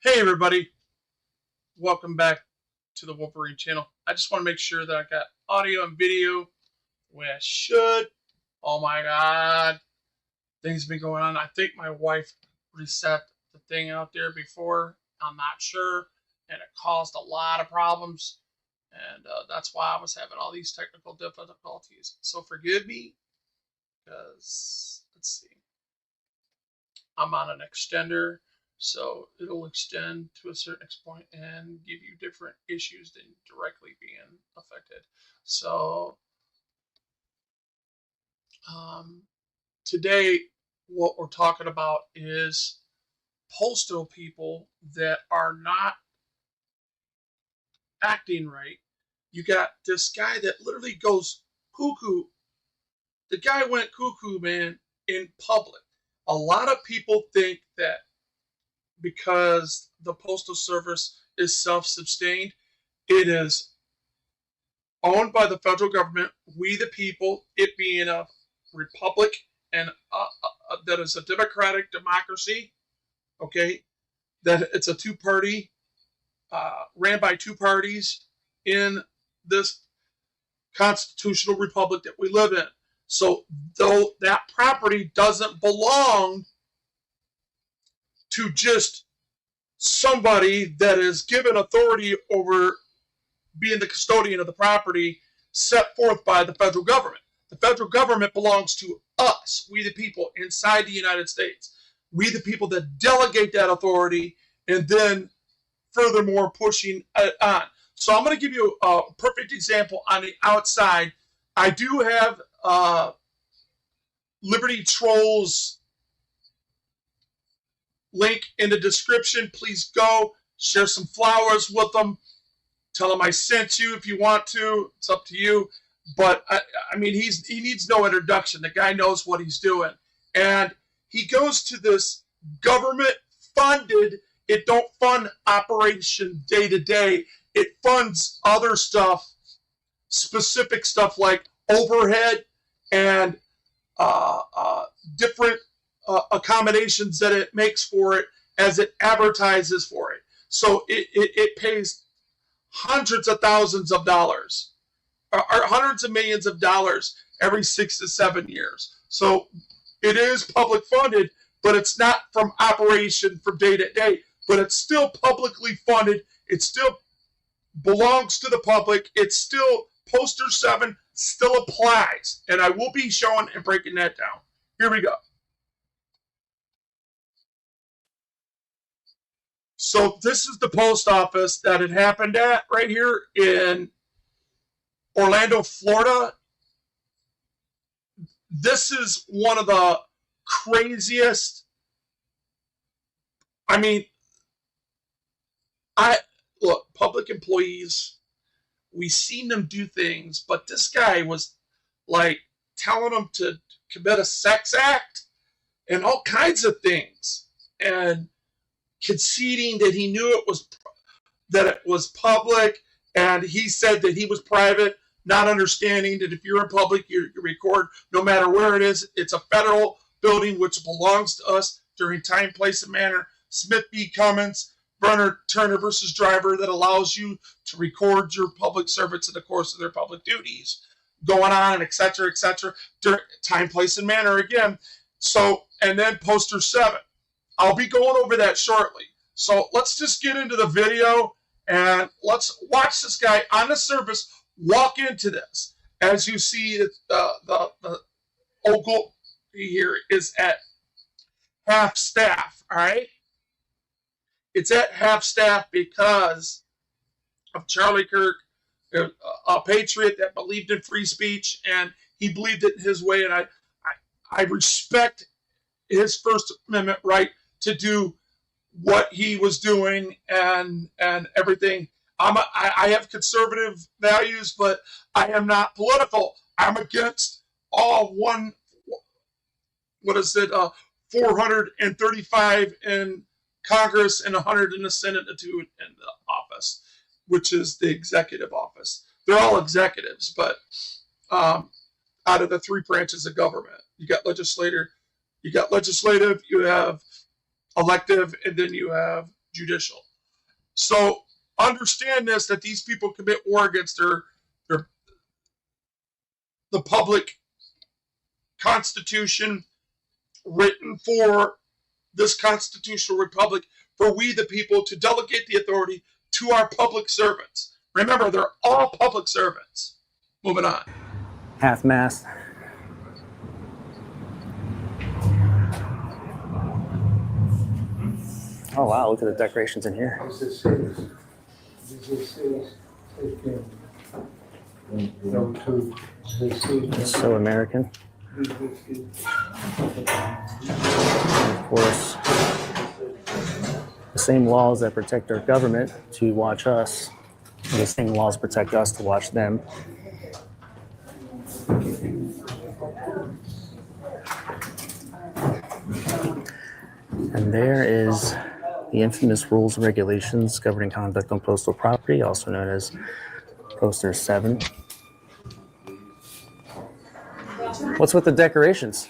Hey everybody, welcome back to the Wolverine channel. I just want to make sure that I got audio and video the way I should. Oh my god, things have been going on. I think my wife reset the thing out there before. I'm not sure, and it caused a lot of problems, and that's why I was having all these technical difficulties. So forgive me, because let's see. I'm on an extender, so it'll extend to a certain point and give you different issues than directly being affected. So um, today, what we're talking about is postal people that are not acting right. You got this guy that literally goes cuckoo. The guy went cuckoo, man, in public. A lot of people think that because the postal service is self-sustained, it is owned by the federal government, we the people, it being a republic and that is a democratic democracy, okay, that it's a two-party, ran by two parties in this constitutional republic that we live in. So though that property doesn't belong to just somebody that is given authority over being the custodian of the property set forth by the federal government. The federal government belongs to us, we the people inside the United States. We the people that delegate that authority and then furthermore pushing it on. So I'm going to give you a perfect example on the outside. I do have Liberty Trolls link in the description. Please go share some flowers with them. Tell him I sent you if you want to. It's up to you. But I mean, he needs no introduction. The guy knows what he's doing, and he goes to this government-funded. It don't fund operation day to day. It funds other stuff, specific stuff like overhead and different accommodations that it makes for it as it advertises for it. So it pays hundreds of thousands of dollars or hundreds of millions of dollars every 6 to 7 years. So it is public funded, but it's not from operation from day to day, but it's still publicly funded. It still belongs to the public. It's still poster 7 still applies, and I will be showing and breaking that down. Here we go. So this is the post office that it happened at right here in Orlando, Florida. This is one of the craziest. I mean, I look, public employees, we've seen them do things, but this guy was like telling them to commit a sex act and all kinds of things, and conceding that he knew it was public, and he said that he was private, not understanding that if you're in public, you record no matter where it is. It's a federal building which belongs to us during time, place, and manner. Smith v. Cummins, Brenner Turner versus Driver, that allows you to record your public servants in the course of their public duties going on, etc., during time, place, and manner again. So, and then poster 7. I'll be going over that shortly. So let's just get into the video and let's watch this guy on the surface walk into this. As you see, the Ogle here is at half staff, all right? It's at half staff because of Charlie Kirk, a patriot that believed in free speech, and he believed it his way, and I respect his First Amendment right to do what he was doing and everything. I have conservative values, but I am not political. I'm against all 435 in Congress and 100 in the Senate and 2 in the office, which is the executive office. They're all executives, but out of the 3 branches of government, you got legislative, you have elective, and then you have judicial. So understand this, that these people commit war against the public constitution written for this constitutional republic, for we the people to delegate the authority to our public servants. Remember, they're all public servants. Moving on. Half-mast. Oh wow, look at the decorations in here. It's so American. And of course, the same laws that protect our government to watch us, the same laws protect us to watch them. And there is the infamous rules and regulations governing conduct on postal property, also known as Poster 7. What's with the decorations?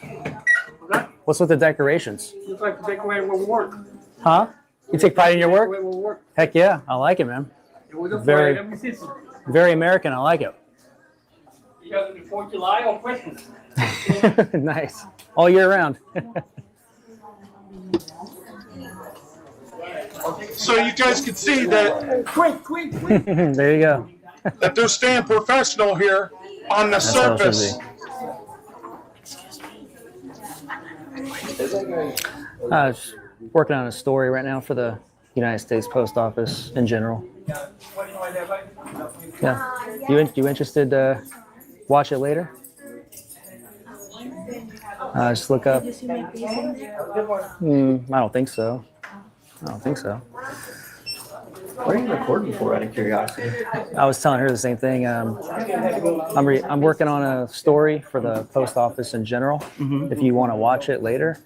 What's with the decorations? Looks like to decorate with work. Huh? You take pride in your work? Decorate with work. Heck yeah, I like it, man. It was a Very- Friday. Let me see some. Very American, I like it. You got it before July or Christmas? Nice. All year round. So you guys can see that, Quick. There you go. that they're staying professional here on the That's how it surface. should be. Just working on a story right now for the United States Post Office in general. Yeah. You interested to watch it later? Just look up. I don't think so. What are you recording for, out of curiosity? I was telling her the same thing. I'm working on a story for the post office in general. If you want to watch it later,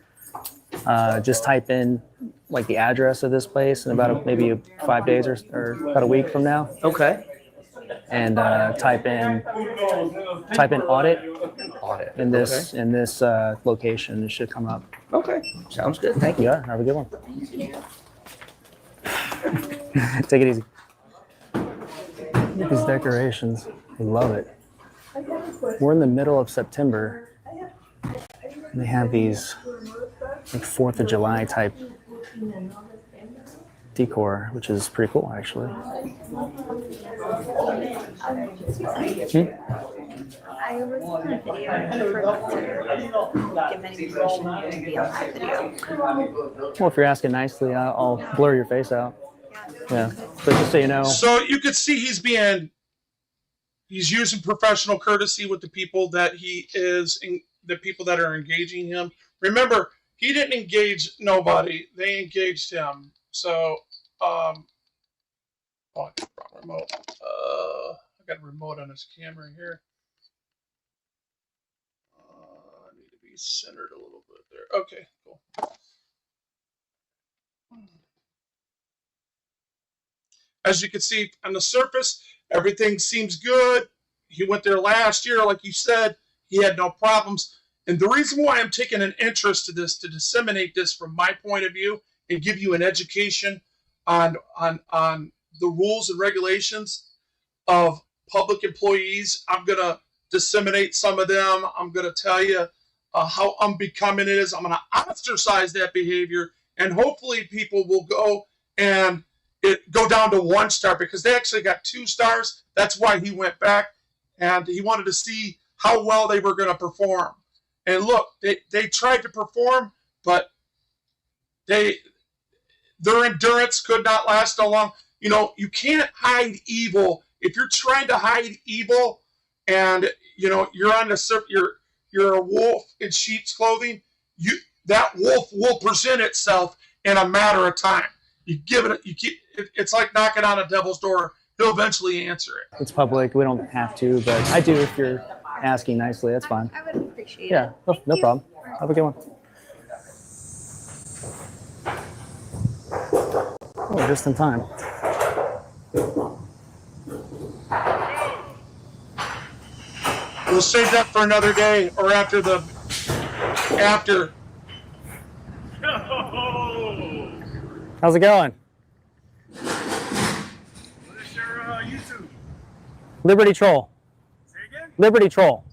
just type in like the address of this place in about maybe 5 days or about a week from now, Okay. and type in audit in this location. It should come up. Okay. Sounds good. Thank you. Have a good one. Take it easy. Look at these decorations. I love it. We're in the middle of September. And they have these like 4th of July type decor, which is pretty cool, actually. I recorded a video and forgot to give any permission to be on that video. Well, if you're asking nicely, I'll blur your face out. Yeah, but just so you know. So you could see he's using professional courtesy with the people that the people that are engaging him. Remember, he didn't engage nobody; they engaged him. So, I got the wrong remote. I got a remote on his camera here. I need to be centered a little bit there. Okay, cool. As you can see on the surface, everything seems good. He went there last year, like you said. He had no problems. And the reason why I'm taking an interest to this, to disseminate this from my point of view and give you an education on the rules and regulations of public employees. I'm going to disseminate some of them. I'm going to tell you how unbecoming it is. I'm going to ostracize that behavior, and hopefully people will go and go down to 1 star, because they actually got 2 stars. That's why he went back, and he wanted to see how well they were going to perform. And look, they tried to perform, but their endurance could not last so long. You know, you can't hide evil. If you're trying to hide evil, and you're on the surface, you're a wolf in sheep's clothing, that wolf will present itself in a matter of time. You give it, it's like knocking on a devil's door. He'll eventually answer it. It's public. We don't have to, but I do if you're asking nicely. That's fine. I would appreciate it. Yeah, no problem. Have a good one. Oh, just in time. We'll save that for another day, or after. How's it going? Liberty Troll. Say again? Liberty Troll.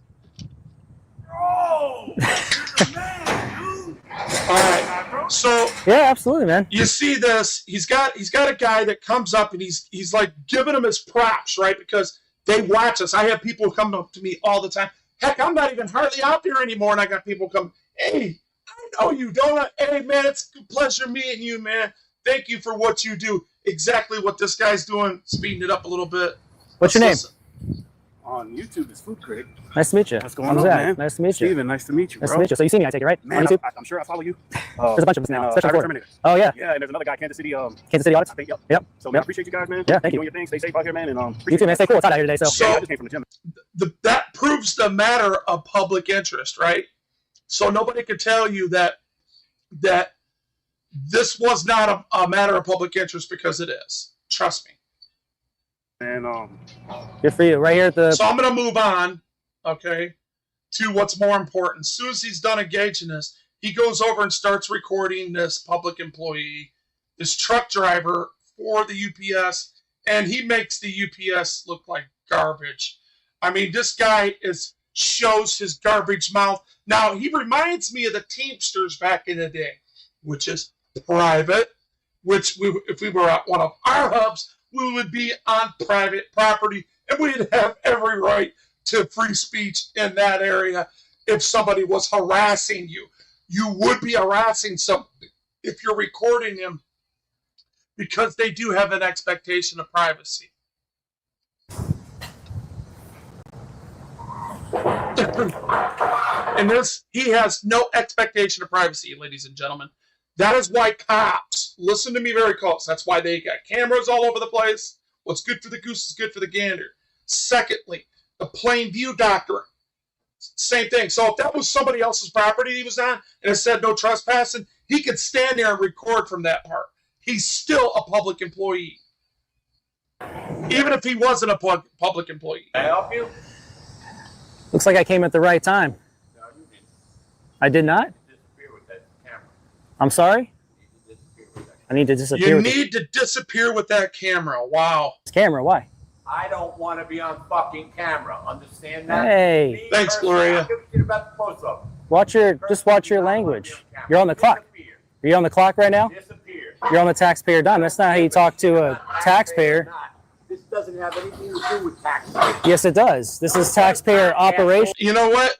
Oh, you're the man, dude. All right. So Yeah, absolutely, man. you see this, he's got a guy that comes up and he's like giving him his props, right? Because they watch us. I have people come up to me all the time. Heck, I'm not even hardly out there anymore, and I got people come, hey, I know you, don't I? Hey, man, it's a pleasure meeting you, man. Thank you for what you do. Exactly what this guy's doing, speeding it up a little bit. What's your name? Listen. On YouTube, it's Food Critic. Nice to meet you. What's going I'm on, Zach. man? Nice to meet you. Steven, nice to meet you, bro. Nice to meet you. So you see me, I take it, right? Man, On YouTube? I'm sure I follow you. There's a bunch of us now, especially Cyber for. Terminator. Oh, yeah. Yeah, and there's another guy, Kansas City. Kansas City Audits? I think, yep. Yep. So, man, Yep. appreciate you guys, man. Yeah, thank you. Doing your thing. Stay safe out here, man. And You too, man. Stay cool. It's hot out here today, so. So- yeah, I just came from the gym. That proves the matter of public interest, right? So nobody could tell you that this was not a matter of public interest, because it is. Trust me. And Good for you. Right here at the. So I'm going to move on, okay, to what's more important. As soon as he's done engaging this, he goes over and starts recording this public employee, this truck driver for the UPS, and he makes the UPS look like garbage. I mean, this guy shows his garbage mouth. Now, he reminds me of the Teamsters back in the day, which is private, if we were at one of our hubs, we would be on private property, and we'd have every right to free speech in that area. If somebody was harassing you, you would be harassing somebody if you're recording them, because they do have an expectation of privacy. And he has no expectation of privacy, ladies and gentlemen. That is why cops, listen to me very close, that's why they got cameras all over the place. What's good for the goose is good for the gander. Secondly, the plain view doctrine. Same thing. So if that was somebody else's property he was on and it said no trespassing, he could stand there and record from that part. He's still a public employee, even if he wasn't a public employee. Can I help you? Looks like I came at the right time. No, you didn't. I did not? Disappear with that camera. I'm sorry? You need to disappear with that. I need to disappear You with need to disappear with that camera. Wow. this camera. Why? I don't want to be on fucking camera. Understand that? Hey. Me Thanks, personally, Gloria. I don't give a shit about the post office. Just watch your language. You're on the clock. Disappear. Are you on the clock right now? Disappear. You're on the taxpayer dime. That's not how you talk to a taxpayer. This doesn't have anything to do with taxpayers. Yes, it does. This is taxpayer operation. You know what?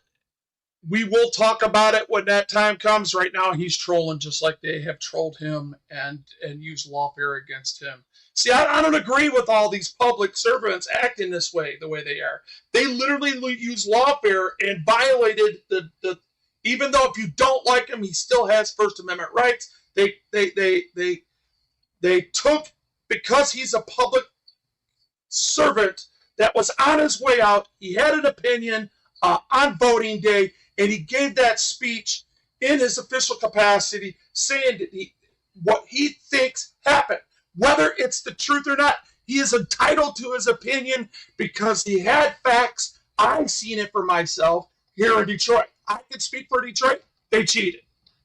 We will talk about it when that time comes. Right now, he's trolling just like they have trolled him and used lawfare against him. See, I don't agree with all these public servants acting this way, the way they are. They literally use lawfare and violated the. Even though if you don't like him, he still has First Amendment rights. They took, because he's a public servant that was on his way out. He had an opinion on voting day, and he gave that speech in his official capacity, saying that what he thinks happened. Whether it's the truth or not, he is entitled to his opinion because he had facts. I've seen it for myself here in Detroit. I can speak for Detroit. They cheated.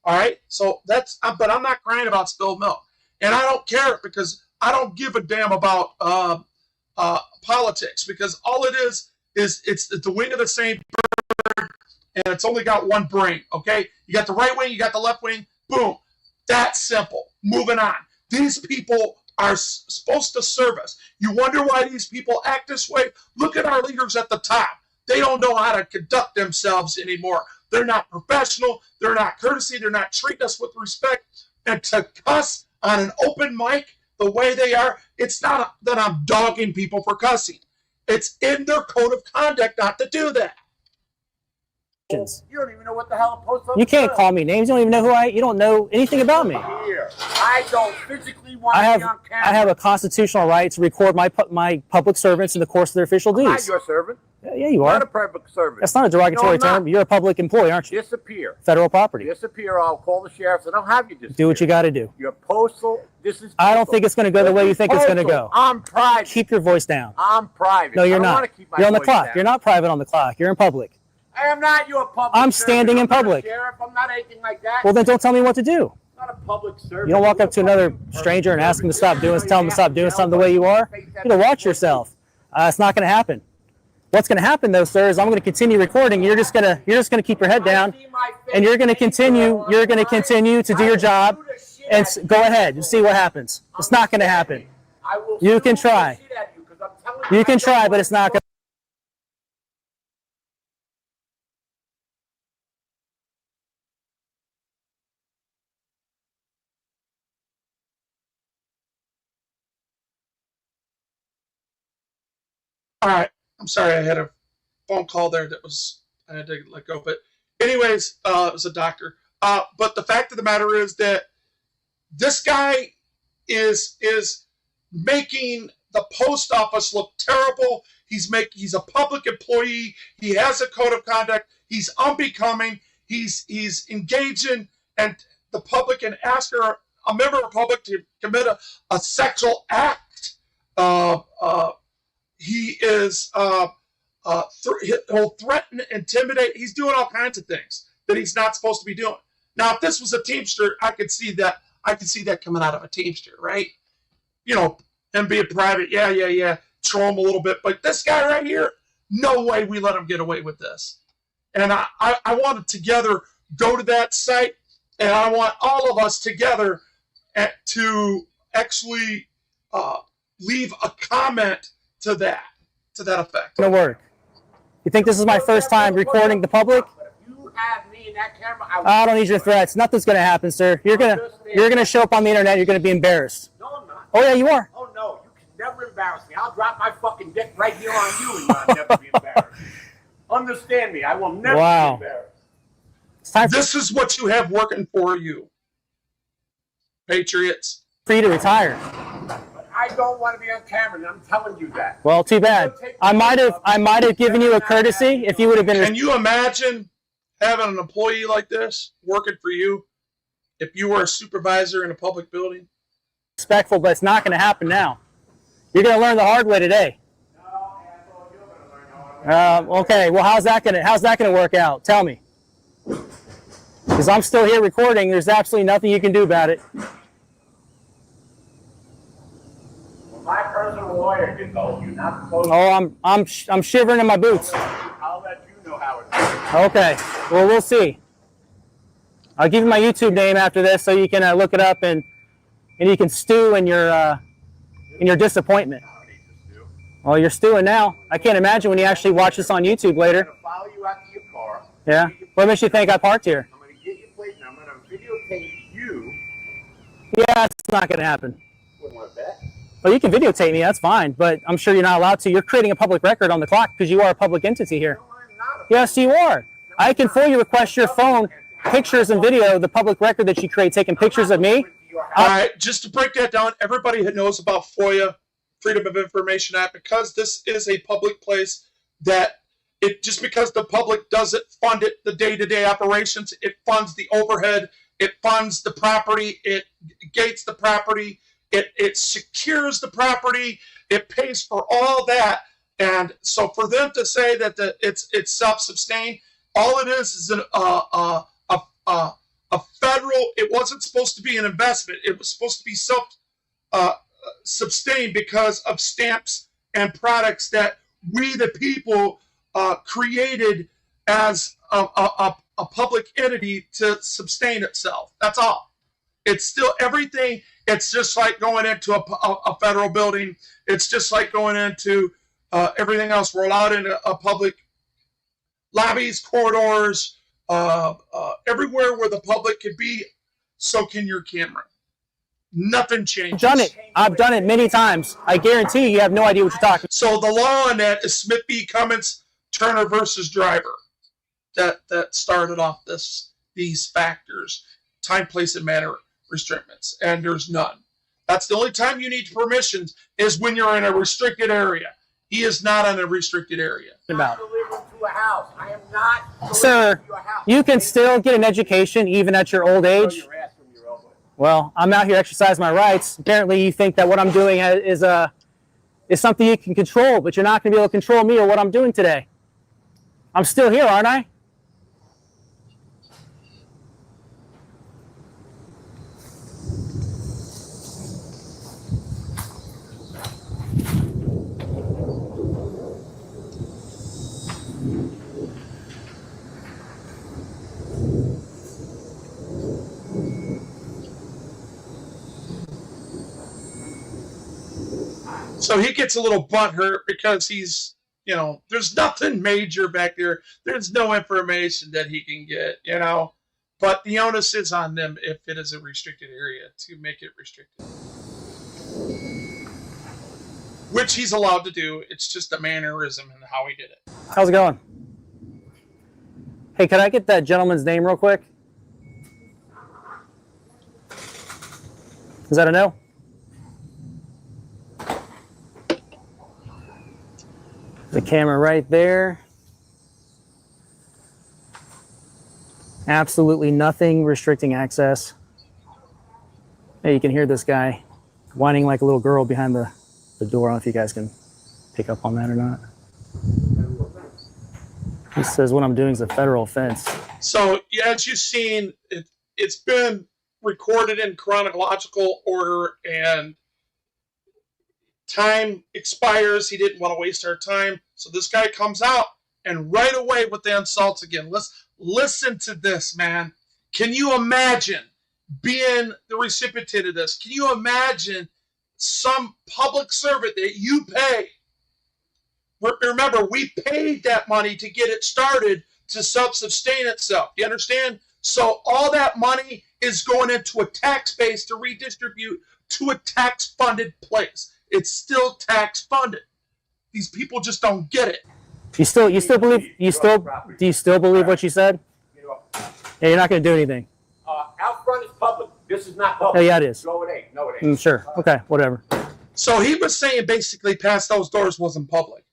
All right? So but I'm not crying about spilled milk. And I don't care, because I don't give a damn about politics, because all it is it's the wing of the same bird, and it's only got one brain, okay? You got the right wing, you got the left wing, boom. That's simple. Moving on. These people are supposed to serve us. You wonder why these people act this way? Look at our leaders at the top. They don't know how to conduct themselves anymore. They're not professional. They're not courtesy. They're not treating us with respect. And to cuss on an open mic the way they are, it's not that I'm dogging people for cussing. It's in their code of conduct not to do that. You don't even know what the hell a post office You can't is. call me names. You don't even know you don't know anything about me. Here. I don't physically want I to have be on camera. I have a constitutional right to record my public servants in the course of their official I'm not duties. your servant. Yeah, you I'm not a are. public servant. That's not a derogatory No, I'm not. term. You're a public employee, aren't you? Disappear. Federal property. Disappear. I'll call the sheriff and I'll have you disappear. Do what you got to do. You're postal. This is. I don't postal. think it's going to go the way you think it's going to Postal. go. I'm private. Keep your voice down. I'm private. No, you're I don't not. wanna keep my You're on the voice clock. down. You're not private on the clock. You're in public. I am not your public I'm servant. standing in I'm not a public. sheriff. I'm not anything like that. Well, then don't tell me what to do. I'm not a public servant. You don't walk up to another stranger and ask him to stop doing, tell him to stop doing something the way you are. You know, watch yourself. It's not going to happen. What's going to happen though, sir, is I'm going to continue recording. You're just going to keep your head down, and you're going to continue. You're going to continue to do your job, and go ahead and see what happens. It's not going to happen. You can try. You can try, but it's not going to. All right. I'm sorry. I had a phone call there that was I had to let go. But anyways, it was a doctor. But the fact of the matter is that this guy is making the post office look terrible. He's a public employee. He has a code of conduct. He's unbecoming. He's engaging and the public and ask a member of the public to commit a sexual act. He is he'll threaten, intimidate. He's doing all kinds of things that he's not supposed to be doing. Now, if this was a Teamster, I could see that. I could see that coming out of a Teamster, right? You know, him being private, yeah, troll him a little bit. But this guy right here, no way we let him get away with this. And I want to together go to that site, and I want all of us together to actually leave a comment to that effect. Going to work. You think this is my first time recording the public? You have me in that camera. I don't need your threats. Nothing's going to happen, sir. You're gonna show up on the internet. You're going to be embarrassed. No, I'm not. Oh yeah, you are. Oh no, you can never embarrass me. I'll drop my fucking dick right here on you, and I'll never be embarrassed. Understand me? I will never be embarrassed. It's time This is what you have working for you, Patriots. for you to retire. But I don't want to be on camera, and I'm telling you that. Well, too bad. I might have given you a courtesy if you would have been. Can you imagine having an employee like this working for you if you were a supervisor in a public building? Respectful, but it's not going to happen now. You're going to learn the hard way today. Okay. Well, how's that gonna work out? Tell me. Because I'm still here recording. There's absolutely nothing you can do about it. Well, my personal lawyer can go. You're not supposed to. Oh, I'm shivering in my boots. I'll let you know how it's. Okay. Well, we'll see. I'll give you my YouTube name after this, so you can look it up and you can stew in your disappointment. Well, you're stewing now. I can't imagine when you actually watch this on YouTube later. I'm going to follow you out to your car. Yeah. What makes you think I parked here? I'm going to get your plate and I'm going to videotape you. Yeah, it's not going to happen. Wouldn't want to bet. Well, you can videotape me. That's fine, but I'm sure you're not allowed to. You're creating a public record on the clock because you are a public entity here. No, I'm not. Yes, you are. I can fully request your phone pictures and video, the public record that you create, taking pictures of me. All right, just to break that down, everybody knows about FOIA, Freedom of Information Act, because this is a public place that just because the public doesn't fund it, the day-to-day operations, it funds the overhead, it funds the property, it gates the property, it secures the property, it pays for all that. And so for them to say that it's self-sustained, all it is a federal, it wasn't supposed to be an investment. It was supposed to be self-sustained because of stamps and products that we, the people, created as a public entity to sustain itself. That's all. It's still everything. It's just like going into a federal building. It's just like going into everything else. We're allowed into public lobbies, corridors, everywhere where the public could be, so can your camera. Nothing changes. I've done it many times. I guarantee you have no idea what you're talking about. So the law on that is Smith v. Cummins, Turner versus Driver. That started off these factors, time, place, and manner restrictions, and there's none. That's the only time you need permissions is when you're in a restricted area. He is not in a restricted area. About. To a house. I am not. Sir, you can still get an education even at your old age. Well, I'm out here exercising my rights. Apparently, you think that what I'm doing is something you can control, but you're not going to be able to control me or what I'm doing today. I'm still here, aren't I? So he gets a little butthurt because he's, you know, there's nothing major back there. There's no information that he can get, you know. But the onus is on them if it is a restricted area to make it restricted. Which he's allowed to do. It's just a mannerism in how he did it. How's it going? Hey, could I get that gentleman's name real quick? Is that a no? The camera right there. Absolutely nothing restricting access. Hey, you can hear this guy whining like a little girl behind the door. I don't know if you guys can pick up on that or not. He says what I'm doing is a federal offense. So, yeah, as you've seen, it's been recorded in chronological order, and time expires. He didn't want to waste our time. So this guy comes out, and right away with the insults again. Listen to this, man. Can you imagine being the recipient of this? Can you imagine some public servant that you pay? Remember, we paid that money to get it started to self-sustain itself. You understand? So all that money is going into a tax base to redistribute to a tax-funded place. It's still tax-funded. These people just don't get it. Do you still believe what you said? Yeah, you're not going to do anything. Out front is public. This is not public. Oh, yeah, it is. No, it ain't. No, it ain't. Sure. Okay, whatever. So he was saying basically past those doors wasn't public.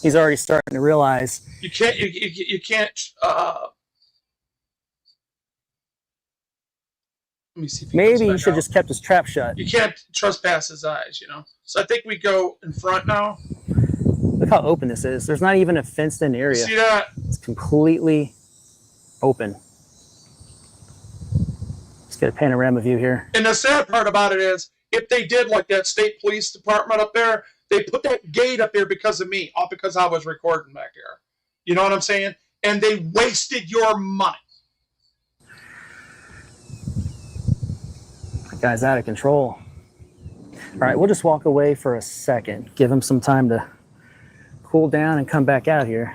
He's already starting to realize. You can't. You can't. Let me see. If Maybe he should have just kept his trap shut. You can't trespass his eyes, you know. So I think we go in front now. Look how open this is. There's not even a fenced-in area. See that? It's completely open. Let's get a panorama view here. And the sad part about it is, if they did like that state police department up there, they put that gate up there because of me, all because I was recording back there. You know what I'm saying? And they wasted your money. That guy's out of control. All right, we'll just walk away for a second. Give him some time to cool down and come back out here.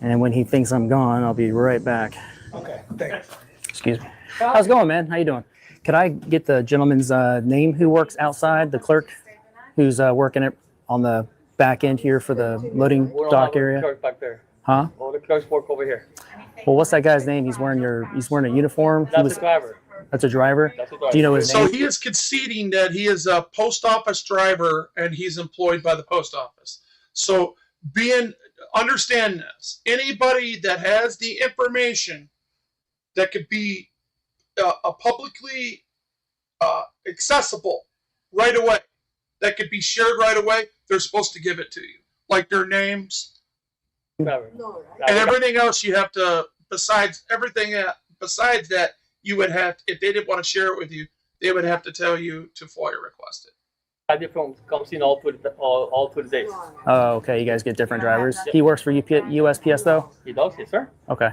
And when he thinks I'm gone, I'll be right back. Okay, thanks. Excuse me. How's it going, man? How you doing? Could I get the gentleman's name who works outside, the clerk who's working it on the back end here for the loading dock area? Clerk back there. Huh? All the clerks work over here. Well, what's that guy's name? He's wearing a uniform. That's the driver. That's a driver. That's a driver. Do you know his So name? he is conceding that he is a post office driver and he's employed by the post office. So understand this. Anybody that has the information that could be publicly accessible right away, that could be shared right away, they're supposed to give it to you. Like their names Driver. and everything else you have to, besides that, you would have, if they didn't want to share it with you, they would have to tell you to FOIA request it. Different comes in all through the days. Oh, okay. You guys get different drivers. He works for USPS though. He does, yes, sir. Okay.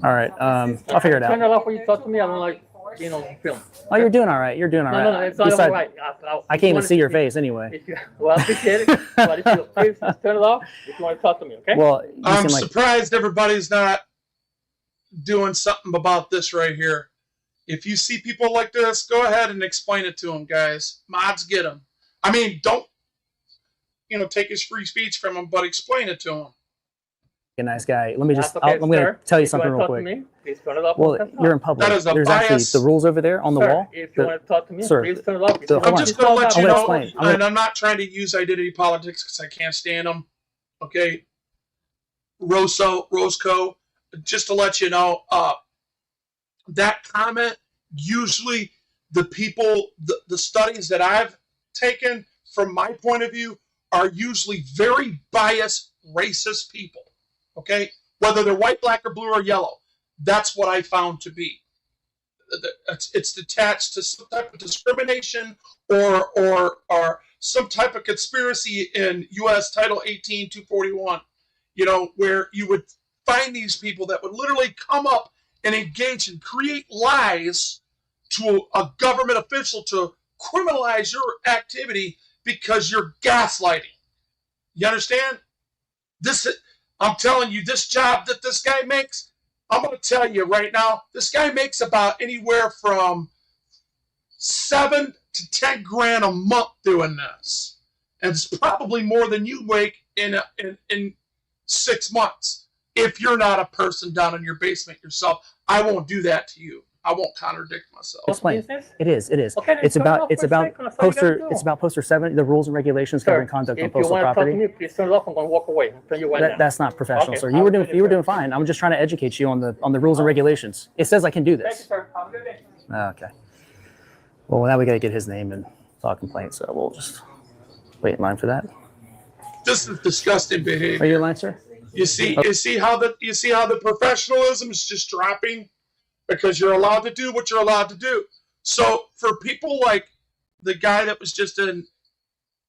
All right. I'll figure it Turn out. it off when you talk to me. I don't like being on film. Oh, you're doing all right. You're doing all right. No, it's not Besides, all right. I can't even see your face anyway. Well, I appreciate it. But if you please turn it off if you want to talk to me, okay? Well, you I'm seem like surprised everybody's not doing something about this right here. If you see people like this, go ahead and explain it to them, guys. Mods get them. I mean, don't, take his free speech from him, but explain it to him. a nice guy. Let me just, That's okay, I'm going to sir. tell you If something wanna real talk to quick. me, please turn it off. Well, Turn it you're off. in public. That is a There's bias. actually the rules over there on the Sir, wall. if you want to talk to me, Sir, please turn it off. If so you hold I'm on. want just going to let I'm you gonna know, explain. and I'm not trying to use identity politics because I can't stand them. Okay, Roscoe, just to let you know, that comment, usually the people, the studies that I've taken from my point of view are usually very biased, racist people. Okay, whether they're white, black, or blue, or yellow, that's what I found to be. It's attached to some type of discrimination or some type of conspiracy in U.S. Title 18, 241, where you would find these people that would literally come up and engage and create lies to a government official to criminalize your activity because you're gaslighting. You understand? I'm telling you, this job that this guy makes, I'm going to tell you right now, this guy makes about anywhere from 7 to 10 grand a month doing this. And it's probably more than you make in 6 months. If you're not a person down in your basement yourself, I won't do that to you. I won't contradict myself. Explain. It is. Okay, It's about poster 7, the rules and regulations governing conduct on postal property. If you want to talk to me, please turn it off. I'm going to walk away. Turn you right now. That's not professional, Okay, sir. You were doing fine. I'm just trying to educate you on the rules and regulations. It says I can do Thank you, this. sir. Have a good day. Okay. Well, now we got to get his name and file a complaint, so we'll just wait in line for that. This is disgusting behavior. Are you in line, sir? You see how the professionalism is just dropping because you're allowed to do what you're allowed to do. So for people like the guy that was just in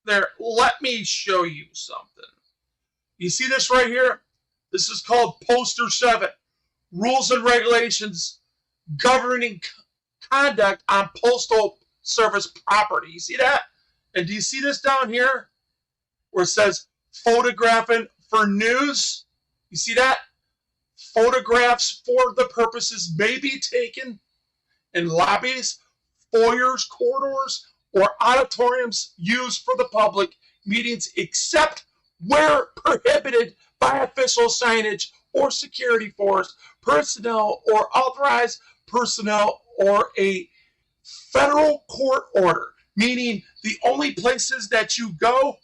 there, let me show you something. You see this right here? This is called Poster 7, Rules and Regulations Governing Conduct on Postal Service Property. You see that? And do you see this down here where it says photographing for news? You see that? Photographs for the purposes may be taken in lobbies, foyers, corridors, or auditoriums used for the public meetings except where prohibited by official signage or security force, personnel or authorized personnel or a federal court order, meaning the only places that you go,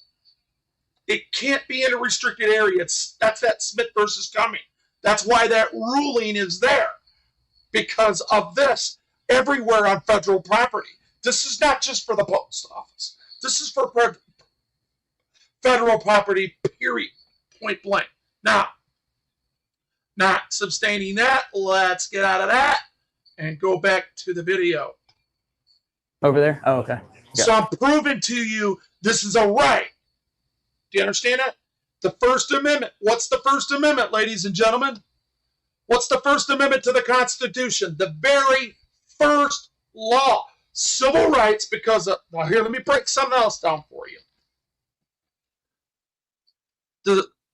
it can't be in a restricted area. That's that Smith versus Cumming. That's why that ruling is there, because of this everywhere on federal property. This is not just for the post office. This is for federal property, period, point blank. Now, not sustaining that, let's get out of that and go back to the video. Over there? Oh, okay. Yeah. So I'm proving to you this is a right. Do you understand that? The First Amendment. What's the First Amendment, ladies and gentlemen? What's the First Amendment to the Constitution? The very first law. Civil rights, because of, now here, let me break something else down for you.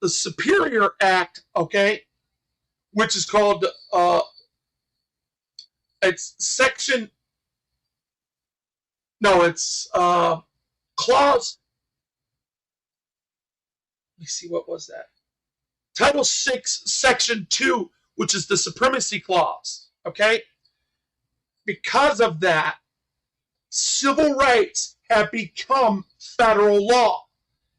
The Superior Act, okay, which is called, it's section, no, it's clause, let me see, what was that? Title 6, Section 2, which is the Supremacy Clause, okay? Because of that, civil rights have become federal law.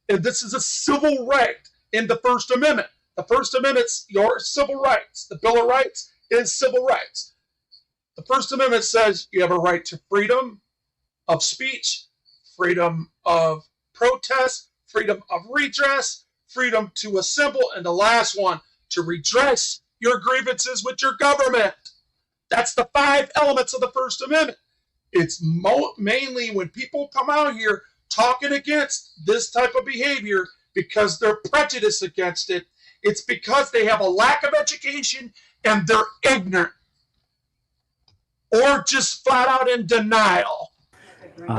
And this is a civil right in the First Amendment. The First Amendment's your civil rights. The Bill of Rights is civil rights. The First Amendment says you have a right to freedom of speech, freedom of protest, freedom of redress, freedom to assemble, and the last one, to redress your grievances with your government. That's the 5 elements of the First Amendment. It's mainly when people come out here talking against this type of behavior because they're prejudiced against it, it's because they have a lack of education and they're ignorant or just flat out in denial.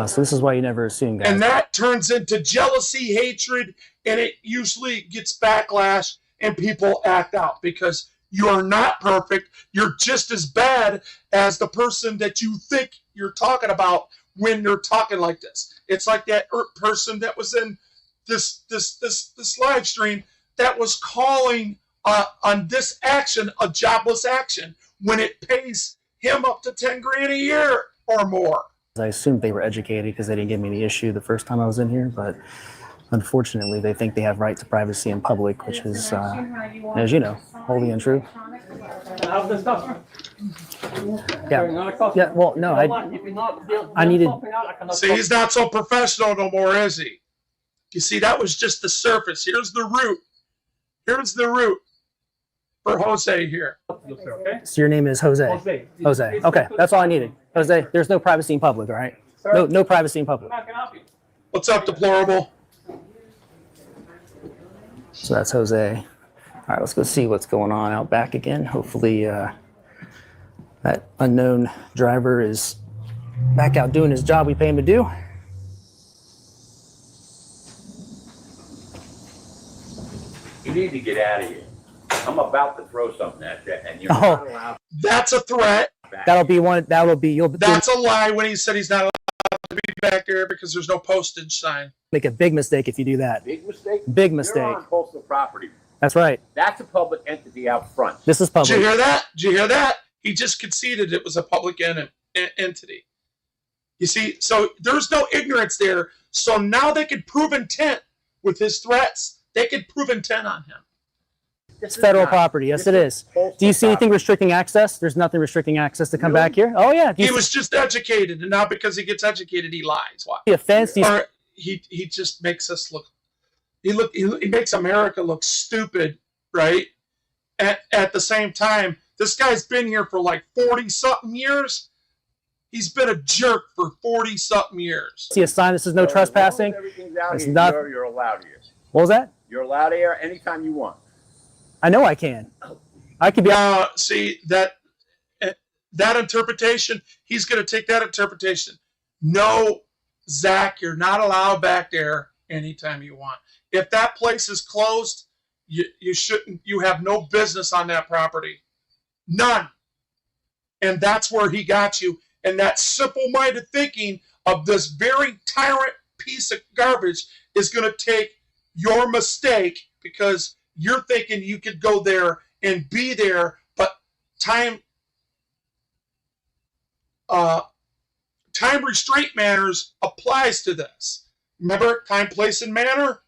So this is why you never assume, guys. And that turns into jealousy, hatred, and it usually gets backlash and people act out because you're not perfect. You're just as bad as the person that you think you're talking about when you're talking like this. It's like that person that was in this live stream that was calling on this action a jobless action when it pays him up to 10 grand a year or more. I assumed they were educated because they didn't give me the issue the first time I was in here, but unfortunately they think they have right to privacy in public, which is, as you know, wholly untrue. How's this customer? Yeah, well, no, I needed... See, he's not so professional no more, is he? You see, that was just the surface. Here's the root. Here's the root for Jose here. So your name is Jose? Jose. Okay, that's all I needed. Jose, there's no privacy in public, all right? No privacy in public. What's up, deplorable? So that's Jose. All right, let's go see what's going on out back again. Hopefully that unknown driver is back out doing his job we pay him to do. You need to get out of here. I'm about to throw something at you, and you're not allowed That's a threat. back. That'll be one. That'll be. You'll That's a lie when he said he's not allowed to be back there because there's no postage sign. make a big mistake if you do that. Big mistake? Big mistake. You're on postal property. That's right. That's a public entity out front. This is public. Did you hear that? Did you hear that? He just conceded it was a public entity. You see, so there's no ignorance there. So now they can prove intent with his threats. They can prove intent on him. It's federal property. Yes, it is. Do you see anything restricting access? There's nothing restricting access to come back here. Oh, yeah. He was just educated, and now because he gets educated, he lies. Why? The offense. Or he just makes us look. He makes America look stupid, right? At the same time, this guy's been here for like 40-something years. He's been a jerk for 40-something years. See a sign that says no trespassing? Everything's out It's here. not- You're allowed here. What was that? You're allowed here anytime you want. I know I can. I could be. Now, see that interpretation. He's going to take that interpretation. No, Zach, you're not allowed back there anytime you want. If that place is closed, you shouldn't. You have no business on that property. None. And that's where he got you. And that simple-minded thinking of this very tyrant piece of garbage is going to take your mistake because you're thinking you could go there and be there, but time restraint manners applies to this. Remember, time, place, and manner?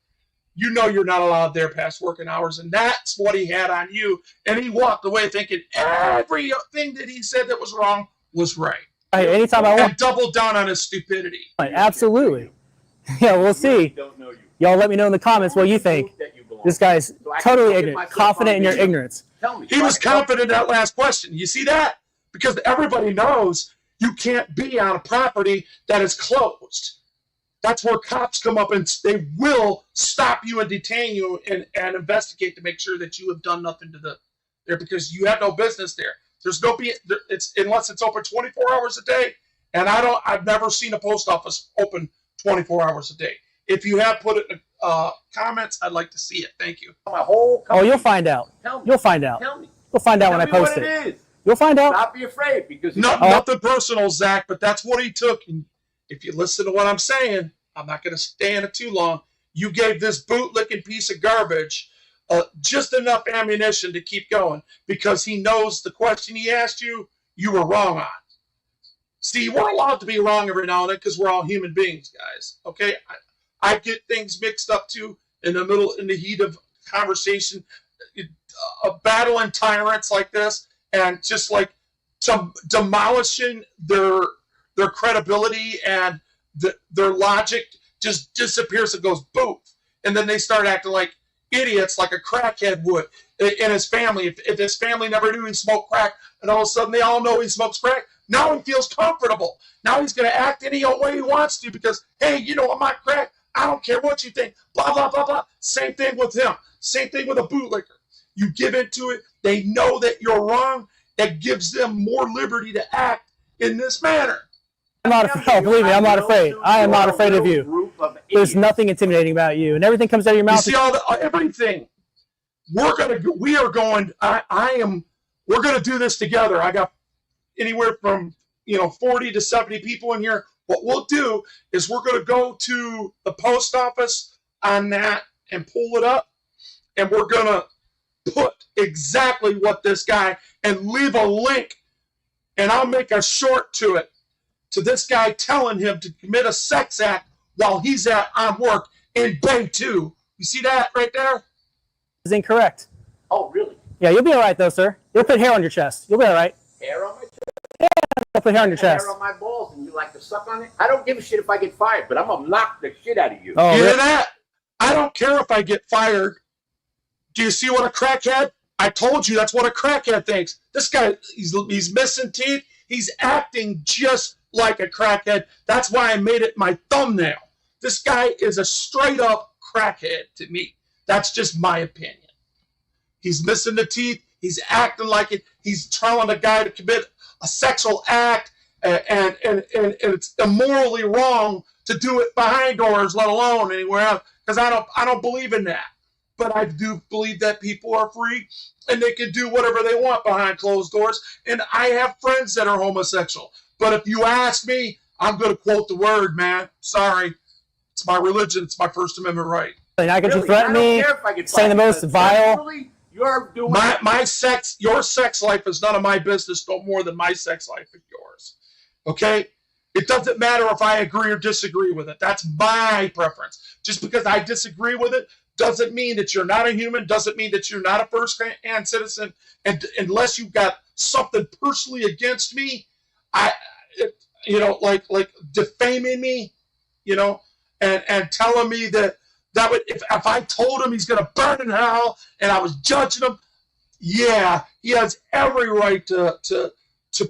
You know you're not allowed there past working hours, and that's what he had on you. And he walked away thinking everything that he said that was wrong was right. Hey, anytime I want. And doubled down on his stupidity. Absolutely. Yeah, we'll see. Don't know you. Y'all let me know in the comments what you think. That you belong. This guy's So I can totally look at ignorant, myself confident on in your video. ignorance. Tell me. He was confident in that last question. You see that? Because everybody knows you can't be on a property that is closed. That's where cops come up and they will stop you and detain you and investigate to make sure that you have done nothing to there because you have no business there. There's no it's unless it's open 24 hours a day. And I've never seen a post office open 24 hours a day. If you have put it in comments, I'd like to see it. Thank you. My whole Oh, you'll find out. Tell me. You'll find out. Tell me. You'll find out when I Tell me post what it. it is. You'll find out. Not be afraid because Nothing personal, Zach, but that's what he took. And if you listen to what I'm saying, I'm not going to stay in it too long. You gave this bootlicking piece of garbage just enough ammunition to keep going because he knows the question he asked you, you were wrong on. See, we're allowed to be wrong every now and then because we're all human beings, guys. Okay? I get things mixed up too in the heat of conversation, battling tyrants like this, and just like demolishing their credibility and their logic just disappears and goes boof. And then they start acting like idiots, like a crackhead would in his family. If his family never knew he smoked crack, and all of a sudden they all know he smokes crack, now he feels comfortable. Now he's going to act any old way he wants to because, hey, you know, I'm not crack. I don't care what you think. Blah, blah, blah, blah. Same thing with him. Same thing with a bootlicker. You give into it. They know that you're wrong. That gives them more liberty to act in this manner. I'm not afraid. Oh, believe me, I'm not afraid. I am not afraid of you. There's nothing intimidating about you, and everything comes out of your mouth. You see everything. We're gonna do this together. I got anywhere from 40 to 70 people in here. What we'll do is we're gonna go to the post office on that and pull it up, and we're gonna put exactly what this guy and leave a link, and I'll make a short to it to this guy telling him to commit a sex act while he's on work in Bay 2. You see that right there? Is incorrect. Oh, really? Yeah, you'll be all right though, sir. You'll put hair on your chest. You'll be all right. Hair on my chest? You'll put hair on your chest. Hair on my balls, and you like to suck on it? I don't give a shit if I get fired, but I'm gonna knock the shit out of you. Oh, You hear really? that? I don't care if I get fired. Do you see what a crackhead? I told you that's what a crackhead thinks. This guy, he's missing teeth. He's acting just like a crackhead. That's why I made it my thumbnail. This guy is a straight up crackhead to me. That's just my opinion. He's missing the teeth. He's acting like it. He's telling a guy to commit a sexual act and it's immorally wrong to do it behind doors, let alone anywhere else. Because I don't believe in that. But I do believe that people are free and they can do whatever they want behind closed doors. And I have friends that are homosexual. But if you ask me, I'm going to quote the word, man. Sorry. It's my religion. It's my First Amendment right. And I could Really, just threaten me, say the most vile. You're doing your sex life is none of my business no more than my sex life is yours. Okay? It doesn't matter if I agree or disagree with it. That's my preference. Just because I disagree with it doesn't mean that you're not a human, doesn't mean that you're not a first-hand citizen, and unless you've got something personally against me, like defaming me, and telling me that would, if I told him he's going to burn in hell and I was judging him, yeah, he has every right to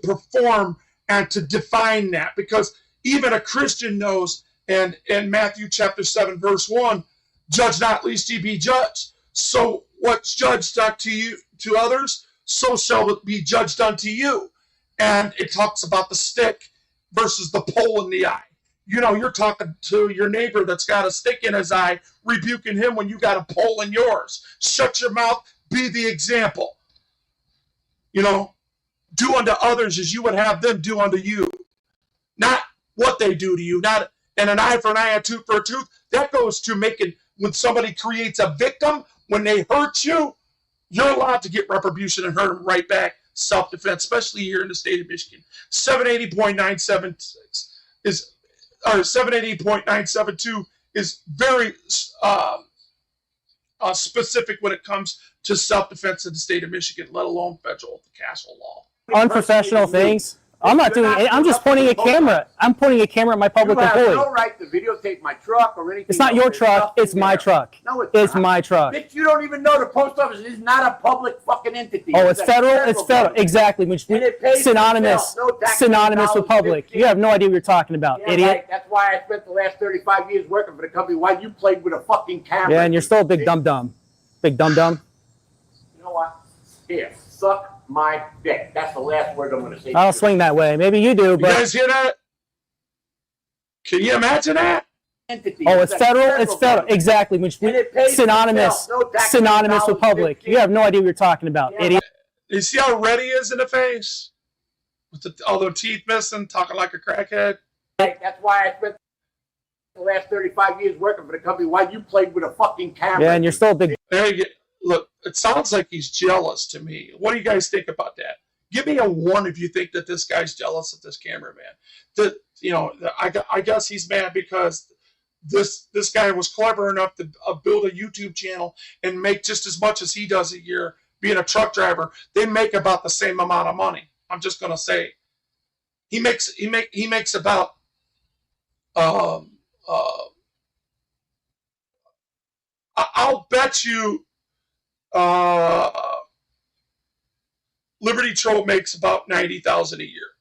perform and to define that, because even a Christian knows, and in Matthew chapter 7 verse 1, judge not lest ye be judged. So what's judged unto you to others, so shall it be judged unto you. And it talks about the stick versus the pole in the eye. You're talking to your neighbor that's got a stick in his eye, rebuking him when you got a pole in yours. Shut your mouth, be the example. Do unto others as you would have them do unto you. Not what they do to you, not and an eye for an eye, a tooth for a tooth. That goes to making, when somebody creates a victim, when they hurt you, you're allowed to get retribution and hurt them right back. Self-defense, especially here in the state of Michigan. 780.976 is, or 780.972 is very specific when it comes to self-defense in the state of Michigan, let alone federal castle law. Unprofessional things. I'm not doing it. I'm just pointing a camera. I'm pointing a camera at my public You have employee. no right to videotape my truck or anything. It's not your truck. It's my truck. No, it's my truck. Bitch, you don't even know the post office is not a public fucking entity. Oh, it's federal. It's federal. Exactly. Which synonymous. Synonymous with public. You have no idea what you're talking about, Yeah, idiot. right. That's why I spent the last 35 years working for the company while you played with a fucking camera. Yeah, and you're still a big dum-dum. Big dum-dum. You know what? Here, suck my dick. That's the last word I'm going to say. I don't swing that way. Maybe you do, You but guys hear that? Can you imagine that? Entity. oh, it's federal. It's federal. Exactly. Which synonymous. Synonymous with public. You have no idea what you're talking about, idiot. You see how red he is in the face? With all the teeth missing, talking like a crackhead? That's why I spent the last 35 years working for the company while you played with a fucking camera. Yeah, and you're still a big. There you go. Look, it sounds like he's jealous to me. What do you guys think about that? Give me a 1 if you think that this guy's jealous of this cameraman. I guess he's mad because this guy was clever enough to build a YouTube channel and make just as much as he does a year being a truck driver. They make about the same amount of money. I'm just gonna say, he makes about I'll bet you Liberty Troll makes about $90,000 a year.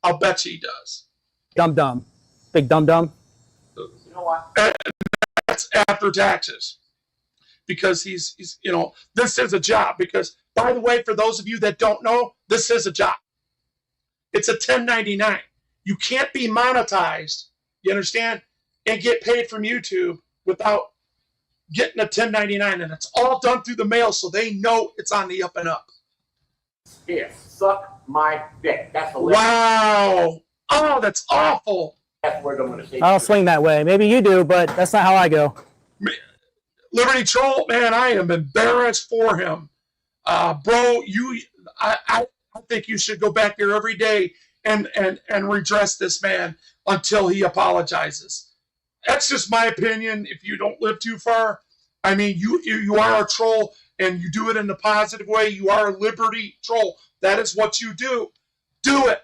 I'll bet he does. Dum-dum. Big dum-dum. You know what? That's after taxes. Because he's this is a job. Because, by the way, for those of you that don't know, this is a job. It's a 1099. You can't be monetized, you understand, and get paid from YouTube without getting a 1099. And it's all done through the mail, so they know it's on the up and up. Here, suck my dick. That's the Wow. Oh, that's awful. last word I'm going to say. I don't swing that way. Maybe you do, but that's not how I go. Liberty Troll, man, I am embarrassed for him. Bro, I think you should go back there every day and redress this man until he apologizes. That's just my opinion. If you don't live too far, I mean, you are a troll, and you do it in a positive way. You are a Liberty Troll. That is what you do. Do it.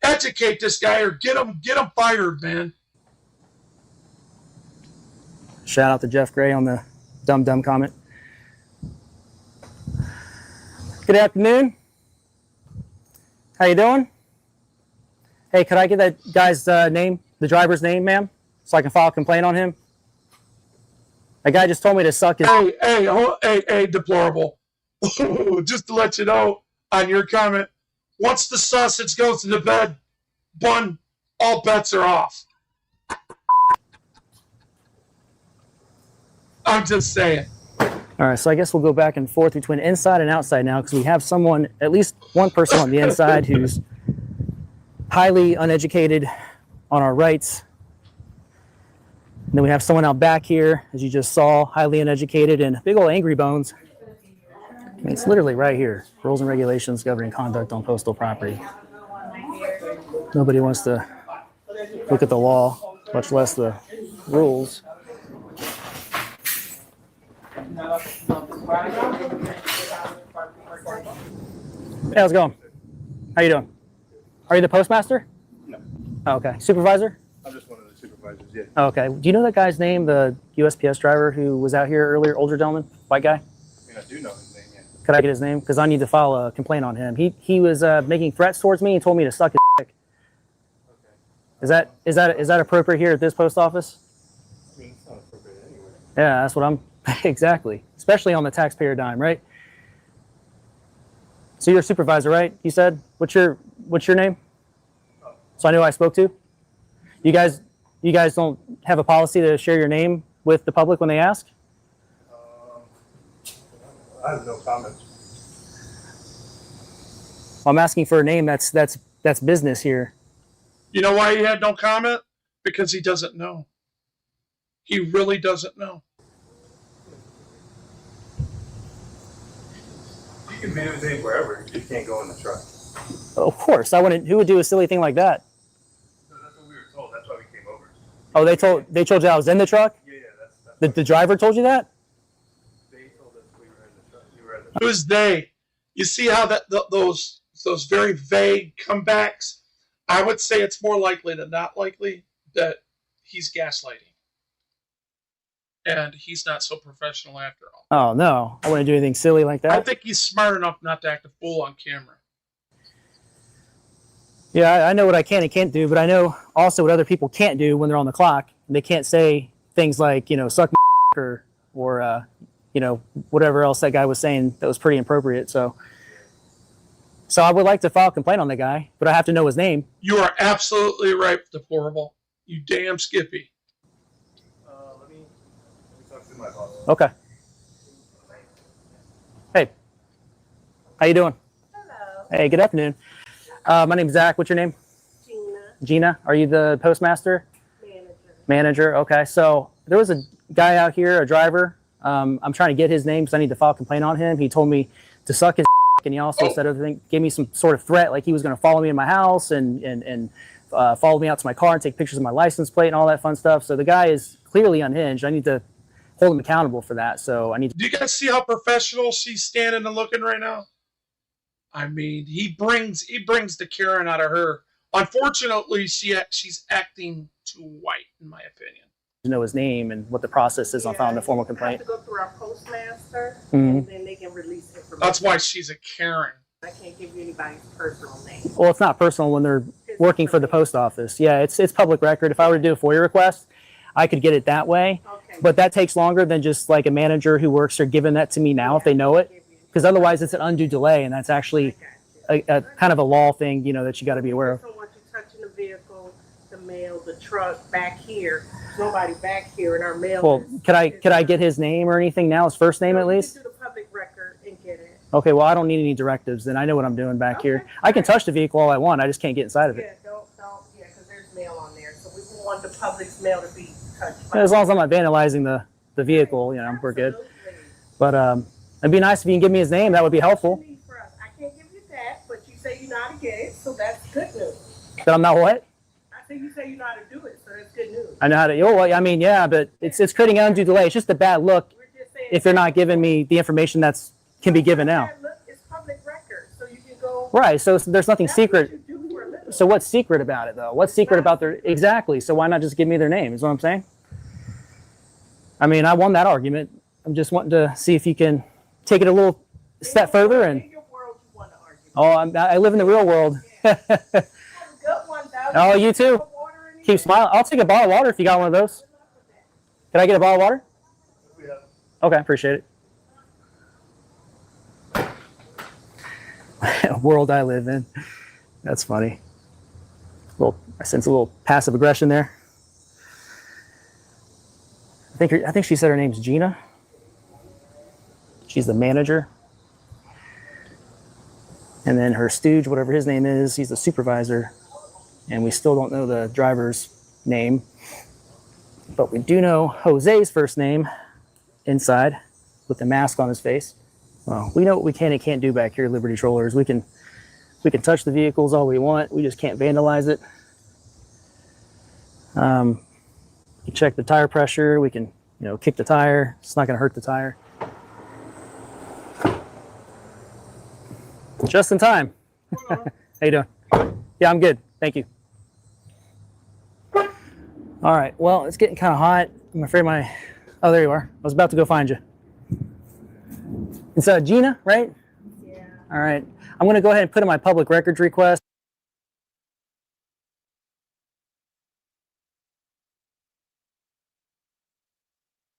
Educate this guy or get him fired, man. Shout out to Jeff Gray on the dumb comment. Good afternoon. How you doing? Hey, could I get that guy's name, the driver's name, ma'am, so I can file a complaint on him? That guy just told me to suck his... Hey, deplorable. Just to let you know on your comment, once the sausage goes to the bed, Bun, all bets are off. I'm just saying. All right, so I guess we'll go back and forth between inside and outside now because we have someone, at least one person on the inside who's highly uneducated on our rights. And then we have someone out back here, as you just saw, highly uneducated and big old angry bones. I mean, it's literally right here. Rules and regulations governing conduct on postal property. Nobody wants to look at the law, much less the rules. Hey, how's it going? How you doing? Are you the postmaster? No. Oh, okay. Supervisor? I'm just one of the supervisors, yeah. Oh, okay. Do you know that guy's name, the USPS driver who was out here earlier, older gentleman, white guy? I mean, I do know his name, yeah. Could I get his name? Because I need to file a complaint on him. He was making threats towards me and told me to suck his dick. Okay. Is that appropriate here at this post office? I mean, it's not appropriate anywhere. Yeah, that's what I'm exactly. Especially on the taxpayer dime, right? So you're a supervisor, right? You said what's your name? So I know who I spoke to. You guys don't have a policy to share your name with the public when they ask? I have no comments. Well, I'm asking for a name that's business here. You know why he had no comment? Because he doesn't know. He really doesn't know. You can manage his name wherever, you can't go in the truck. Of course, I wouldn't. Who would do a silly thing like that? So that's what we were told, that's why we came over. Oh, they told you I was in the truck? Yeah, that's The driver told you that? they told us we were in the truck. You were in the Who's they? You see how those very vague comebacks? I would say it's more likely than not likely that he's gaslighting. And he's not so professional after all. Oh no, I wouldn't do anything silly like I that. think he's smart enough not to act a fool on camera. Yeah, I know what I can and can't do, but I know also what other people can't do when they're on the clock. They can't say things like, suck my or whatever else that guy was saying that was pretty inappropriate. So I would like to file a complaint on the guy, but I have to know his name. You are absolutely right, deplorable. You damn Skippy. let me talk to my boss. Okay. Hey, how you doing? Hello, Hey, good afternoon. My name's Zach. What's your name? Gina, Gina. Are you the postmaster? manager. Manager. Okay. So there was a guy out here, a driver. I'm trying to get his name because I need to file a complaint on him. He told me to suck his and he also said other thing, gave me some sort of threat, like he was going to follow me in my house and follow me out to my car and take pictures of my license plate and all that fun stuff. So the guy is clearly unhinged. I need to hold him accountable for that. So I need to. Do you guys see how professional she's standing and looking right now? I mean, he brings the Karen out of her. Unfortunately, she's acting too white, in my opinion. Know his name and what the process is on filing a formal complaint. I have to go through our postmaster, Mhm. and then they can release information. That's why she's a Karen. I can't give you anybody's personal name. Well, it's not personal when they're working for the post office. Yeah, it's public record. If I were to do a FOIA request, I could get it that way. Okay. But that takes longer than just like a manager who works there giving that to me now if they know it. Because otherwise it's an undue delay, and that's actually a kind of a law thing, that you got to be aware I of. don't want you touching the vehicle, the mail, the truck back here. There's nobody back here in our mail. Well, could I get his name or anything now? His first name at least? You can do the public record and get it. Okay, well, I don't need any directives then. I know what I'm doing back here. I can touch the vehicle all I want. I just can't get inside of Yeah, it. don't, because there's mail on there. So we wouldn't want the public's mail to be touched. As long as I'm not vandalizing the vehicle, we're good. But it'd be nice if you can give me his name. That would be helpful. I can't give you that, but you say you know how to get it, so that's good news. But I'm not what? I think you say you know how to do it, so that's good news. I know how to. Oh, well, I mean, yeah, but it's creating an undue delay. It's just a bad look We're just saying if you're not giving me the information that's can be given now. Look, it's public record, so you can go. Right. So there's nothing That's secret. what you do for a living. So what's secret about it though? What's secret about their exactly? So why not just give me their name? Is what I'm saying. I mean, I won that argument. I'm just wanting to see if you can take it a little step further. And In your world, you want to argue. I live in the real world. Have a good one, though. Oh, you too. Put water in it. Keep smiling. I'll take a bottle of water if you got one of those. Can I get a bottle of water? Okay, appreciate it. World I live in. That's funny. I sense a little passive aggression there. I think she said her name's Gina. She's the manager. And then her stooge, whatever his name is, he's the supervisor. And we still don't know the driver's name. But we do know Jose's first name inside with the mask on his face. Well, we know what we can and can't do back here, Liberty Trollers. We can touch the vehicles all we want. We just can't vandalize it. We check the tire pressure. We can, kick the tire. It's not going to hurt the tire. Just in time. How you doing? Yeah, I'm good. Thank you. All right. Well, it's getting kind of hot. I'm afraid oh, there you are. I was about to go find you. It's Gina, right? Yeah. All right. I'm going to go ahead and put in my public records request.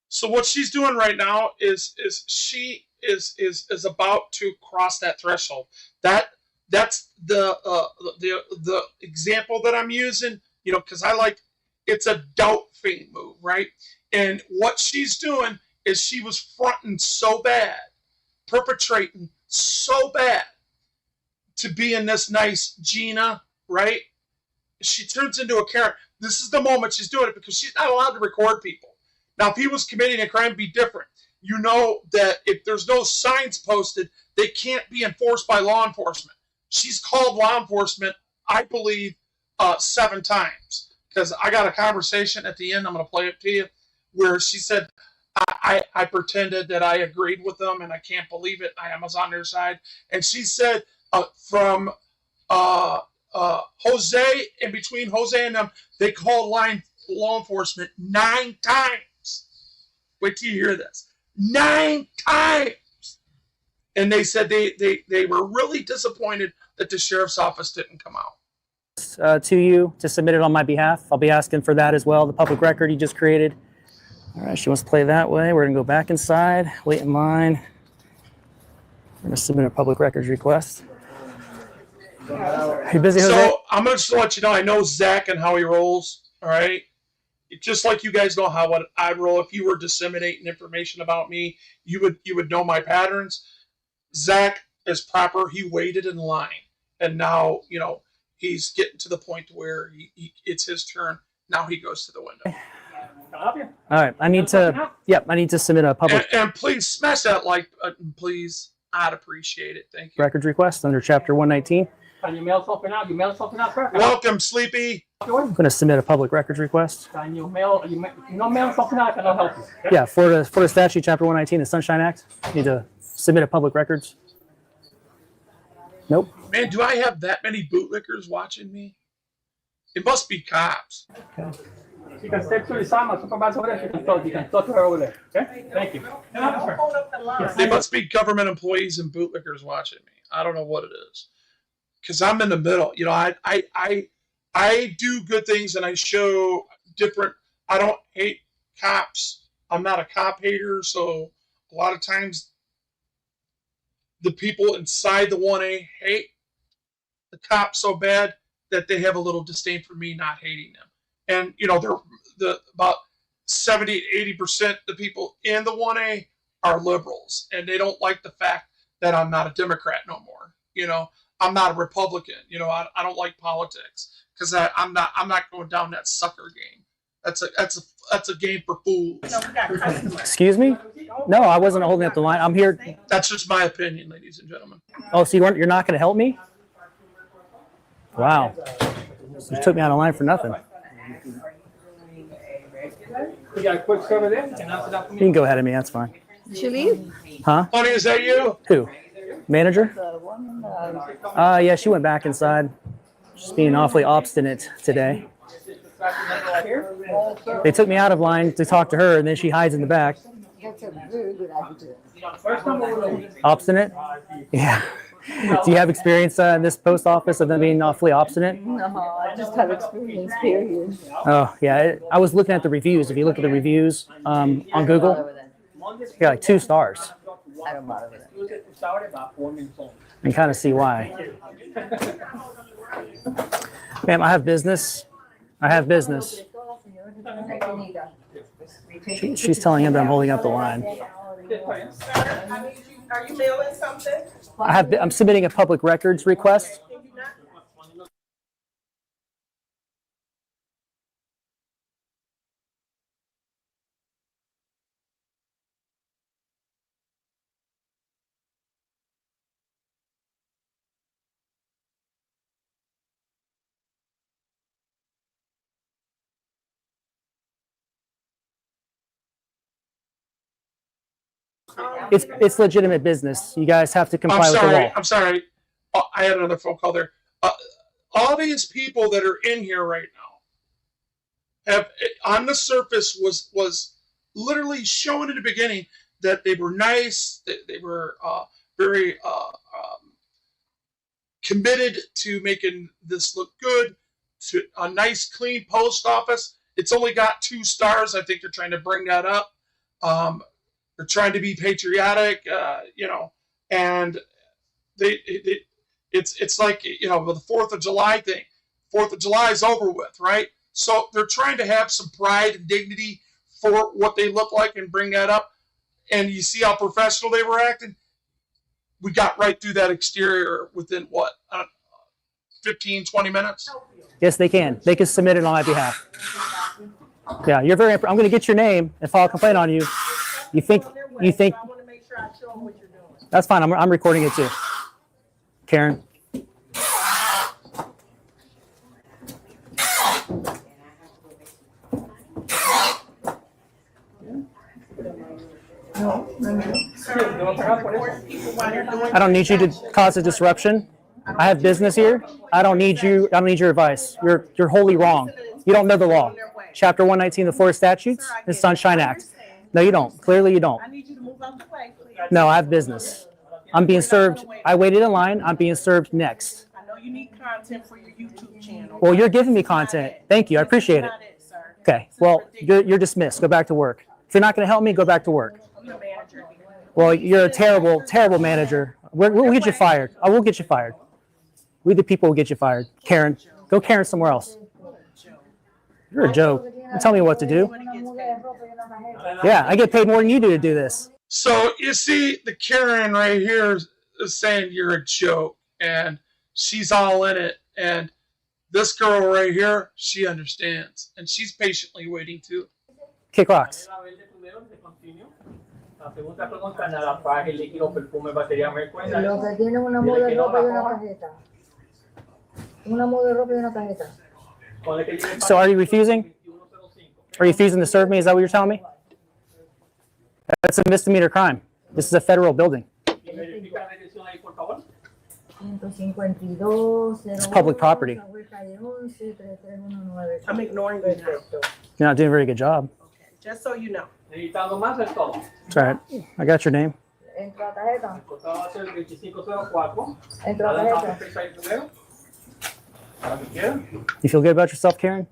So what she's doing right now is she is about to cross that threshold. That's the example that I'm using, because it's a doubt fame move, right? And what she's doing is she was fronting so bad, perpetrating so bad to be in this nice Gina, right? She turns into a Karen. This is the moment she's doing it because she's not allowed to record people. Now, if he was committing a crime, it'd be different. You know that if there's no signs posted, they can't be enforced by law enforcement. She's called law enforcement, I believe, 7 times. Because I got a conversation at the end, I'm going to play it to you, where she said, I pretended that I agreed with them, and I can't believe it. I was on their side. And she said from Jose, and between Jose and them, they called law enforcement 9 times. Wait till you hear this. 9 times. And they said they were really disappointed that the sheriff's office didn't come out. To you to submit it on my behalf. I'll be asking for that as well, the public record you just created. All right, she wants to play that way. We're going to go back inside, wait in line. We're going to submit a public records request. Are you busy, Jose? So I'm going to just let you know, I know Zach and how he rolls, all right? Just like you guys know how I roll. If you were disseminating information about me, you would know my patterns. Zach is proper. He waited in line, and now he's getting to the point where it's his turn. Now he goes to the window. Can I help you? All right, I need to submit a public And please smash that like button, please. I'd appreciate it. Thank you. records request under Chapter 119. Can you mail something out? You mail something out, sir? Welcome, Sleepy. I'm going to submit a public records request. Can you mail something out? I cannot help you. Okay? Yeah, for the statute, Chapter 119, the Sunshine Act. You need to submit a public records. Nope. Man, do I have that many bootlickers watching me? It must be cops. Okay. You can step to the side, my supervisor over there. You can talk to her over there. Okay? Thank you. Can I help you, sir? They must be government employees and bootlickers watching me. I don't know what it is. Because I'm in the middle. I do good things and I show different. I don't hate cops. I'm not a cop hater. So a lot of times the people inside the 1A hate the cops so bad that they have a little disdain for me not hating them. And, they're about 70 to 80% the people in the 1A are liberals. And they don't like the fact that I'm not a Democrat no more. I'm not a Republican. I don't like politics because I'm not going down that sucker game. That's a game for fools. Excuse me? No, I wasn't holding up the line. I'm here. That's just my opinion, ladies and gentlemen. Oh, so you're not going to help me? Wow. You took me out of line for nothing. You got a quick server there? You can answer that for You me. can go ahead of me. That's fine. Did she leave? Huh? Honey, is that you? Who? Manager? The one. Yeah, she went back inside. Just being awfully obstinate today. They took me out of line to talk to her, and then she hides in the back. That's a very good idea. Obstinate? Yeah. Do you have experience in this post office of them being awfully obstinate? No, I just have experience, period. Oh, yeah. I was looking at the reviews. If you look at the reviews on Google, you got like 2 stars. I don't bother with it. And kind of see why. Ma'am, I have business. I have business. She's telling him that I'm holding up the line. Are you mailing something? I'm submitting a public records request. It's legitimate business. You guys have to comply with the law. I'm sorry. I had another phone call there. All these people that are in here right now have, on the surface, was literally shown in the beginning that they were nice. They were very committed to making this look good. To a nice, clean post office. It's only got 2 stars. I think they're trying to bring that up. They're trying to be patriotic, and it's like, the 4th of July thing. 4th of July is over with, right? So they're trying to have some pride and dignity for what they look like and bring that up. And you see how professional they were acting. We got right through that exterior within 15, 20 minutes. Yes, they can. They can submit it on my behalf. Yeah, you're very. I'm going to get your name and file a complaint on you. You think? I want to make sure I show them what you're doing. That's fine. I'm recording it too. Karen. I don't need you to cause a disruption. I have business here. I don't need you. I don't need your advice. You're wholly wrong. You don't know the law. Chapter 119 of the Florida Statutes, the Sunshine Act. No, you don't. Clearly, you don't. I need you to move out the way, please. No, I have business. I'm being served. I waited in line. I'm being served next. I know you need content for your YouTube channel. Well, you're giving me content. Thank you. I appreciate it. Okay. Well, you're dismissed. Go back to work. If you're not going to help me, go back to work. I'm the manager. Well, you're a terrible, terrible manager. We'll get you fired. I will get you fired. We the people will get you fired. Karen, go Karen somewhere else. You're a joke. Don't tell me what to do. Yeah, I get paid more than you do to do this. So you see, the Karen right here is saying you're a joke, and she's all in it. And this girl right here, she understands, and she's patiently waiting too. Kick rocks. La segunda pregunta, nada, faje, líquido, perfume, batería, me cuenta. Lo que tiene una muda de ropa y una tarjeta. Una muda de ropa y una tarjeta. So are you refusing? Are you refusing to serve me? Is that what you're telling me? That's a misdemeanor crime. This is a federal building. It's public property. I'm ignoring you now. You're not doing a very good job. Okay, just so you know. It's all right. I got your name. Entra la tarjeta. You feel good about yourself, Karen?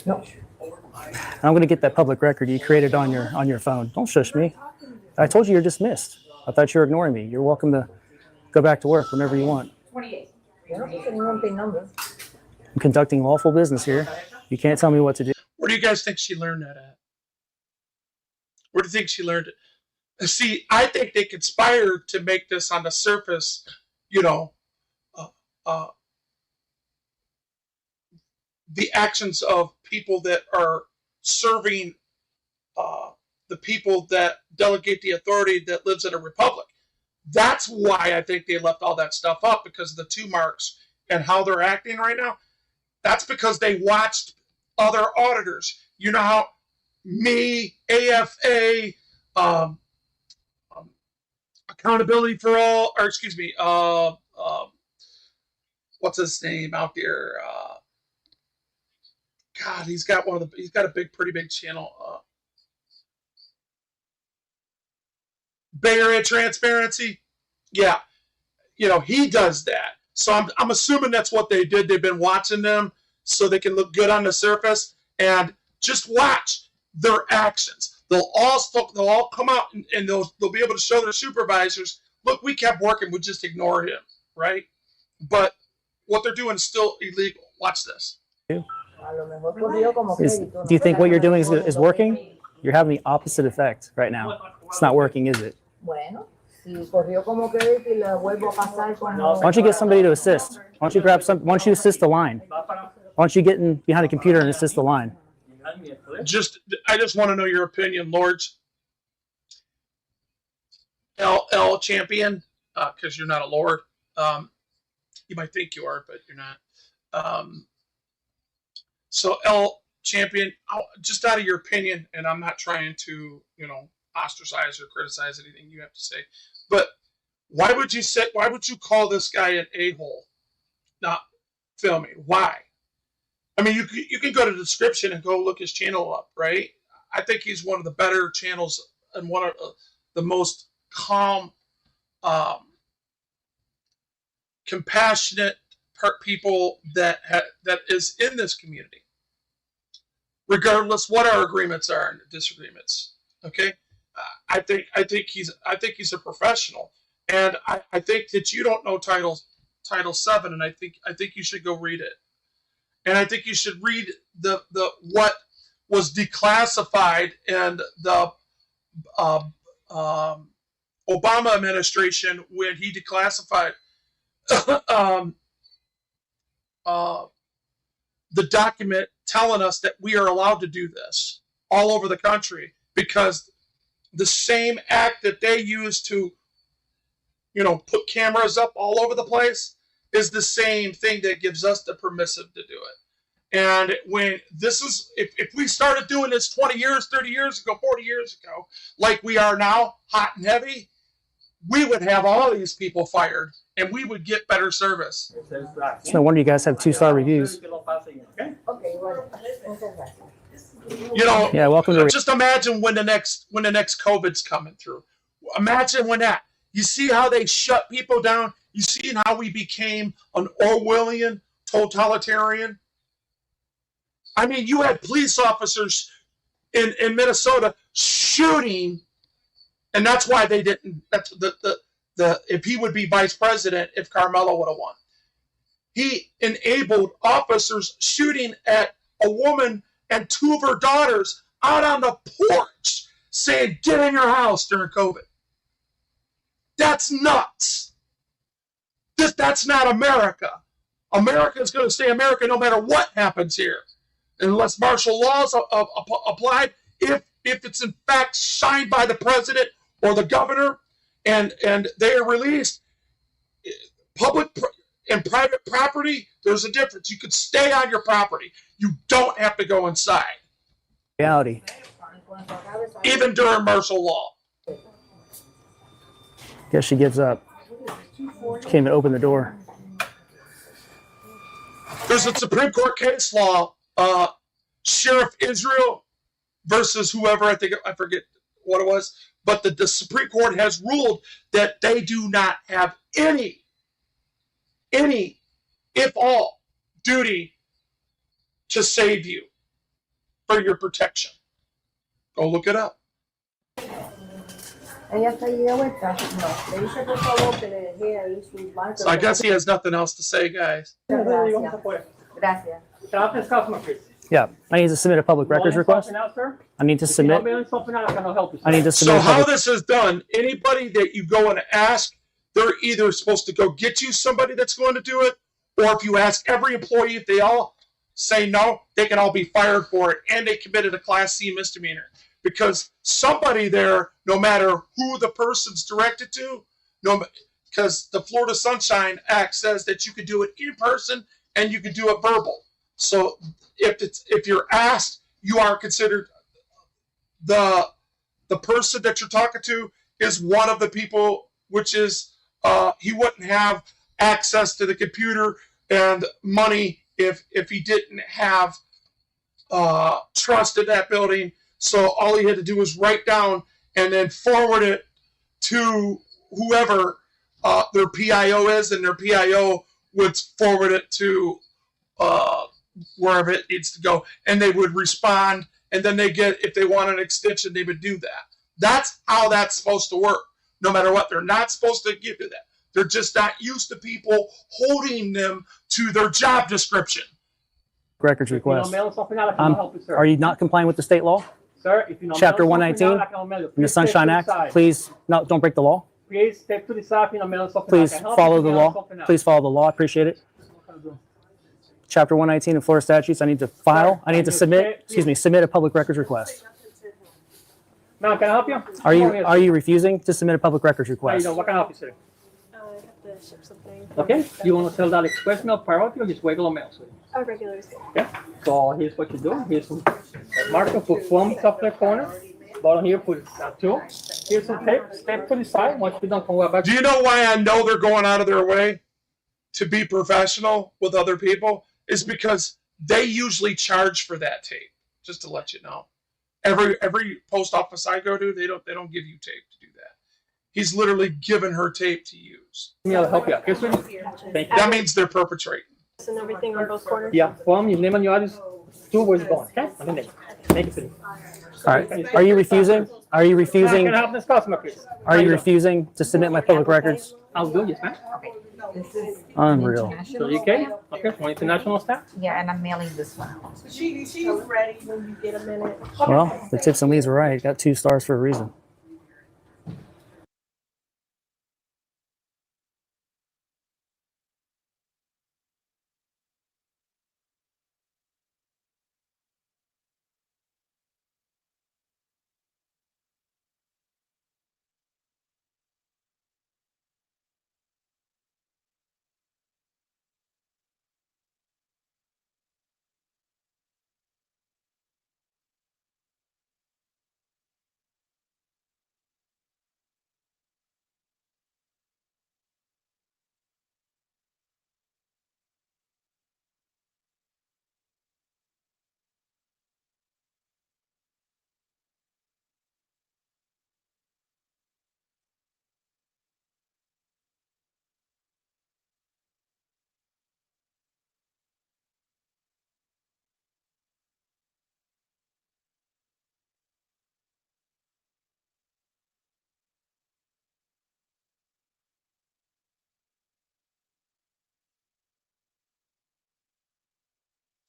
No. I'm going to get that public record you created on your phone. Don't shush me. I told you you're dismissed. I thought you were ignoring me. You're welcome to go back to work whenever you want. I'm conducting lawful business here. You can't tell me what to do. Where do you guys think she learned that at? Where do you think she learned it? See, I think they conspired to make this on the surface, the actions of people that are serving the people that delegate the authority that lives in a republic. That's why I think they left all that stuff up, because of the 2 marks and how they're acting right now. That's because they watched other auditors. You know how me, AFA, Accountability for All, or excuse me, what's his name out there? God, he's got a pretty big channel. Bay Area Transparency. Yeah. He does that. So I'm assuming that's what they did. They've been watching them so they can look good on the surface, and just watch their actions. They'll all come out and they'll be able to show their supervisors look, we kept working, we just ignored him, right? But what they're doing is still illegal. Watch this. Do you think what you're doing is working? You're having the opposite effect right now. It's not working, is it? Why don't you get somebody to assist? Why don't you grab some? Why don't you assist the line? Why don't you get in behind a computer and assist the line? I just want to know your opinion, Lords. L champion, because you're not a lord. You might think you are, but you're not. So L champion, just out of your opinion, and I'm not trying to, ostracize or criticize anything you have to say, but why would you call this guy an a-hole? Not filming. Why? I mean, you can go to the description and go look his channel up, right? I think he's one of the better channels and one of the most calm, compassionate people that is in this community, regardless what our agreements are and disagreements. Okay, I think he's a professional, and I think that you don't know Title 7, and I think you should go read it, and I think you should read the what was declassified and the Obama administration when he declassified the document telling us that we are allowed to do this all over the country, because the same act that they use to, put cameras up all over the place is the same thing that gives us the permissive to do it. And when this is, if we started doing this 20 years, 30 years ago, 40 years ago, like we are now, hot and heavy, we would have all these people fired and we would get better service. It's no wonder you guys have 2-star reviews. Yeah, welcome to. Just imagine when the next COVID's coming through. Imagine when that. You see how they shut people down. You see how we became an Orwellian totalitarian. I mean, you had police officers in Minnesota shooting, and that's why they didn't. That's the if he would be vice president, if Carmelo would have won. He enabled officers shooting at a woman and 2 of her daughters out on the porch, saying, "Get in your house" during COVID. That's nuts. That's not America. America is going to stay America no matter what happens here, unless martial laws applied. If it's in fact signed by the president or the governor, and they are released, public and private property, there's a difference. You could stay on your property. You don't have to go inside. Reality. Even during martial law. Guess she gives up. She came to open the door. There's a Supreme Court case law, Sheriff Israel versus whoever, I forget what it was, but the Supreme Court has ruled that they do not have any, if all, duty to save you for your protection. Go look it up. So I guess he has nothing else to say, guys. Yeah, I need to submit a public records request. I need to submit. So how this is done, anybody that you go and ask, they're either supposed to go get you somebody that's going to do it, or if you ask every employee, if they all say no, they can all be fired for it, and they committed a Class C misdemeanor. Because somebody there, no matter who the person's directed to, because the Florida Sunshine Act says that you can do it in person and you can do it verbal. So if you're asked, you are considered the person that you're talking to is one of the people, which is he wouldn't have access to the computer and money if he didn't have trust in that building. So all he had to do was write down and then forward it to whoever their PIO is, and their PIO would forward it to wherever it needs to go, and they would respond, and then if they want an extension, they would do that. That's how that's supposed to work. no matter what. They're not supposed to give you that. They're just not used to people holding them to their job description. Records request. Help you, sir. Are you not complying with the state law? Sir, if you know Chapter 119 in the Sunshine Act? Please, no, don't break the law. Please step to the side, you know, Please follow the law. Please follow the law. I appreciate it. Chapter 119 of Florida statutes. I need to file. I need to submit. Excuse me. Submit a public records request. Ma'am, can I help you? Are you refusing to submit a public records request? What can I help you, sir? I have to ship something. Okay. You want to sell that express mail, priority, or just regular mail, sir? Regular is good. Okay. So here's what you do. Here's some marker, put from top left corner. Bottom here, put two. Here's some tape. Step to the side. Once you're done, come back. Do you know why I know they're going out of their way to be professional with other people? Is because they usually charge for that tape. Just to let you know, every post office I go to, they don't give you tape to do that. He's literally given her tape to use. I'll help you out. Yes, sir. Thank you. That means they're perpetrating. And everything on both corners? Yeah, from your name and your address to where it's going. Okay? And then thank you, sir. All right. Are you refusing? Are you refusing? Can I help this customer, please? Are you refusing to submit my public records? I'll do, yes, ma'am. This is Unreal. So you okay? Okay, from international staff? Yeah, and I'm mailing this one. She's ready when you get a minute. Well, the tips and leads were right. Got 2 stars for a reason.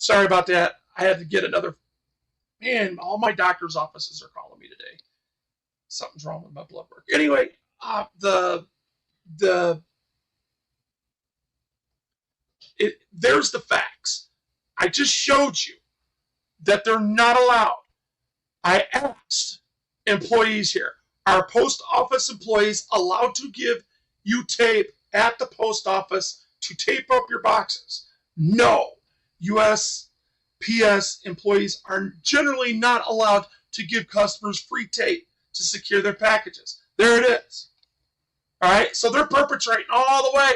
Sorry about that. I had to get another. Man, all my doctor's offices are calling me today. Something's wrong with my blood work. Anyway, there's the facts. I just showed you that they're not allowed. I asked employees here, are post office employees allowed to give you tape at the post office to tape up your boxes? No. USPS employees are generally not allowed to give customers free tape to secure their packages. There it is. All right, so they're perpetrating all the way.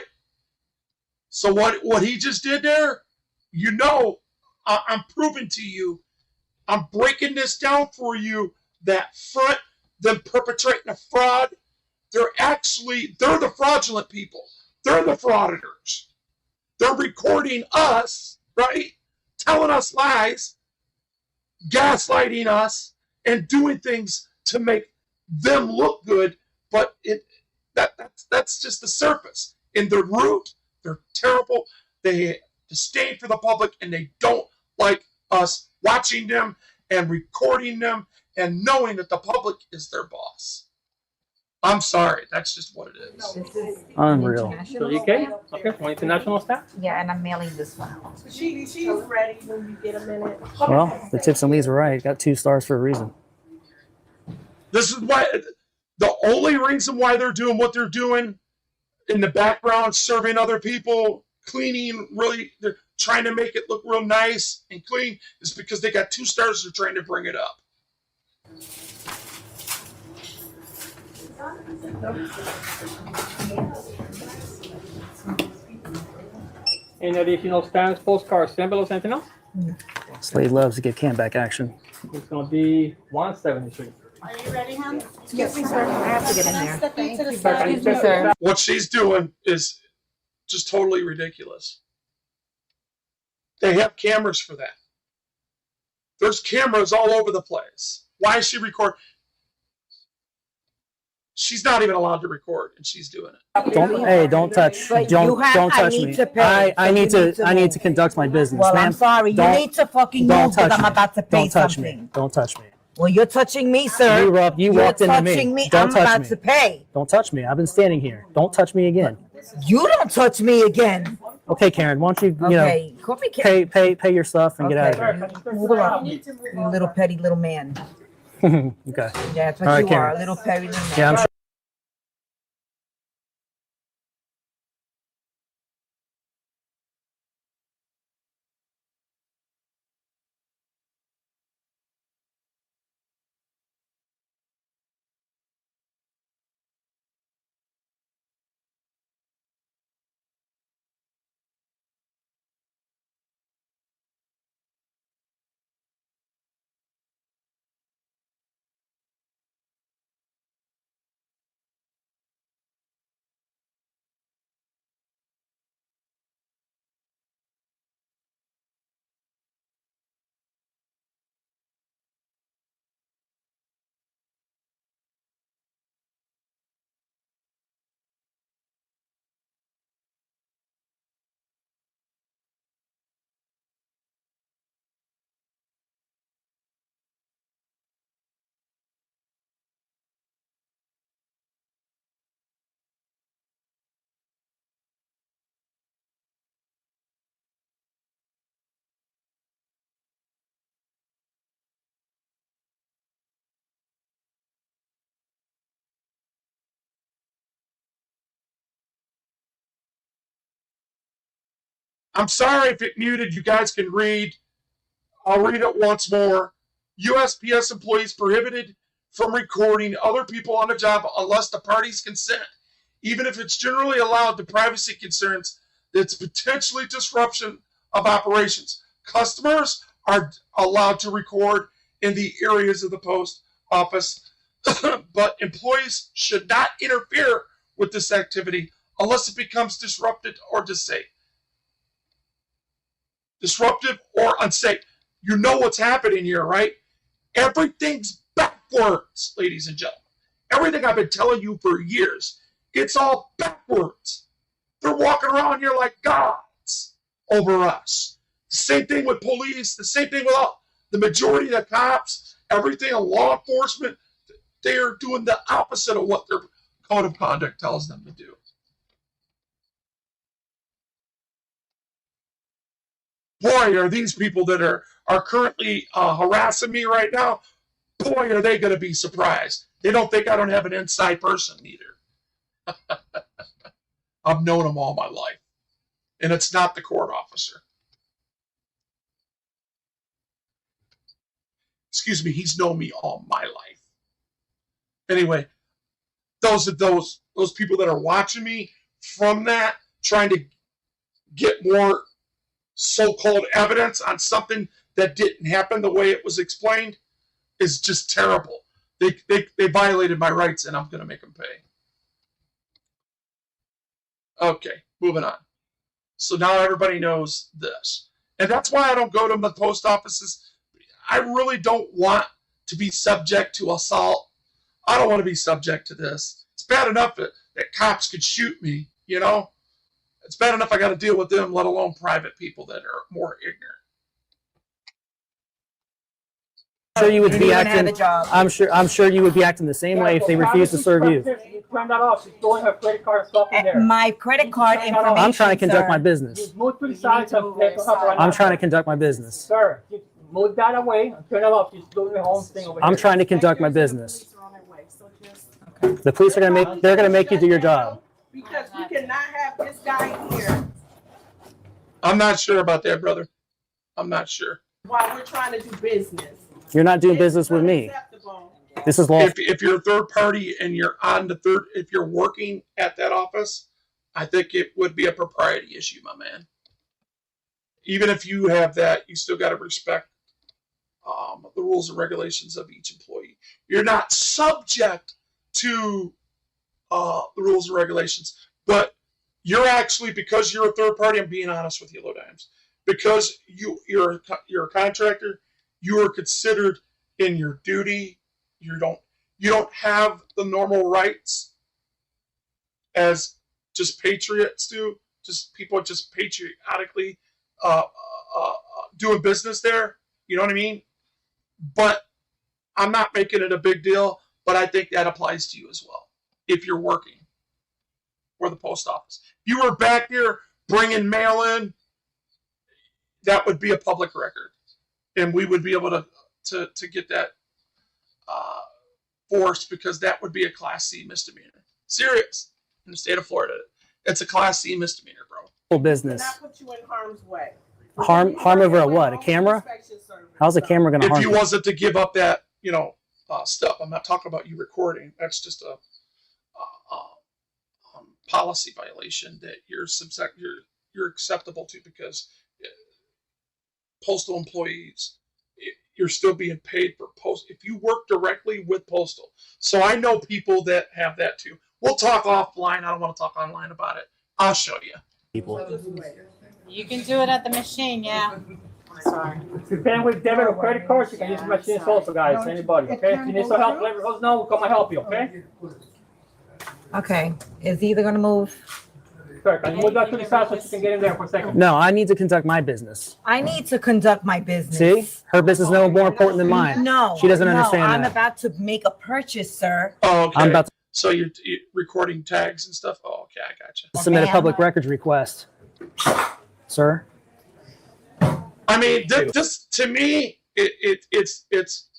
So what he just did there, you know, I'm proving to you, I'm breaking this down for you, that front, them perpetrating a fraud, they're the fraudulent people. They're the frauditors. They're recording us, right? Telling us lies, gaslighting us, and doing things to make them look good, but that's just the surface. In the root, they're terrible. They disdain for the public, and they don't like us watching them and recording them and knowing that the public is their boss. I'm sorry, that's just what it is. This is Unreal. So you okay? Okay, from international staff? Yeah, and I'm mailing this one. She's ready when you get a minute. Well, the tips and leads were right. Got 2 stars for a reason. This is why the only reason why they're doing what they're doing in the background, serving other people, cleaning, really, they're trying to make it look real nice and clean, is because they got 2 stars. They're trying to bring it up. Any additional stamps, postcards, envelopes, anything else? Slade loves to get can-back action. It's gonna be 173. Are you ready, hon? Excuse me, sir. I have to get in there. Step into the Excuse side. me, sir. What she's doing is just totally ridiculous. They have cameras for that. There's cameras all over the place. Why is she recording? She's not even allowed to record, and she's doing it. Don't touch. But Don't touch need me. to pay, I so need you to. I need to conduct my business. Well, ma'am. I'm sorry. You Don't- need to fucking Don't move because touch I'm me. about to pay Don't touch something. me. Don't touch me. Well, you're touching me, sir. You You're walked into touching me. me. Don't I'm touch about me. to pay. Don't touch me. I've been standing here. Don't touch me again. You don't touch me again. Okay, Karen. Why don't you Okay, call me Karen. pay your stuff and get out of here. Move along, you little petty little man. Okay. That's what All right, you Karen. are, a little petty little man. Yeah, I'm sure. I'm sorry if it muted. You guys can read. I'll read it once more. USPS employees prohibited from recording other people on the job unless the parties consent, even if it's generally allowed to privacy concerns that's potentially disruption of operations. Customers are allowed to record in the areas of the post office, but employees should not interfere with this activity unless it becomes disruptive or unsafe. You know what's happening here, right? Everything's backwards, ladies and gentlemen. Everything I've been telling you for years, it's all backwards. They're walking around here like gods over us. Same thing with police, the same thing with the majority of the cops, everything in law enforcement. They are doing the opposite of what their code of conduct tells them to do. Boy, are these people that are currently harassing me right now, boy, are they going to be surprised. They don't think I don't have an inside person either. I've known them all my life. And it's not the court officer. Excuse me, he's known me all my life. Anyway, those people that are watching me from that, trying to get more so-called evidence on something that didn't happen the way it was explained, is just terrible. They violated my rights, and I'm going to make them pay. Okay, moving on. So now everybody knows this. And that's why I don't go to the post offices. I really don't want to be subject to assault. I don't want to be subject to this. It's bad enough that cops could shoot me, you know? It's bad enough I got to deal with them, let alone private people that are more ignorant. I'm sure you would You be don't even have acting. a job. I'm sure you would be acting the same way if they refuse to serve you. Turn that off. She's throwing her credit card stuff in there. My credit card information. I'm trying to conduct sir. my business. Just move to the side. I'm trying to conduct my business. Sir, just move that away and turn it off. She's doing her own thing over here. I'm trying to conduct my business. The police are gonna make you do your job. Because we cannot have this guy here I'm not sure about that, brother. I'm not sure. while we're trying to do business. You're not doing business with me. Unacceptable. This is law. If you're a third party and you're on the third, if you're working at that office, I think it would be a propriety issue, my man. Even if you have that, you still got to respect the rules and regulations of each employee. You're not subject to the rules and regulations, but you're actually, because you're a third party, I'm being honest with you, Low Dimes, because you're a contractor, you are considered in your duty. You you don't have the normal rights as just patriots do, just people just patriotically doing business there. You know what I mean? But I'm not making it a big deal, but I think that applies to you as well if you're working for the post office. If you were back here bringing mail in, that would be a public record, and we would be able to get that forced, because that would be a Class C misdemeanor. Serious. In the state of Florida, it's a Class C misdemeanor, bro. Full business. Not put you in harm's way. Harm over a what? A camera? How's a camera going to harm If you you? wasn't to give up that, stuff, I'm not talking about you recording. That's just a policy violation that you're acceptable to, because postal employees, you're still being paid for post. If you work directly with postal, so I know people that have that too. We'll talk offline. I don't want to talk online about it. I'll show you. People. You can do it at the machine, yeah. Sorry. If you're paying with debit or credit cards, you can use the machines also, guys. Anybody, okay? If you need some help, let us know. We'll come and help you, okay? Okay, is he either gonna move? Sir, can you move that to the side so she can get in there for a second? No, I need to conduct my business. I need to conduct my business. See? Her business is no more important than mine. No. She doesn't no, understand I'm that. about to make a purchase, sir. Oh, okay. I'm about to So you're recording tags and stuff? Oh, okay, I gotcha. submit a public records request. Sir? I mean, this to me, it's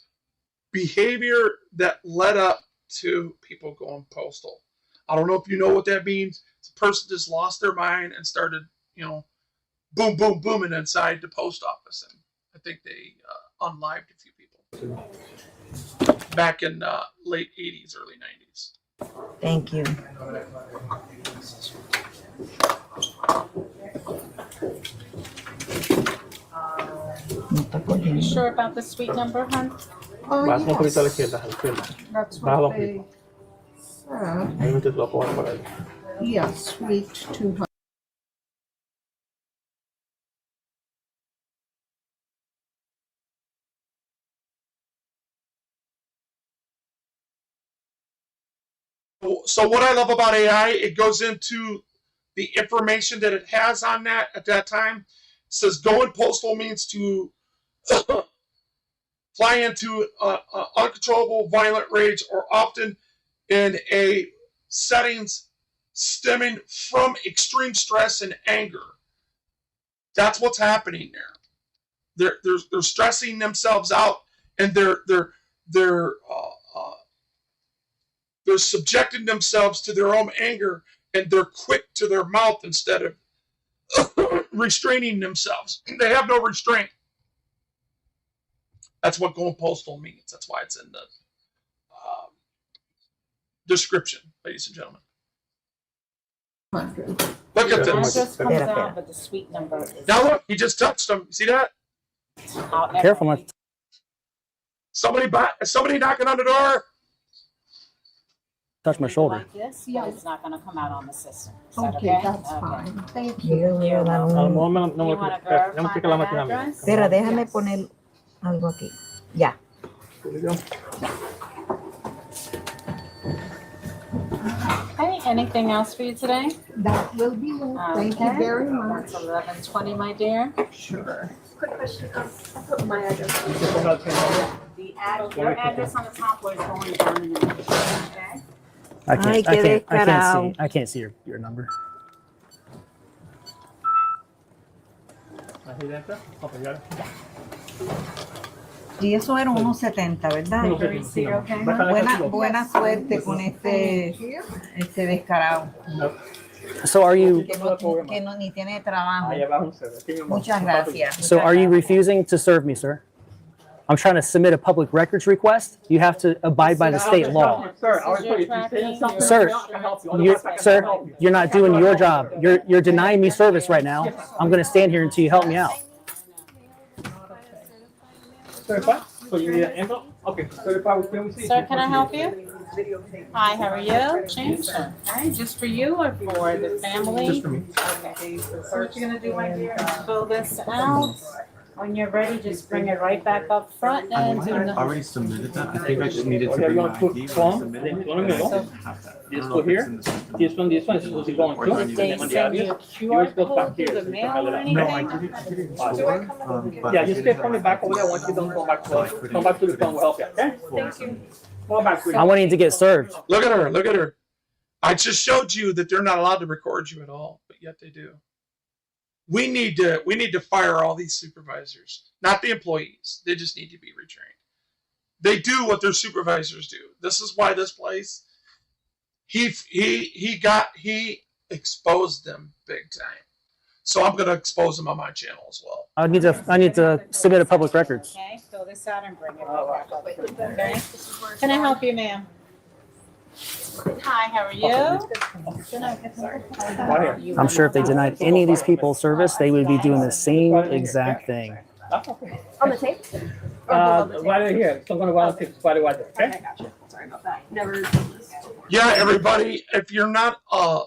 behavior that led up to people going postal. I don't know if you know what that means. The person just lost their mind and started, boom, boom, booming inside the post office, and I think they unlived a few people back in late '80s, early '90s. Thank you. You sure about the suite number, hon? Oh, Vas un poquito a la yes. izquierda, a la izquierda. That's Bájalo what un they said. Ahí metes lo pongo por ahí. Yes, suite 200. So what I love about AI, it goes into the information that it has on that at that time. It says going postal means to fly into uncontrollable violent rage, or often in a settings stemming from extreme stress and anger. That's what's happening there. They're stressing themselves out, and they're subjecting themselves to their own anger, and they're quick to their mouth instead of restraining themselves. They have no restraint. That's what going postal means. That's why it's in the description, ladies and gentlemen. Look at The this. address comes out, but the suite number is. Now look, he just touched them. See that? However, Careful not to Somebody knocking on the door. touch my shoulder. Like this, but it's not gonna come out on the system. Is that Okay, that's Okay. fine. Thank you. Yo le voy a dar A lo un... mejor no You me wanna no me pica la verify máquina that mía. address? Espera, déjame poner algo aquí. Ya. Okay, anything else for you today? That will be it. Thank you Okay. very much. That's 11:20, my dear. Sure. Quick question. I'll put my address. Your address on the top was going down in the okay? I can't see your number. Ahí dentro. Ok, ya. Y eso era 1.70, ¿verdad? No sé si no. Bájale Buena, aquí, buena suerte con este descarado. no. So are you Que no ni tiene trabajo. Ahí abajo un cero. Aquí mismo. Muchas gracias. so are you refusing to serve me, sir? I'm trying to submit a public records request. You have to abide by the state law. Sir, I already told you, if you say something, Sir, I can help you. Otherwise, I can't Sir, help you. you're not doing your job. You're denying me service right now. I'm going to stand here until you help me out. Certified? So you need an envelope? Okay, certified with PwC. Sir, can I help you? Hi, how are you? Change. Okay, just for you or for the family? Just for me. Okay, so what you're gonna do right here is fill this out. When you're ready, just bring it right back up front and turn the. already submitted that. I think I just needed to Okay, bring you my want to put ID when I form, submitted then it. you want to and I know. didn't have that. I This don't go know if it's here, in the system. this one is supposed to be going Or to. do I Did need they to- And the send address, you a yours QR goes back code here. through the so you mail can or mail it out. No, I anything? did it in store. But Yeah, I just didn't stay have from my the back over there. ID. Once you don't come back to So I us, couldn't- come back to the phone. We'll help you. Okay? Thank you. Come back with I'm waiting to get served. Look at her. Look at her. I just showed you that they're not allowed to record you at all, but yet they do. We need to fire all these supervisors, not the employees. They just need to be retrained. They do what their supervisors do. This is why this place. He exposed them big time. So I'm going to expose them on my channel as well. I need to submit a public records. Okay, fill this out and bring it back up. Okay? Can I help you, ma'am? Hi, how are you? I'm sure if they denied any of these people service, they would be doing the same exact thing. On the tape? Right here. So I'm going to write it right there. Okay? Okay, gotcha. Sorry about that. Never. Yeah, everybody, if you're not a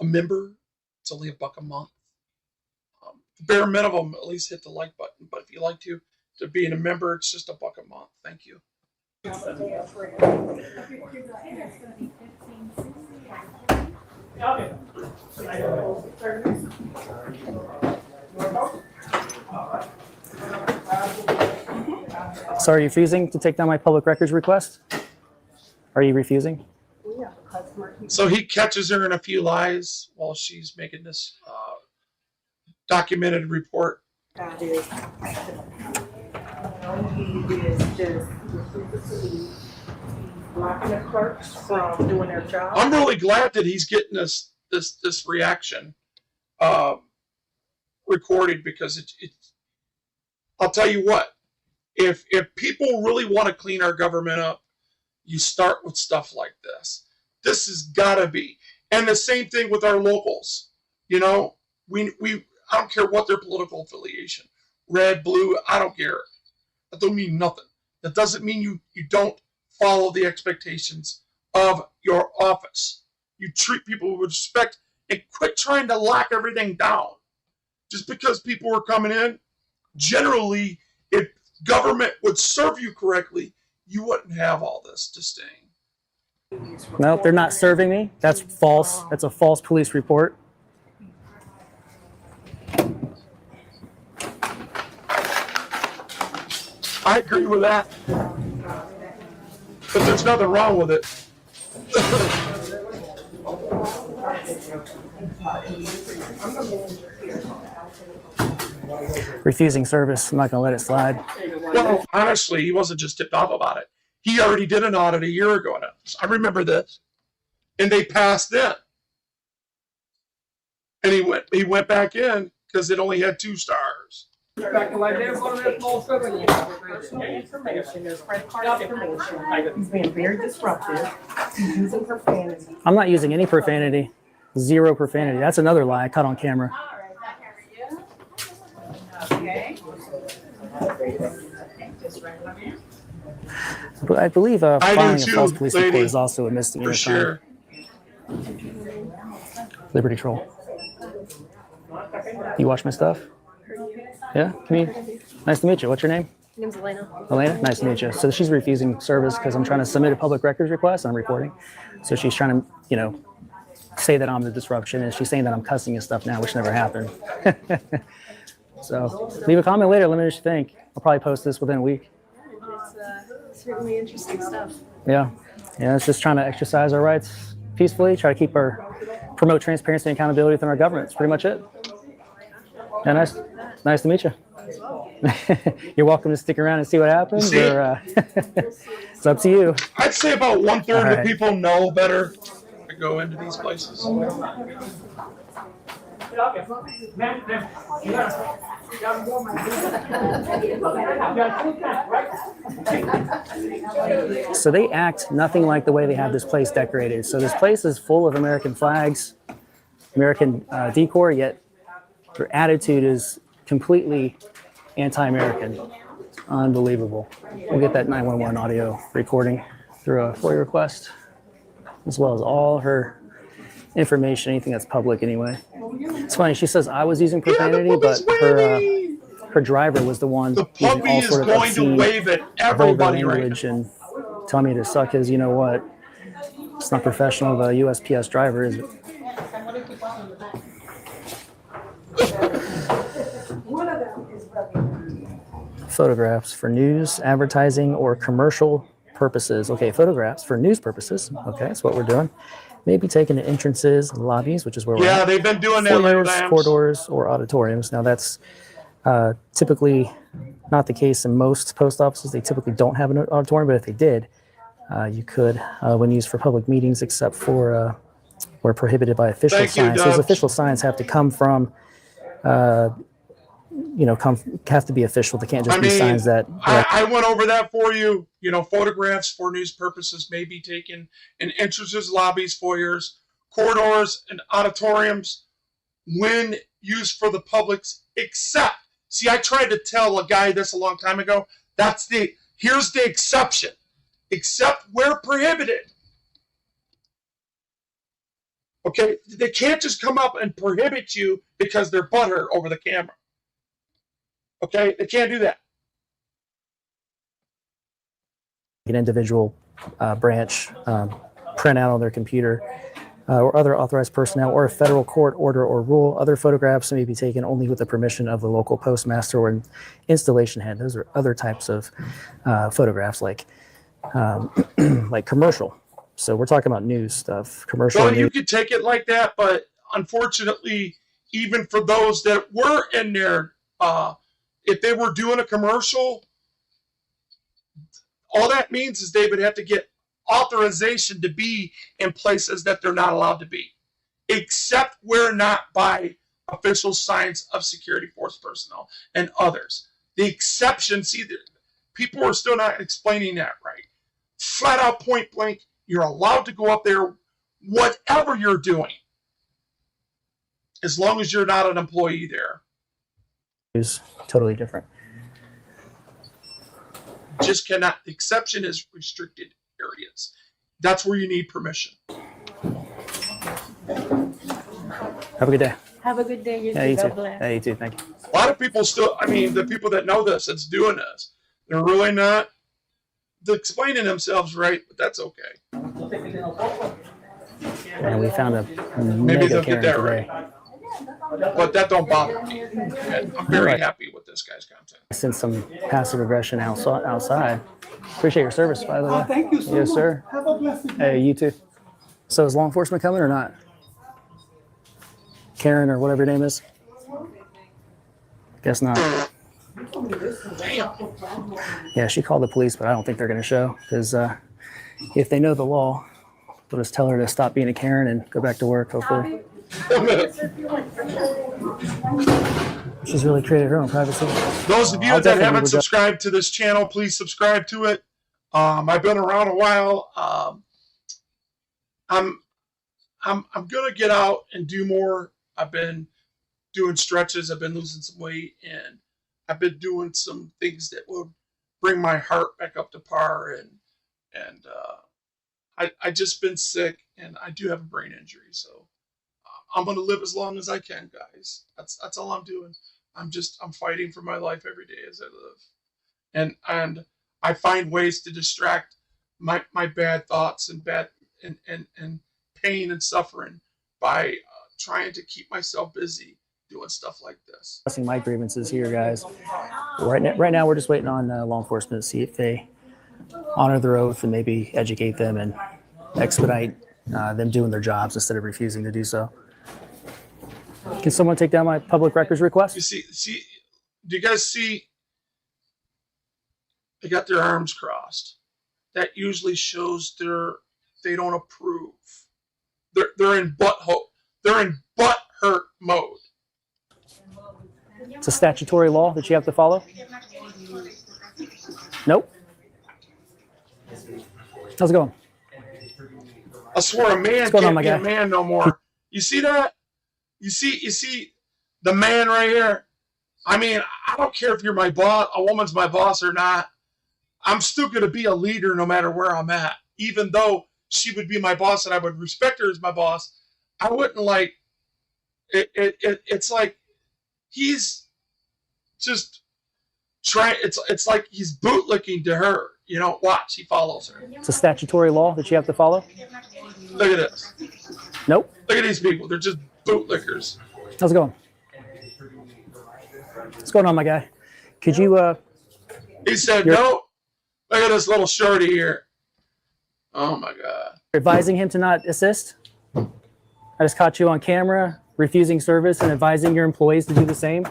member, it's only $1 a month. The bare minimum, at least hit the like button. But if you like to be a member, it's just $1 a month. Thank you. So are you refusing to take down my public records request? Are you refusing? So he catches her in a few lies while she's making this documented report. That is, he is just blocking the clerks from doing their job. I'm really glad that he's getting this reaction recorded, because it I'll tell you what, if people really want to clean our government up, you start with stuff like this. This has got to be. And the same thing with our locals. You know, we I don't care what their political affiliation, red, blue, I don't care. That don't mean nothing. That doesn't mean you don't follow the expectations of your office. You treat people with respect and quit trying to lock everything down. Just because people are coming in, generally, if government would serve you correctly, you wouldn't have all this disdain. No, they're not serving me. That's false. That's a false police report. I agree with that. But there's nothing wrong with it. Refusing service. I'm not going to let it slide. Well, honestly, he wasn't just tipped off about it. He already did an audit a year ago. I remember this. And they passed then. And he went back in because it only had 2 stars. Information, there's credit card information. He's being very disruptive. He's using profanity. I'm not using any profanity. 0 profanity. That's another lie I caught on camera. Okay. But I believe filing a too, false police report lady. is also a misdemeanor For crime. sure. Liberty Troll. You watch my stuff? Yeah? Nice to meet you. What's your name? My name's Elena. Elena? Nice to meet you. So she's refusing service because I'm trying to submit a public records request. I'm recording. So she's trying to, say that I'm the disruption, and she's saying that I'm cussing and stuff now, which never happened. So leave a comment later. Let me know what you think. I'll probably post this within a week. It's certainly interesting stuff. Yeah. It's just trying to exercise our rights peacefully, try to promote transparency and accountability within our government. That's pretty much it. Yeah, nice to meet you. You're welcome to stick around and see what happens. Or, it's up to you. I'd say about 1/3 All of right. people know better to go into these places. So they act nothing like the way they have this place decorated. So this place is full of American flags, American decor, yet their attitude is completely anti-American. Unbelievable. We'll get that 911 audio recording through a FOIA request, as well as all her information, anything that's public anyway. It's funny. She says I was using Yeah, the profanity, but puppy's waving. her driver was the one The using puppy all is sort of going to obscene, wave at vulgar everybody right language and telling me to suck his, you know what? It's not professional of a USPS driver, is it? Photographs for news, advertising, or commercial purposes. Okay, photographs for news purposes. Okay, that's what we're doing. May be taken to entrances, lobbies, which is where we're Yeah, at. they've been doing that little Foyers, dams. corridors, or auditoriums. Now that's typically not the case in most post offices. They typically don't have an auditorium, but if they did, you could, when used for public meetings, except for where prohibited by official Thank you, signs. Those Dubs. official signs have to come from, have to be official. They can't just I be mean, signs that. I went over that for you. You know, photographs for news purposes may be taken in entrances, lobbies, foyers, corridors, and auditoriums when used for the public's except. See, I tried to tell a guy this a long time ago. Here's the exception. Except where prohibited. Okay, they can't just come up and prohibit you because they're butthurt over the camera. Okay, they can't do that. An individual branch print out on their computer or other authorized personnel or a federal court order or rule. Other photographs may be taken only with the permission of the local postmaster or an installation head. Those are other types of photographs like commercial. So we're talking about news stuff, commercial. Well, news. you could take it like that, but unfortunately, even for those that were in there, if they were doing a commercial, all that means is they would have to get authorization to be in places that they're not allowed to be, except where not by official signs of security force personnel and others. The exception, see, people are still not explaining that right. Flat out, point blank, you're allowed to go up there, whatever you're doing, as long as you're not an employee there. Is totally different. Just cannot. The exception is restricted areas. That's where you need permission. Have a good day. Have a good day. You Yeah, you too. God bless. Yeah, you too. Thank you. A lot of people still, I mean, the people that know this, that's doing this, they're really not explaining themselves right, but that's okay. And we found a Maybe mega they'll Karen get that today. right. But that don't bother me. I'm very happy with this guy's content. I sense some passive aggression outside. Appreciate your service, by the way. Thank you so Yes, much. sir. Have a blessed day. Hey, you too. So is law enforcement coming or not? Karen or whatever your name is? Guess not. Yeah, she called the police, but I don't think they're going to show because if they know the law, they'll just tell her to stop being a Karen and go back to work, hopefully. She's really created her own privacy. Those of you I'll that definitely haven't go- subscribed to this channel, please subscribe to it. I've been around a while. I'm gonna get out and do more. I've been doing stretches. I've been losing some weight, and I've been doing some things that will bring my heart back up to par. And I just been sick, and I do have a brain injury, so I'm gonna live as long as I can, guys. That's all I'm doing. I'm fighting for my life every day as I live, and I find ways to distract my bad thoughts and and pain and suffering by trying to keep myself busy doing stuff like this. Discussing my grievances here, guys. Right now, we're just waiting on law enforcement to see if they honor their oath and maybe educate them and expedite them doing their jobs instead of refusing to do so. Can someone take down my public records request? You see, do you guys see? They got their arms crossed. That usually shows they don't approve. They're in butt hurt mode. It's a statutory law that you have to follow? Nope. How's it going? I swear a man What's going on, can't my be a guy? man no more. You see that? You see the man right here? I mean, I don't care if you're my boss, a woman's my boss or not. I'm still going to be a leader no matter where I'm at. Even though she would be my boss and I would respect her as my boss, I wouldn't like it's like he's just trying. It's like he's bootlicking to her. You know, watch. He follows her. It's a statutory law that you have to follow. Look at this. Nope. Look at these people. They're just bootlickers. How's it going? What's going on, my guy? Could you? He said, "No." Look at this little shorty here. Oh my God. Advising him to not assist. I just caught you on camera refusing service and advising your employees to do the same.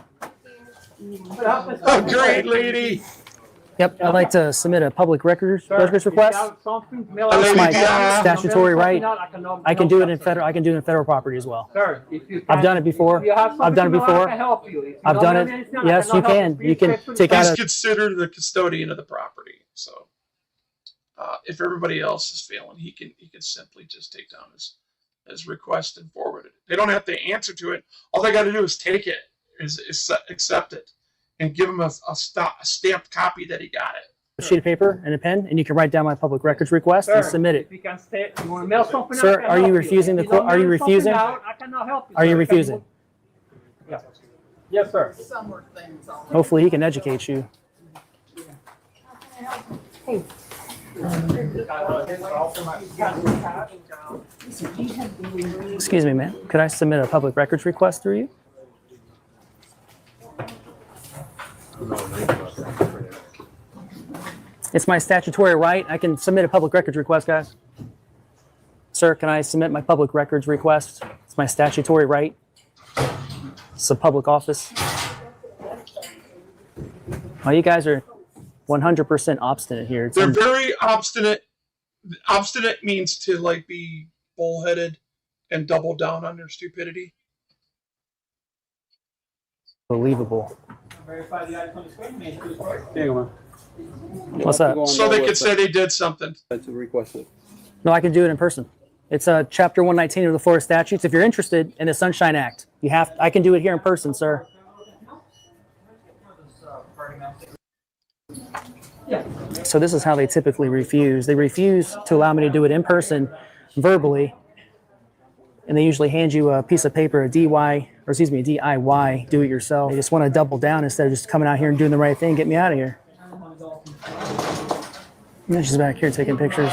Oh, great lady. Yep, I'd like to submit a public records request. That's my statutory right. I can do it in federal. I can do it in federal property as well. Sir, I've done it before. I've done it before. I've done it. Yes, you can. You can take out. He's considered the custodian of the property. So, if everybody else is failing, he can simply just take down his request and forward it. They don't have to answer to it. All they got to do is take it, is accept it, and give him a stamped copy that he got it. A sheet of paper and a pen, and you can write down my public records request and submit it. If you can stay, you want to mail something Sir, out, are you refusing the? Are you refusing? I cannot help you. Are you refusing? Yeah. Yes, sir. Hopefully, he can educate you. Excuse me, ma'am. Could I submit a public records request through you? It's my statutory right. I can submit a public records request, guys. Sir, can I submit my public records request? It's my statutory right. It's a public office. Oh, you guys are 100% obstinate here. They're very obstinate. Obstinate means to like be bullheaded and double down on their stupidity. Unbelievable. Verify the item on the screen. Hang on. What's up? So they could say they did something. To request it. No, I can do it in person. It's Chapter 119 of the Florida Statutes. If you're interested in the Sunshine Act, I can do it here in person, sir. So this is how they typically refuse. They refuse to allow me to do it in person, verbally, and they usually hand you a piece of paper, a DIY, do it yourself. They just want to double down instead of just coming out here and doing the right thing, get me out of here. Yeah, she's back here taking pictures.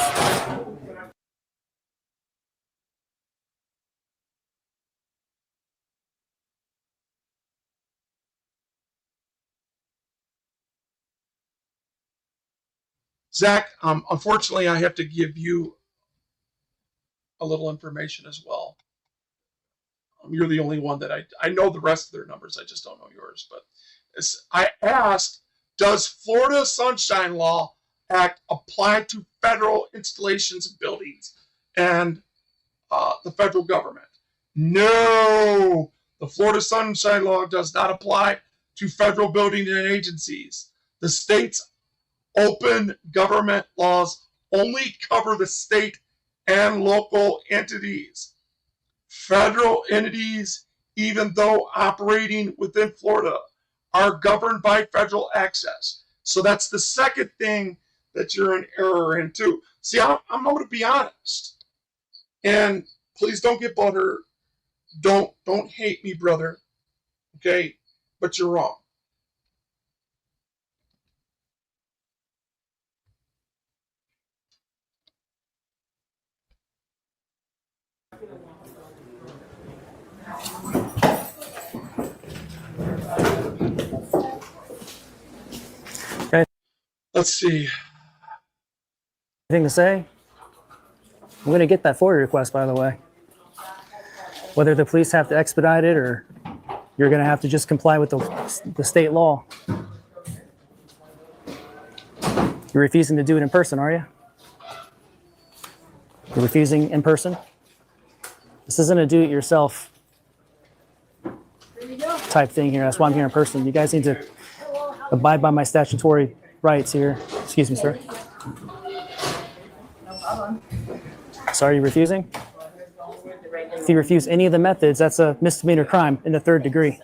Zach, unfortunately, I have to give you a little information as well. You're the only one that I know the rest of their numbers. I just don't know yours. But I asked, does Florida Sunshine Law Act apply to federal installations and buildings and the federal government? No, the Florida Sunshine Law does not apply to federal buildings and agencies. The state's open government laws only cover the state and local entities. Federal entities, even though operating within Florida, are governed by federal access. So that's the second thing that you're in error in too. See, I'm going to be honest, and please don't get butthurt. Don't hate me, brother. Okay, but you're wrong. Okay. Let's see. Anything to say? I'm going to get that FOIA request, by the way. Whether the police have to expedite it or you're going to have to just comply with the state law. You're refusing to do it in person, are you? You're refusing in person? This isn't a do-it-yourself type thing here. That's why I'm here in person. You guys need to abide by my statutory rights here. Excuse me, sir. Sorry, you're refusing? If you refuse any of the methods, that's a misdemeanor crime in the 3rd degree.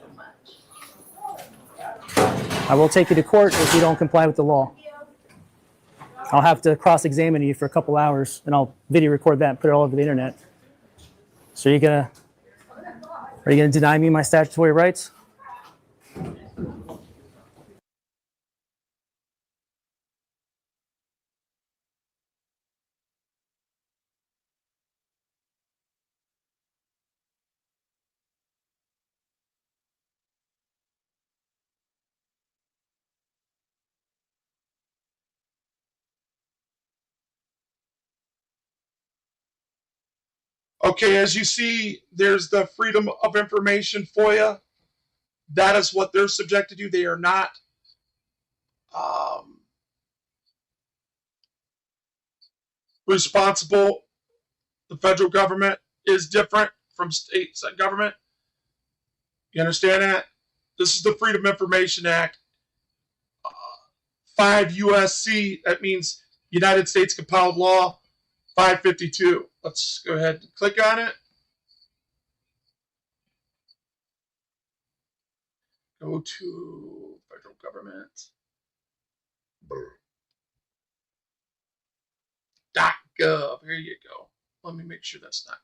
I will take you to court if you don't comply with the law. I'll have to cross-examine you for a couple hours, and I'll video record that and put it all over the internet. So are you gonna deny me my statutory rights? Okay, as you see, there's the Freedom of Information FOIA. That is what they're subjected to. They are not responsible. The federal government is different from state government. You understand that? This is the Freedom of Information Act. 5 USC, that means United States Compiled Law 552. Let's go ahead and click on it. Go to federal government. .gov. Here you go. Let me make sure that's not.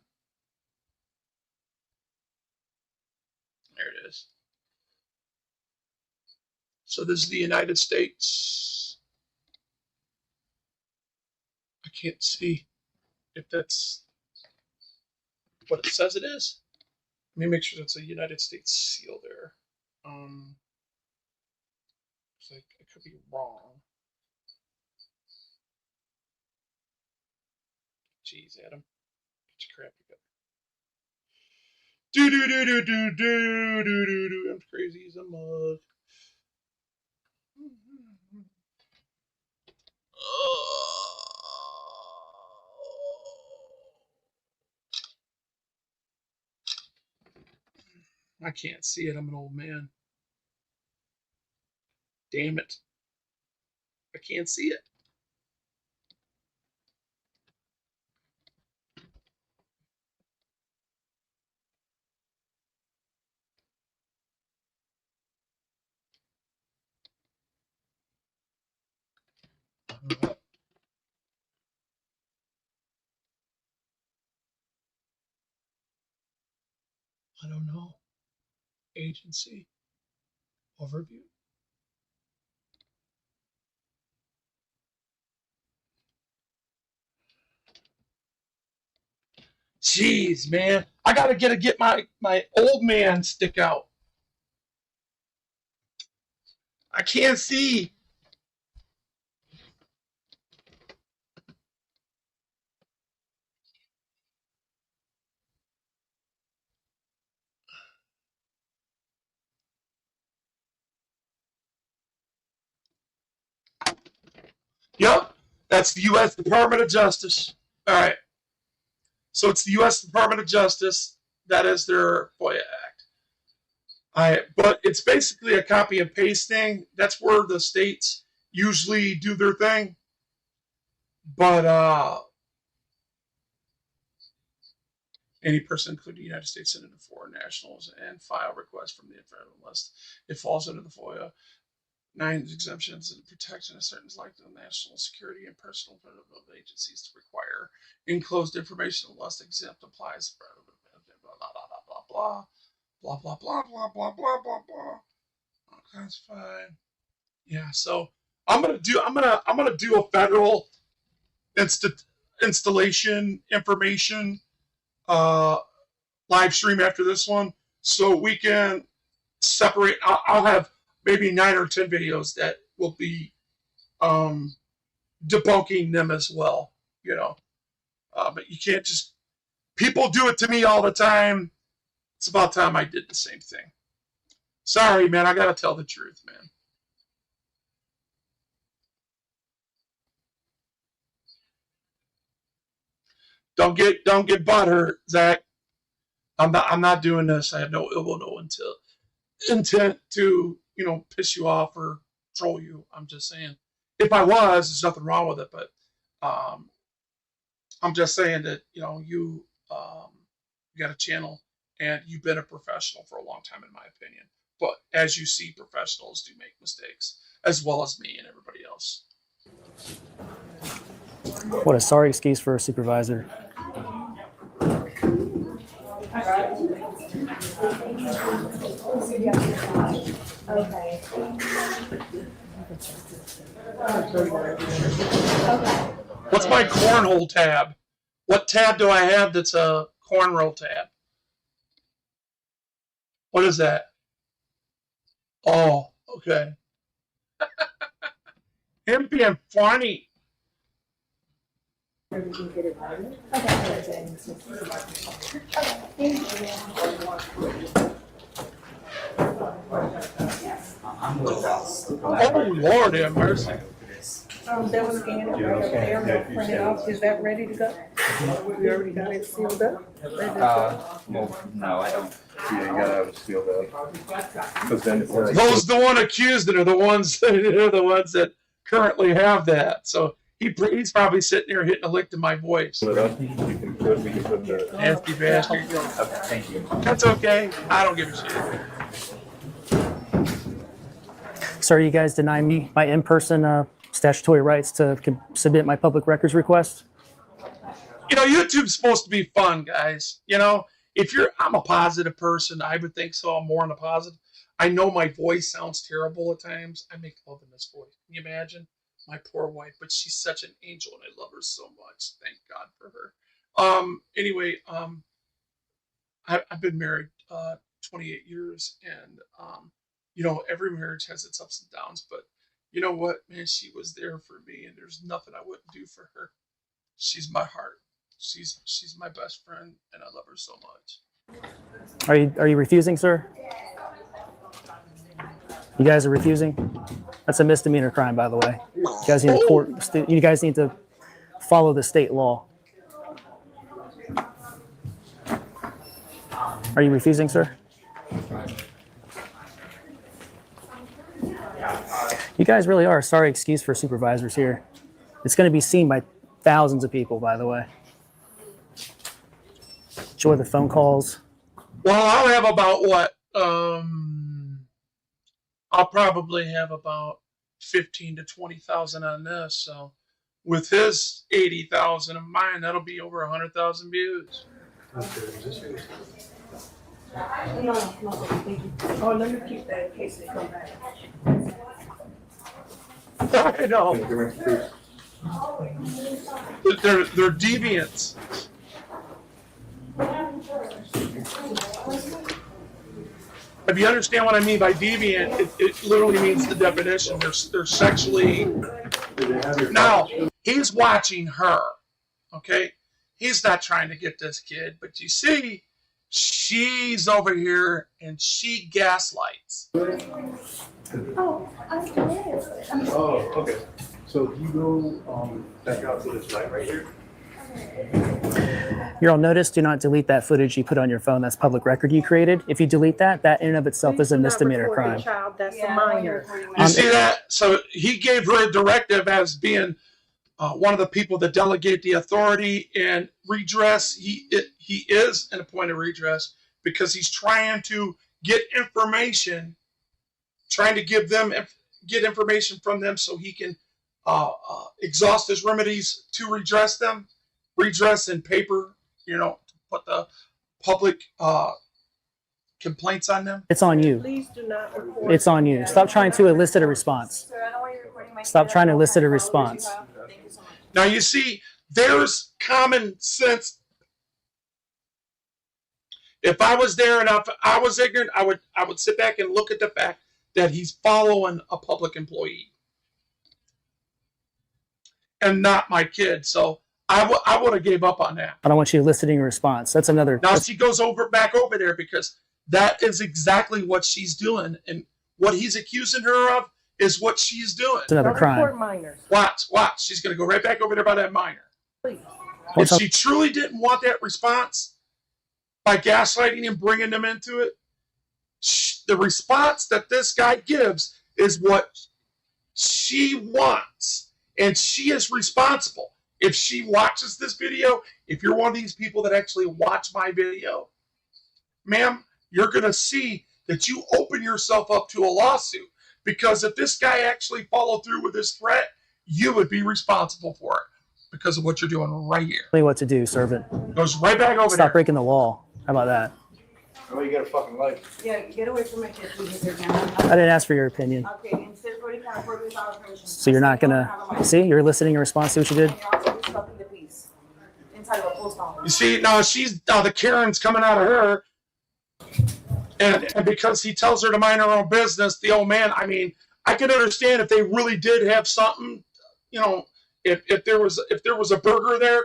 There it is. So this is the United States. I can't see if that's what it says it is. Let me make sure that's a United States seal there. I could be wrong. Jeez, Adam, get your crap together. I'm crazy as a mug. I can't see it. I'm an old man. Damn it. I can't see it. I don't know. Agency overview. Jeez, man. I gotta get my old man stick out. I can't see. Yep, that's the U.S. Department of Justice. All right. So it's the U.S. Department of Justice. That is their FOIA Act. But it's basically a copy and paste thing. That's where the states usually do their thing. But any person, including the United States Senator, foreign nationals, and file requests from the federal list, it falls under the FOIA. 9 exemptions and protection of certain like the national security and personal of agencies to require enclosed information unless exempt applies. Blah blah blah blah blah blah blah blah blah blah. Classified. Yeah, so I'm gonna do a federal installation information live stream after this one, so we can separate. I'll have maybe 9 or 10 videos that will be debunking them as well. But you can't just. People do it to me all the time. It's about time I did the same thing. Sorry, man. I gotta tell the truth, man. Don't get butthurt, Zach. I'm not doing this. I have no ill will, no intent to piss you off or troll you. I'm just saying. If I was, there's nothing wrong with it. But I'm just saying that you got a channel and you've been a professional for a long time, in my opinion. But as you see, professionals do make mistakes, as well as me and everybody else. What a sorry excuse for a supervisor. Okay. What's my cornhole tab? What tab do I have that's a cornroll tab? What is that? Oh, okay. Him being funny. Oh, Lord have mercy. That was scanned right up there, printed off. Is that ready to go? We already got it sealed up? Well, no, I don't. Yeah, you gotta have it sealed up. But then it's like, Those the one accused are the ones that currently have that. So he's probably sitting there hitting a lick to my voice. we can put the. Nasty bastard. Okay, thank you. That's okay. I don't give a shit. Sir, you guys deny me my in-person statutory rights to submit my public records request? You know, YouTube's supposed to be fun, guys. You know, I'm a positive person. I would think so. I'm more on the positive. I know my voice sounds terrible at times. I make love in this voice. Can you imagine? My poor wife, but she's such an angel and I love her so much. Thank God for her. Anyway, I've been married 28 years and, you know, every marriage has its ups and downs, but you know what, man, she was there for me and there's nothing I wouldn't do for her. She's my heart. She's my best friend and I love her so much. Are you refusing, sir? You guys are refusing? That's a misdemeanor crime, by the way. You guys need to follow the state law. Are you refusing, sir? You guys really are a sorry excuse for supervisors here. It's going to be seen by thousands of people, by the way. Enjoy the phone calls. Well, I'll have about what? I'll probably have about 15 to 20,000 on this. So with his 80,000 of mine, that'll be over 100,000 views. No, thank you. Oh, let me keep that in case they come back. I know. They're deviants. If you understand what I mean by deviant, it literally means the definition. They're sexually. Now, he's watching her, okay? He's not trying to get this kid, but you see, she's over here and she gaslights. Oh, I'm familiar with it. Oh, okay. So you go back out to this light right here. You'll notice, do not delete that footage you put on your phone. That's public record you created. If you delete that, that in and of itself is a misdemeanor crime. Child, that's a minor. You see that? So he gave her a directive as being one of the people that delegate the authority and redress. He is in a point of redress because he's trying to get information, trying to get information from them so he can exhaust his remedies to redress them. Redress in paper, you know, to put the public complaints on them. It's on you. Please do not record. It's on you. Stop trying to elicit a response. Stop trying to elicit a response. Now you see, there's common sense. If I was there and if I was ignorant, I would sit back and look at the fact that he's following a public employee and not my kid. So I would have gave up on that. I don't want you eliciting a response. That's another. Now she goes back over there because that is exactly what she's doing, and what he's accusing her of is what she's doing. It's another crime. Minors. Watch. She's going to go right back over there by that minor. Please. If she truly didn't want that response by gaslighting and bringing them into it, the response that this guy gives is what she wants, and she is responsible. If she watches this video, if you're one of these people that actually watch my video, ma'am, you're going to see that you open yourself up to a lawsuit, because if this guy actually followed through with his threat, you would be responsible for it because of what you're doing right here. Tell me what to do, servant. Goes right back over there. Stop breaking the law. How about that? Oh, you got a fucking light. Yeah, get away from my kid, please. They're down. I didn't ask for your opinion. Okay, instead of putting down for without permission. So you're not gonna see? You're listening in response to what you did. And you're also disrupting the peace inside of a post office. You see, now the Karen's coming out of her, and because he tells her to mind her own business, the old man. I mean, I can understand if they really did have something, you know, if there was a burger there.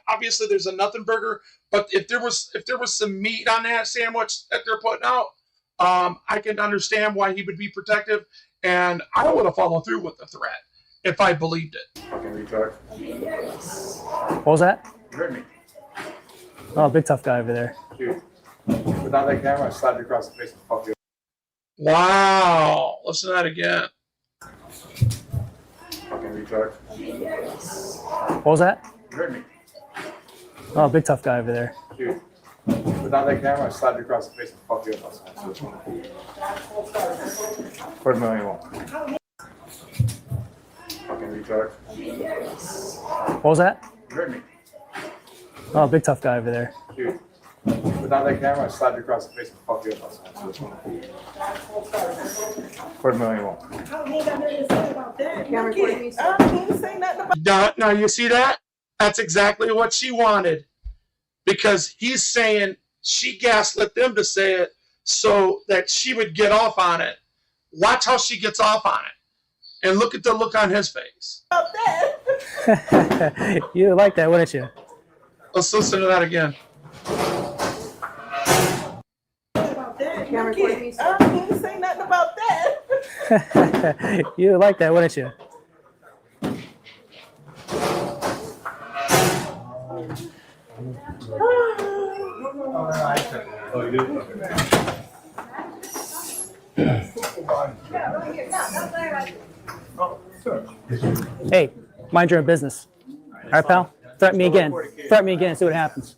Obviously, there's a nothing burger, but if there was some meat on that sandwich that they're putting out, I can understand why he would be protective, and I would have followed through with the threat if I believed it. Fucking retard. What was that? You heard me. Oh, big tough guy over there. Dude. Without that camera, I slapped you across the face and fuck you. Wow. Listen to that again. Fucking retard. What was that? You heard me. Oh, big tough guy over there. Dude. Without that camera, I slapped you across the face and fuck you up. Quarter million won't. Fucking retard. What was that? You heard me. Oh, big tough guy over there. Dude. Without that camera, I slapped you across the face and fuck you up. Quarter million won't. Now you see that? That's exactly what she wanted. Because he's saying she gaslit them to say it so that she would get off on it. Watch how she gets off on it. And look at the look on his face. You like that, wouldn't you? Let's listen to that again. You like that, wouldn't you? Hey, mind your own business. All right, pal? Threaten me again. Threaten me again, see what happens.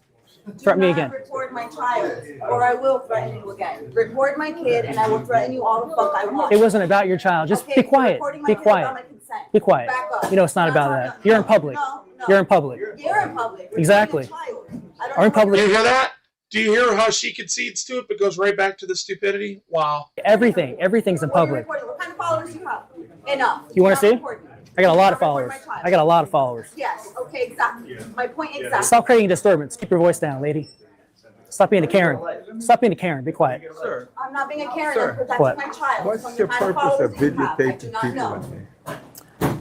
Threaten me again. Report my child, or I will threaten you again. Report my kid, and I will threaten you all the fuck I want. It wasn't about your child. Just Okay, be quiet. reporting my Be kid quiet. without my consent. Be quiet. Back up. You know it's not about that. You're in public. No. You're in public. You're in public. Reporting Exactly. a child. I don't Are in know public. Do you hear that? Do you hear how she concedes to it but goes right back to the stupidity? Wow. Everything's in what you're public. reporting. What kind of followers you have? Enough. You want to see? Reporting. I got a lot of Report followers. my child. I got a lot of followers. Yes. Okay. Exactly. My point exactly. Stop creating disturbance. Keep your voice down, lady. Stop being a Karen. Stop being a Karen. Be quiet. Sir. I'm not being a Karen. Sir. I'm protecting What? my child. What's from your the kind of purpose of followers you have. I do videotaping not people know. in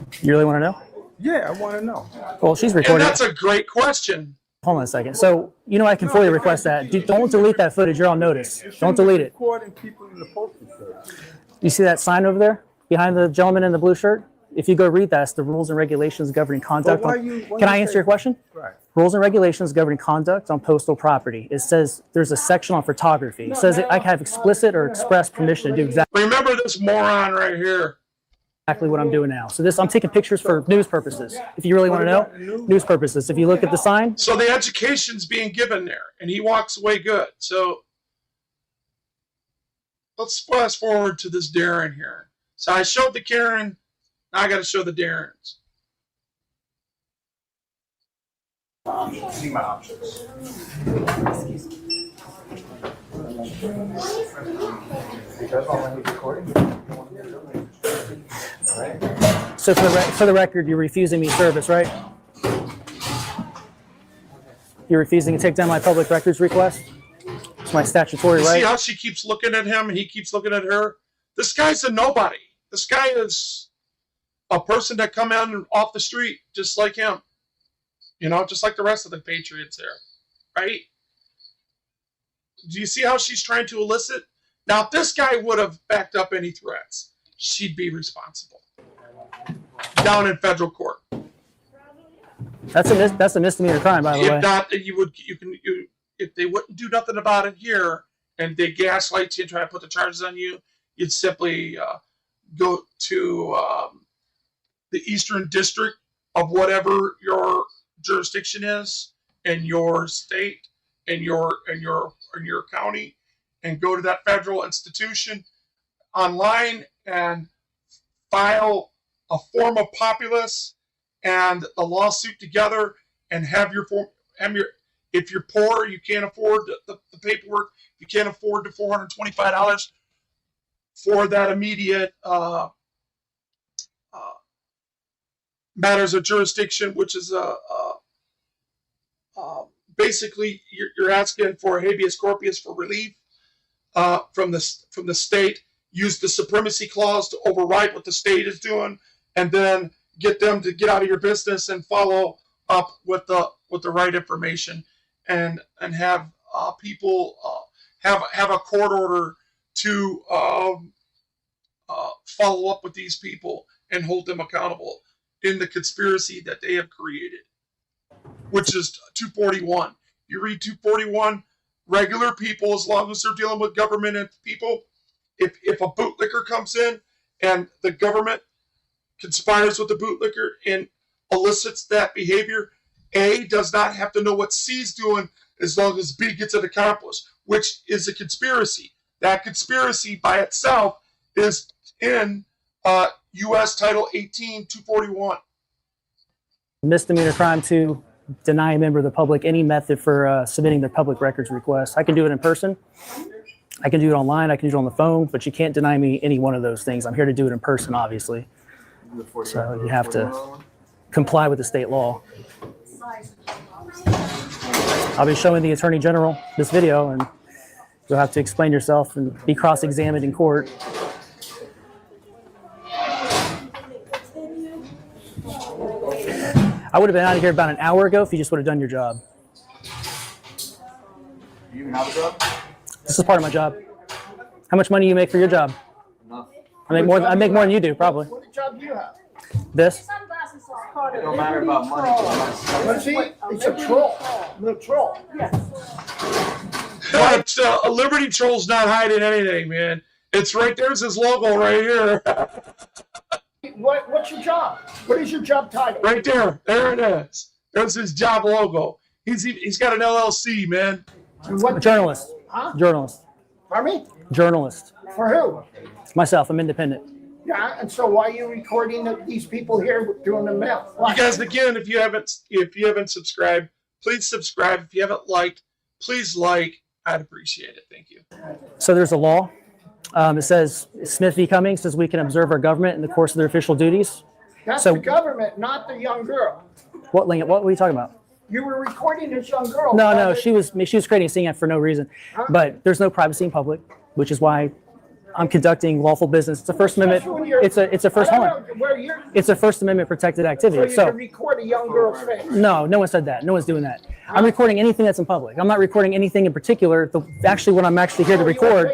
here? You really want to know? Yeah, I want to know. Well, she's And recording. that's a great question. Hold on a second. So, you know, I can fully request that. Don't delete that footage. You're on notice. Don't delete it. Recording people in the postal service. You see that sign over there behind the gentleman in the blue shirt? If you go read that, it's the rules and regulations governing conduct. why Can you I answer say- your question? Right. Rules and regulations governing conduct on postal property. It says there's a section on photography. It says I have explicit or express permission to do Remember this moron right here. exactly what I'm doing now. So I'm taking pictures for news purposes. If you really want to know, news purposes. If you look at the sign, So the education's being given there, and he walks away good. So let's fast forward to this Darren here. So I showed the Karen. Now I got to show the Darrens. See my options. so for the record, you're refusing me service, right? You're refusing to take down my public records request? It's my statutory You see right. how she keeps looking at him and he keeps looking at her? This guy's a nobody. This guy is a person that come in off the street just like him. You know, just like the rest of the Patriots there. Right? Do you see how she's trying to elicit? Now, if this guy would have backed up any threats, she'd be responsible. Down in federal court. That's a misdemeanor crime, by the way. If not, if they wouldn't do nothing about it here and they gaslight you and try to put the charges on you, you'd simply go to the Eastern District of whatever your jurisdiction is in your state, in your county, and go to that federal institution online and file a form of populace and a lawsuit together and have your form. If you're poor, you can't afford the paperwork. You can't afford the $425 for that immediate matters of jurisdiction, which is basically you're asking for a habeas corpus for relief from the state. Use the supremacy clause to override what the state is doing, and then get them to get out of your business and follow up with the right information, and have people have a court order to follow up with these people and hold them accountable in the conspiracy that they have created, which is 241. You read 241, regular people, as long as they're dealing with government and people, if a bootlicker comes in and the government conspires with the bootlicker and elicits that behavior, A does not have to know what C's doing as long as B gets it accomplished, which is a conspiracy. That conspiracy by itself is in U.S. Title 18, 241. Misdemeanor crime to deny a member of the public any method for submitting their public records request. I can do it in person. I can do it online. I can do it on the phone, but you can't deny me any one of those things. I'm here to do it in person, obviously. So you have to comply with the state law. I'll be showing the Attorney General this video, and you'll have to explain yourself and be cross-examined in court. I would have been out of here about an hour ago if you just would have done your job. Do you have a job? This is part of my job. How much money do you make for your job? Enough. I make more than you do, probably. What job do you have? This? It don't matter about money. What is he? It's a troll. The troll. A Liberty Troll's not hiding anything, man. It's right there's his logo right here. What's your job? What is your job title? Right there. There it is. There's his job logo. He's got an LLC, man. A journalist. Huh? Journalist. Pardon me? Journalist. For who? Myself. I'm independent. Yeah, and so why are you recording these people here doing the mail? Why? You guys, again, if you haven't subscribed, please subscribe. If you haven't liked, please like. I'd appreciate it. Thank you. So there's a law. It says Smith v. Cummings says we can observe our government in the course of their official duties. That's So the government, not the young girl. what were you talking about? You were recording this young girl. No, she was creating a scene for no reason. Huh? But there's no privacy in public, which is why I'm conducting lawful business. It's a First Amendment. It's a First It's a First Amendment protected activity. So you can record a young girl's face. No one said that. No one's doing that. I'm recording anything that's in public. I'm not recording anything in particular. Actually, what I'm actually here to record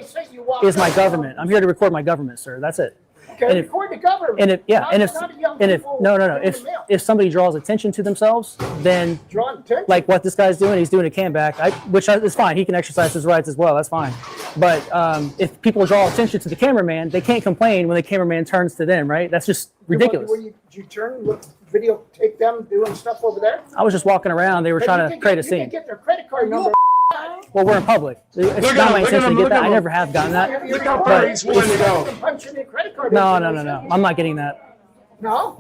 is my government. I'm here to record my government, sir. That's it. Okay, record the government. If somebody draws attention to themselves, then like what this guy's doing, he's doing a comeback, which is fine. He can exercise his rights as well. That's fine. But if people draw attention to the cameraman, they can't complain when the cameraman turns to them, right? That's just ridiculous. Did you turn, videotape them doing stuff over there? I was just walking around. They were trying to create a You scene. can get their credit card number. Well, we're in public. It's not my intention to get that. I never have gotten that. Look how far he's willing to go. No. I'm not getting that. No?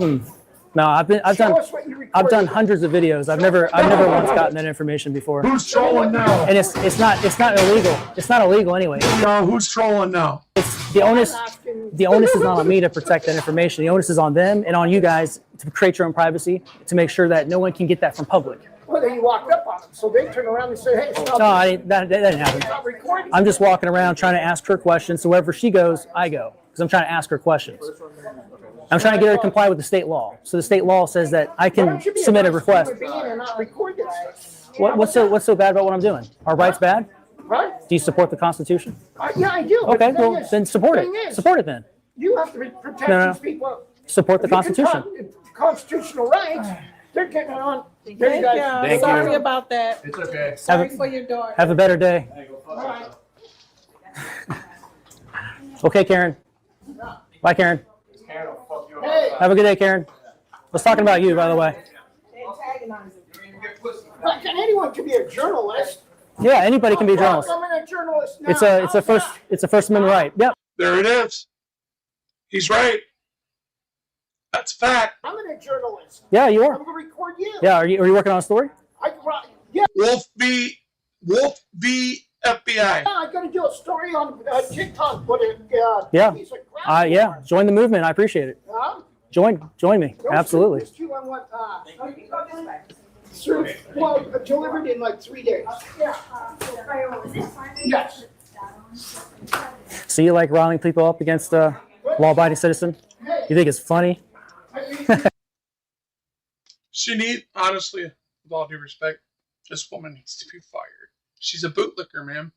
No, I've done hundreds of videos. I've never once gotten that information before. Who's trolling now? And it's not illegal. It's not illegal anyway. No, who's trolling now? It's the onus is not on me to protect that information. The onus is on them and on you guys to create your own privacy, to make sure that no one can get that from public. Well, then you walked up on them, so they turn around and say, "Hey, stop." No, that didn't happen. I'm just walking around trying to ask her questions. So wherever she goes, I go, because I'm trying to ask her questions. I'm trying to get her to comply with the state law. So the state law says that I can submit a request. What's so bad about what I'm doing? Are rights bad? Right? Do you support the Constitution? Yeah, I do. Okay, well, then support it. Support it then. You have to protect these people. Support the Constitution. Constitutional rights. They're getting on. Thank you. Sorry about that. It's okay. Sorry for your daughter. Have a better day. All right. Okay, Karen. Bye, Karen. Hey. Have a good day, Karen. I was talking about you, by the way. Can anyone be a journalist? Yeah, anybody can be a journalist. I'm a journalist now. It's a First Amendment right. Yep. There it is. He's right. That's fact. I'm a journalist. Yeah, you are. I'm going to record you. Yeah, are you working on a story? Yeah. Wolf v. FBI. Yeah, I got to do a story on TikTok. But Yeah. piece of crap. Yeah. Join the movement. I appreciate it. Huh? Join me. Absolutely. Those two I want, delivered in like 3 days. Yes. So you like riling people up against a law-abiding citizen? You think it's funny? Honestly, with all due respect, this woman needs to be fired. She's a bootlicker, man.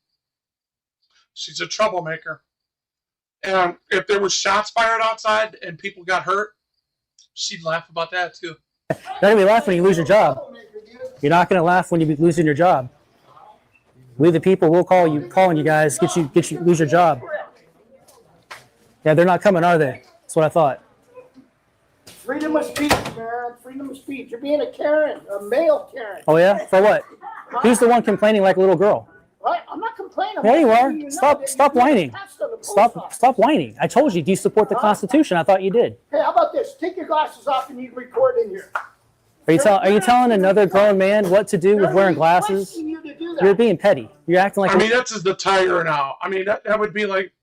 She's a troublemaker. And if there were shots fired outside and people got hurt, she'd laugh about that too. You're not gonna be laughing when you lose your job. You're not gonna laugh when you're losing your job. We the people will calling you guys, get you lose your job. Yeah, they're not coming, are they? That's what I thought. Freedom of speech, man. Freedom of speech. You're being a Karen, a male Karen. Oh yeah? For what? Who's the one complaining like a little girl? What? I'm not complaining. Yeah, you are. Stop whining. Stop whining. I told you, do you support the Constitution? I thought you did. Hey, how about this? Take your glasses off and you can record in here. Are you telling another grown man what to do with wearing glasses? You're being petty. You're acting like. I mean, that's just the tiger now. I mean, that would be like,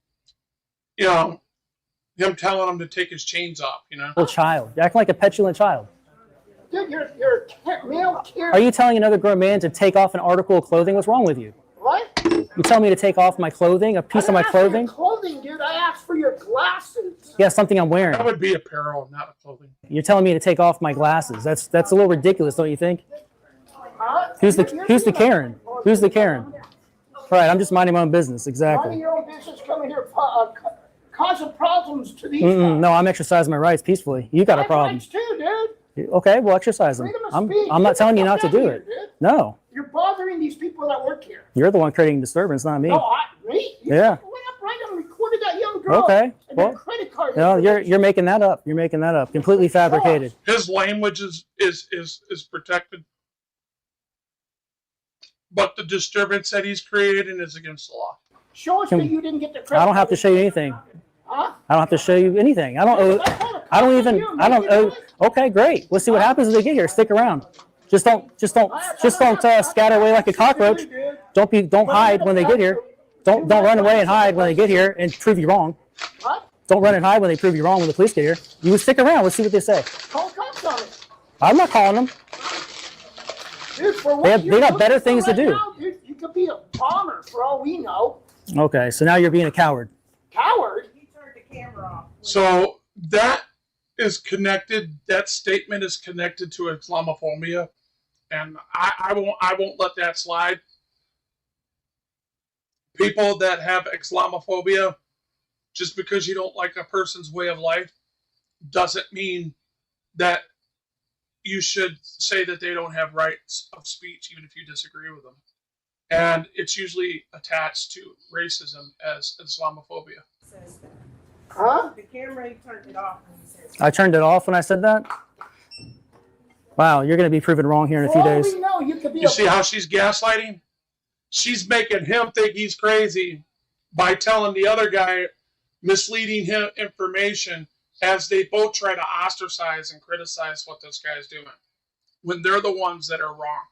him telling him to take his chains off. A child. You're acting like a petulant child. Dude, you're a male Karen. Are you telling another grown man to take off an article of clothing? What's wrong with you? What? You tell me to take off my clothing, a piece of my clothing? Clothing, dude. I asked for your glasses. Yeah, something I'm wearing. That would be apparel, not clothing. You're telling me to take off my glasses. That's a little ridiculous, don't you think? Who's the Karen? Who's the Karen? All right, I'm just minding my own business. Exactly. Minding your own business, coming here causing problems to these guys. No, I'm exercising my rights peacefully. You got a problem. Rights too, dude. Okay, well, exercise them. I'm not telling you not to do it. No. You're bothering these people that work here. You're the one creating disturbance, not me. No, me? Yeah. Went up right and recorded that young girl. Okay. And Well, credit card. no, you're making that up. You're making that up. Completely fabricated. His language is protected, but the disturbance that he's creating is against the law. Show us that you didn't get the credit. I don't have to show you anything. Huh? I don't have to show you anything. I don't owe. Okay, great. Let's see what happens when they get here. Stick around. Just don't scatter away like a cockroach. Don't hide when they get here. Don't run away and hide when they get here and prove you wrong. What? Don't run and hide when they prove you wrong when the police get here. You stick around. Let's see what they say. Call cops on it. I'm not calling them. Dude, for what They got better things to do. Now, dude, you could be a bomber for all we know. Okay, so now you're being a coward. Coward? He turned the camera off. So that is connected. That statement is connected to Islamophobia, and I won't let that slide. People that have Islamophobia, just because you don't like a person's way of life, doesn't mean that you should say that they don't have rights of speech, even if you disagree with them. And it's usually attached to racism as Islamophobia. Huh? The camera, he turned it off when he said I turned it off when I said that? Wow, you're going to be proven wrong here in a few days. For all we know, you could be You see how she's gaslighting? She's making him think he's crazy by telling the other guy misleading him information as they both try to ostracize and criticize what this guy's doing when they're the ones that are wrong.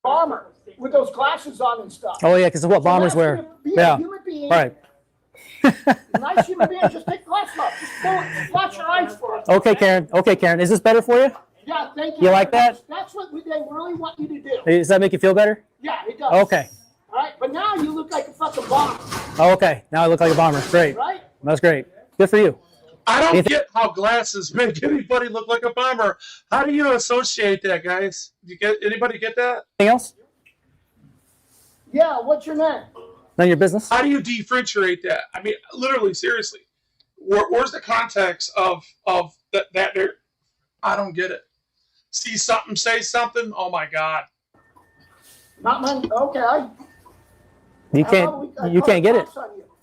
Bomber with those glasses on and stuff. Oh, yeah, because of what bombers So wear. that's gonna be a Yeah, human being, right. nice human being, just take glasses off. Just flash your eyes for us. Okay, Karen. Okay, Karen. Is this better for you? Yeah, thank you. You like that? That's what they really want you to do. Does that make you feel better? Yeah, it does. Okay. All right, but now you look like a fucking bomber, Oh, okay. Now I look like a bomber. Great. right? That's great. Good for you. I don't get how glasses make anybody look like a bomber. How do you associate that, guys? Anybody get that? Anything else? Yeah, what's your name? None of your business? How do you differentiate that? I mean, literally, seriously. Where's the context of that there? I don't get it. See something, say something. Oh my God. Not mine. Okay. You can't get it.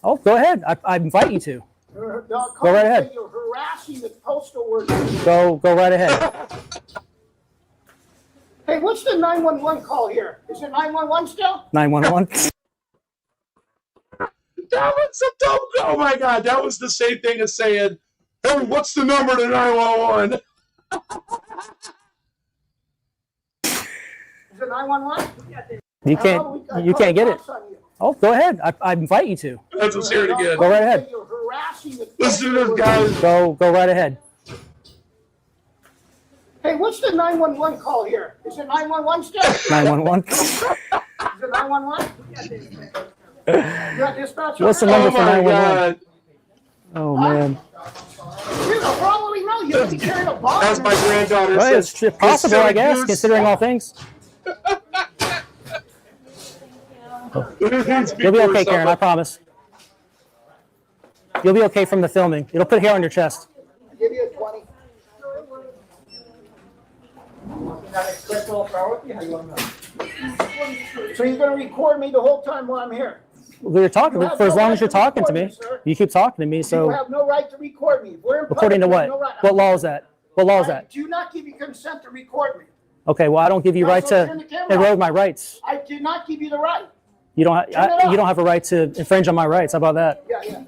Oh, go ahead. I invite you to. Go right ahead. You're harassing the postal workers. Go right ahead. Hey, what's the 911 call here? Is it 911 still? 911. That was a dumb. Oh my God, that was the same thing as saying, "Hey, what's the number to 911?" Is it 911? You can't get it. Oh, go ahead. I invite you to. Let's hear it again. Go right ahead. You're harassing the Listen to this, guys. Go right ahead. Hey, what's the 911 call here? Is it 911 still? 911. Is it 911? Yeah, dispatcher. What's the number for my 911? God. Oh man. You're the probably know you didn't carry a bomb. As my granddaughter Well, says, it's possible, I guess, Syracuse. considering all things. You'll be okay, Karen. I promise. You'll be okay from the filming. It'll put hair on your chest. I'll give you a 20. So you're going to record me the whole time while I'm here? We're talking for as long as you're talking to me. You keep talking to me, You so have no right to record me. We're in according to public, what? you have no right. What law is that? What law is I that? do not give you consent to record me. Okay, well, I don't give you right So to turn the camera erode off. my rights. I did not give you the right. You don't. Turn it You don't have a right to infringe on my rights. How about that? Yeah.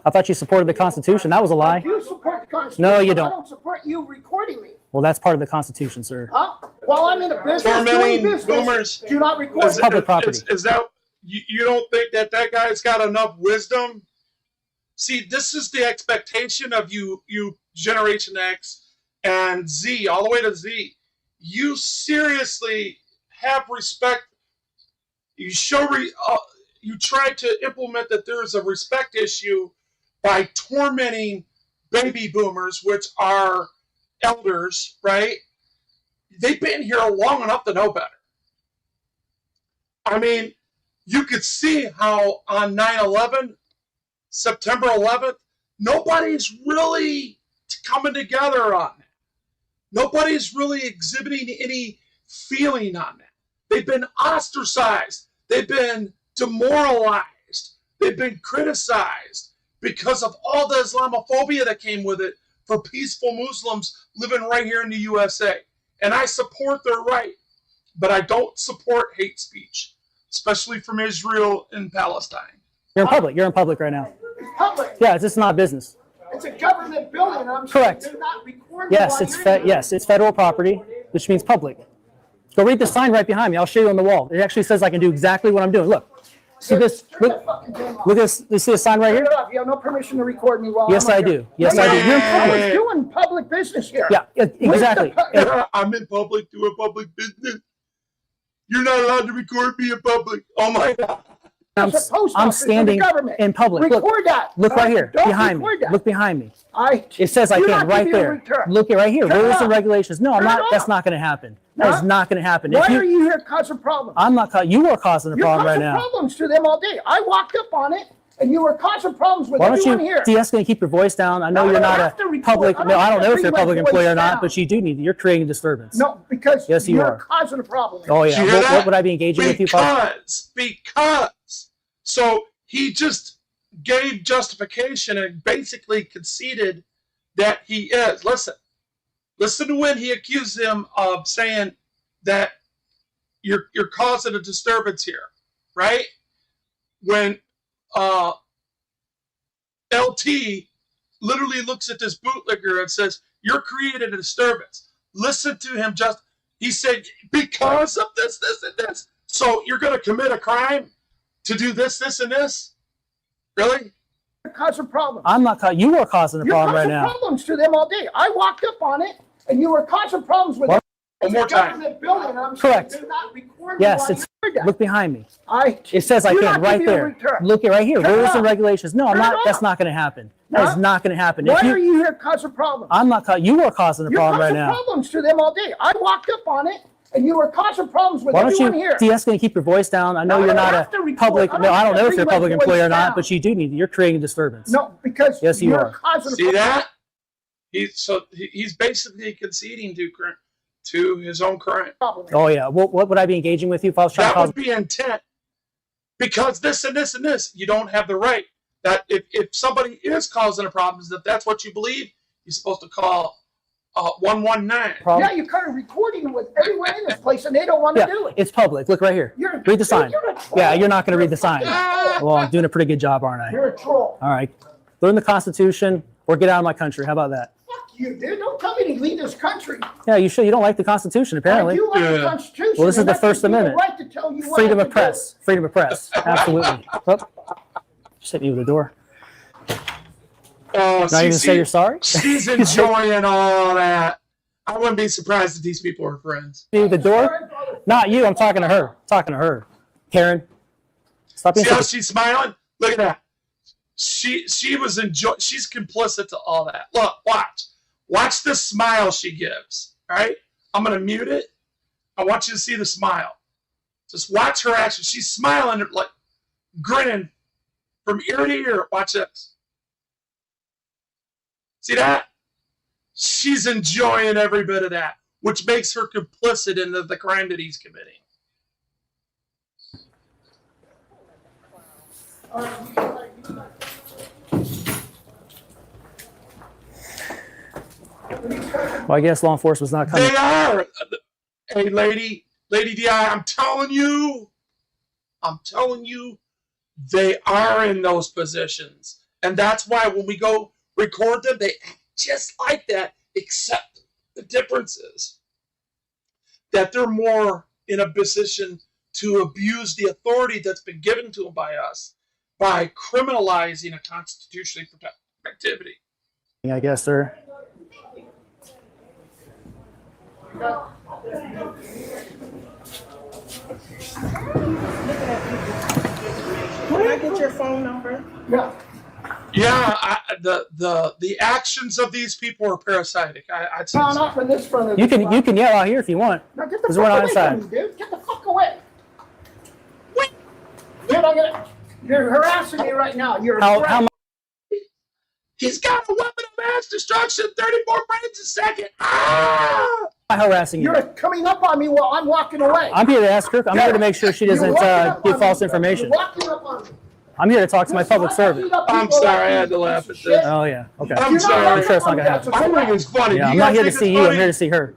I thought you supported the Constitution. That was a lie. You support the Constitution. No, you but don't. I don't support you recording me. Well, that's part of the Constitution, sir. Huh? While I'm in a business doing Tormenting business, boomers. do not record It's me. public property. Is that you don't think that guy's got enough wisdom? See, this is the expectation of you Generation X and Z, all the way to Z. You seriously have respect. You you try to implement that there is a respect issue by tormenting baby boomers, which are elders, right? They've been here long enough to know better. I mean, you could see how on 9/11, September 11th, nobody's really coming together on that. Nobody's really exhibiting any feeling on that. They've been ostracized. They've been demoralized. They've been criticized because of all the Islamophobia that came with it for peaceful Muslims living right here in the USA. And I support their right, but I don't support hate speech, especially from Israel and Palestine. You're in public. You're in public right now. It's public. Yeah, it's just not business. It's a government building. I'm Correct. saying do not record me Yes, while it's you're in here. it's federal property, which means public. Go read the sign right behind me. I'll show you on the wall. It actually says I can do exactly what I'm doing. Look. See this? Turn Look. that fucking thing off. Look at this. You see a sign right Turn here? it off. You have no permission to record me while Yes, I'm I up here. do. Yes, No, I do. You're in public doing public business here. Yeah, exactly. I'm in public doing public business. You're not allowed to record me in public. Oh my God. It's a post I'm office of the standing government. in public. Record Look, that. look right here, Don't behind me. record that. Look behind me. I It says I do can not right give you a there. return. Look it right here. Turn it Rules off. and regulations. No, I'm Turn not. it That's off. not going to happen. That is Huh? not going to happen. Why are you here causing problems? I'm not. You are causing a You're problem right causing now. problems to them all day. I walked up on it, and you were causing problems with Why don't everyone you here. de-escalate? Keep your voice down. I know No, you're I don't not have to a record. public. I don't No, I have don't to know if you're a bring my public employee or voice not, down. but you do need. You're creating disturbance. No, because Yes, you you're are. causing a problem. Oh Did yeah. you hear that? What would I be engaging with you? Paul? Because. So he just gave justification and basically conceded that he is. Listen to when he accused him of saying that you're causing a disturbance here, right? When LT literally looks at this bootlegger and says, "You're creating a disturbance." Listen to him. He said, because of this, and this. So you're going to commit a crime to do this, and this? Really? You're causing problems. I'm not. You are causing a You're problem right causing now. problems to them all day. I walked up on it, and you were causing problems with What? One more It's a time. government building, and I'm Correct. saying do not record me Yes, while it's. you do that. Look behind me. I It says I do can not right give you a there. return. Look it right here. Turn it Rules off. and regulations. No, I'm Turn it not. That's off. not going to happen. That Huh? is not going to happen. Why are you here causing problems? I'm not. You are causing a You're problem right causing now. problems to them all day. I walked up on it, and you were causing problems with Why don't everyone you here. de-escalate? Keep your voice down. I know No, I you're don't not have a to record. public. I don't No, I have don't to know if bring you're a my public voice employee or not, down. but you do need. You're creating a disturbance. No, because Yes, you you're are. causing a See problem. that? He's basically conceding to his own crime. Oh yeah. What would I be engaging with you if I was trying That to cause? would be intent. Because this and this and this, you don't have the right. That if somebody is causing a problem, if that's what you believe, you're supposed to call 119. Problem? Yeah, you're kind of recording with everyone in this place, and they don't want to Yeah, do it. it's public. Look right here. Read the sign. You're a troll. Yeah, you're not going to read the sign. Well, I'm doing a pretty good job, aren't I? You're a troll. All right. Learn the Constitution or get out of my country. How about that? Fuck You did. Don't tell me to leave this country. Yeah, you should. You don't like the Constitution, apparently. I do like the Yeah. Constitution. Well, this is and the that First gives me the Amendment. right to tell you what Freedom I of have to press. Freedom of press. Absolutely. Oh, just hit you with the door. Oh, Not see, even say you're sorry? she's enjoying all that. I wouldn't be surprised if these people are friends. Hit you with the door? Not you. I'm talking to her. I'm talking to her. Karen. Stop being See how such a... she's smiling? Look at that. She was enjoying. She's complicit to all that. Look, watch the smile she gives. All right, I'm gonna mute it. I want you to see the smile. Just watch her action. She's smiling, like grinning from ear to ear. Watch this. See that? She's enjoying every bit of that, which makes her complicit in the crime that he's committing. Well, I guess law enforcement's not coming. They are. Hey, Lady DI, I'm telling you, they are in those positions. And that's why when we go record them, they act just like that, except the difference is that they're more in a position to abuse the authority that's been given to them by us by criminalizing a constitutionally protected activity. I guess they're... Can I get your phone number? Yeah. Yeah, the actions of these people are parasitic. I'd say No, so. not from this front of You the can yell out here if you want. Now get the Because fuck we're not away inside. from me, dude. Get the fuck away. Dude, you're harassing me right now. You're a threat. How He's got a weapon of mass destruction, 34 frames a second. Ah! am I harassing you? You're coming up on me while I'm walking away. I'm here to ask her. I'm here to make sure she doesn't give false information. You're walking up on me. I'm here to talk to my public servant. I'm sorry, I had to laugh at this. Oh, yeah. Okay. I'm sorry. I'm sure it's not going to happen. I think it's funny. Yeah, You I'm not guys here to think see it's you. I'm funny? here to see her.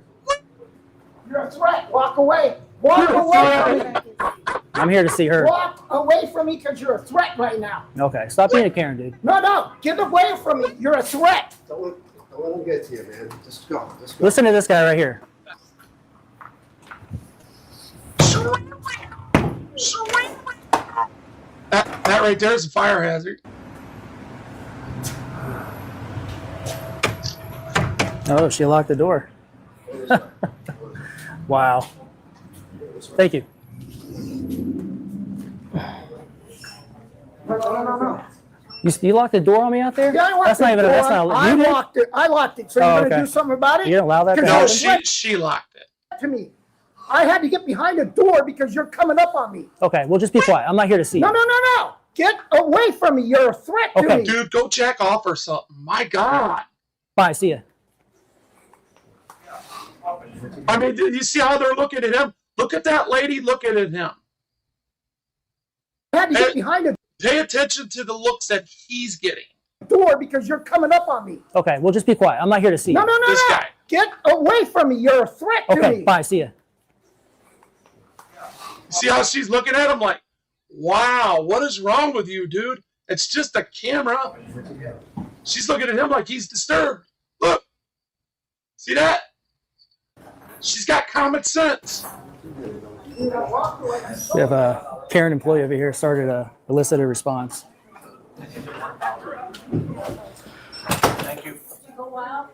You're a threat. Walk away. Walk You're a away threat. from me. I'm here to see her. Walk away from me because you're a threat right now. Okay. Stop being a Karen, dude. No. Get away from me. You're a threat. Don't let him get to you, man. Just go. Listen to this guy right here. That right there is a fire hazard. Oh, she locked the door. Wow. Thank you. No. You locked the door on me out there? Yeah, I locked That's the not even. door. That's not. I You did? locked it. I locked it. So Oh, you're going to okay. do something about it? You didn't allow that to Because No, happen? she locked it. to me. I had to get behind a door because you're coming up on me. Okay, well, just be quiet. I'm not here to see you. No. Get away from me. You're a threat to Okay. me. Dude, go jack off or something. My God. Bye. See ya. I mean, you see how they're looking at him? Look at that lady looking at him. I had to get behind a Pay attention to the looks that he's getting. door because you're coming up on me. Okay, well, just be quiet. I'm not here to see you. No. This guy. Get away from me. You're a threat to Okay, me. bye. See ya. See how she's looking at him like, wow, what is wrong with you, dude? It's just a camera. She's looking at him like he's disturbed. Look. See that? She's got common sense. We have a Karen employee over here started a elicit a response. Thank you. Go out,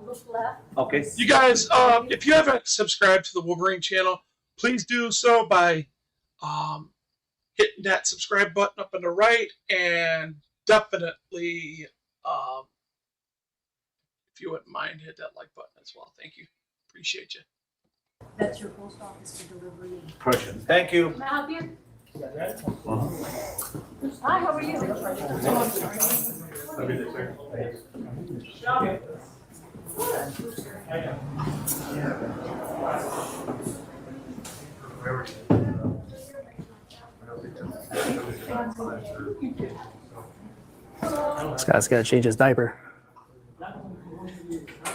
look left. Okay. You guys, if you haven't subscribed to the Wolverine channel, please do so by hitting that subscribe button up on the right, and definitely, if you wouldn't mind, hit that like button as well. Thank you. Appreciate you. That's your post office for delivery. Perfect. Thank you. Can I help you? Hi, how are you? This guy's got to change his diaper.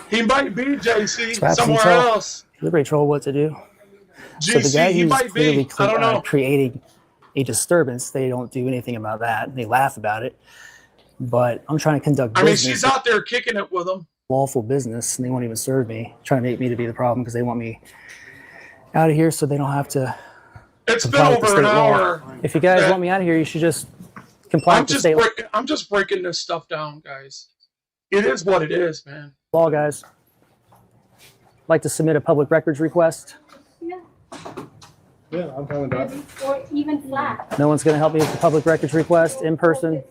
He might be, JC, Perhaps somewhere tell else. Delivery told what to do. So the guy JC, he who's might clearly be. I don't know. creating a disturbance, they don't do anything about that. They laugh about it. But I'm trying to conduct I mean, business. she's out there kicking it with him. lawful business, and they won't even serve me, trying to make me to be the problem because they want me out of here so they don't have to It's been comply with the over state an law. hour. If you guys want me out of here, you should just comply with the state I'm just breaking this stuff down, guys. It is what it is, man. law, guys. I'd like to submit a public records request. Yeah, I'm fine with that. Or even flat. No one's going to help me with the public records request in person.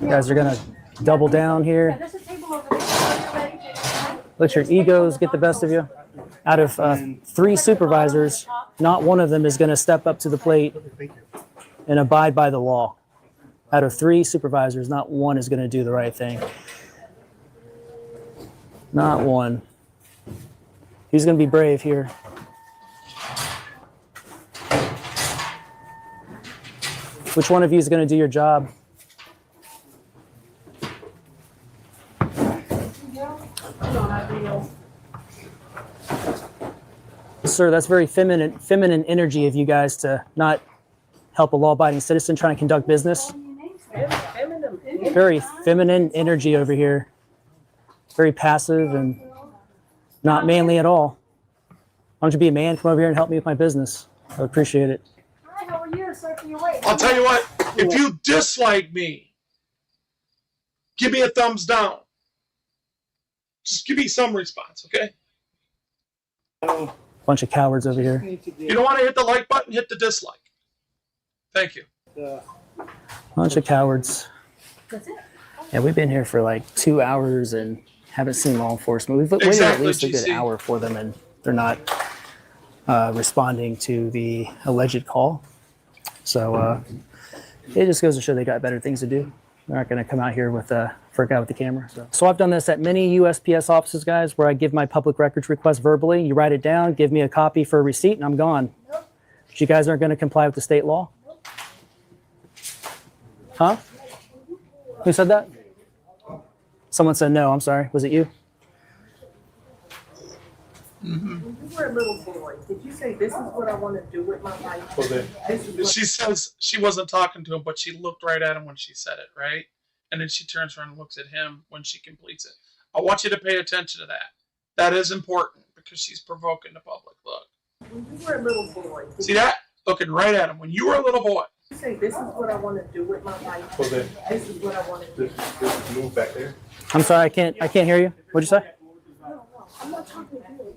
You guys are going to double down here. There's a table over there. Let your egos get the best of you. Out of 3 supervisors, not one of them is going to step up to the plate and abide by the law. Out of 3 supervisors, not one is going to do the right thing. Not one. Who's going to be brave here? Which one of you is going to do your job? Sir, that's very feminine energy of you guys to not help a law-abiding citizen trying to conduct business. Very feminine energy over here. Very passive and not manly at all. Why don't you be a man? Come over here and help me with my business. I would appreciate it. Hi, how are you? Sorry for your wait. I'll tell you what, if you dislike me, give me a thumbs down. Just give me some response, okay? Bunch of cowards over here. You don't want to hit the like button, hit the dislike. Thank you. Bunch of cowards. That's it. Yeah, we've been here for like 2 hours and haven't seen law enforcement. We've waited at least a good hour for them, and they're not responding to the alleged call. So it just goes to show they got better things to do. They're not going to come out here with for a guy with the camera. So I've done this at many USPS offices, guys, where I give my public records request verbally. You write it down, give me a copy for a receipt, and I'm gone. Nope. But you guys aren't going to comply with the state law? Nope. Huh? Who said that? Someone said no. I'm sorry. Was it you? When you were a little boy, did you say, "This is what I want to do with my life"? She says she wasn't talking to him, but she looked right at him when she said it, right? And then she turns around and looks at him when she completes it. I want you to pay attention to that. That is important because she's provoking the public. Look. When you were a little boy, See that? Looking right at him. When you were a little boy. you say, "This is what I want to do with my life"? This is what I want to do. Just move back there. I'm sorry. I can't hear you. What'd you say? I'm not talking to you.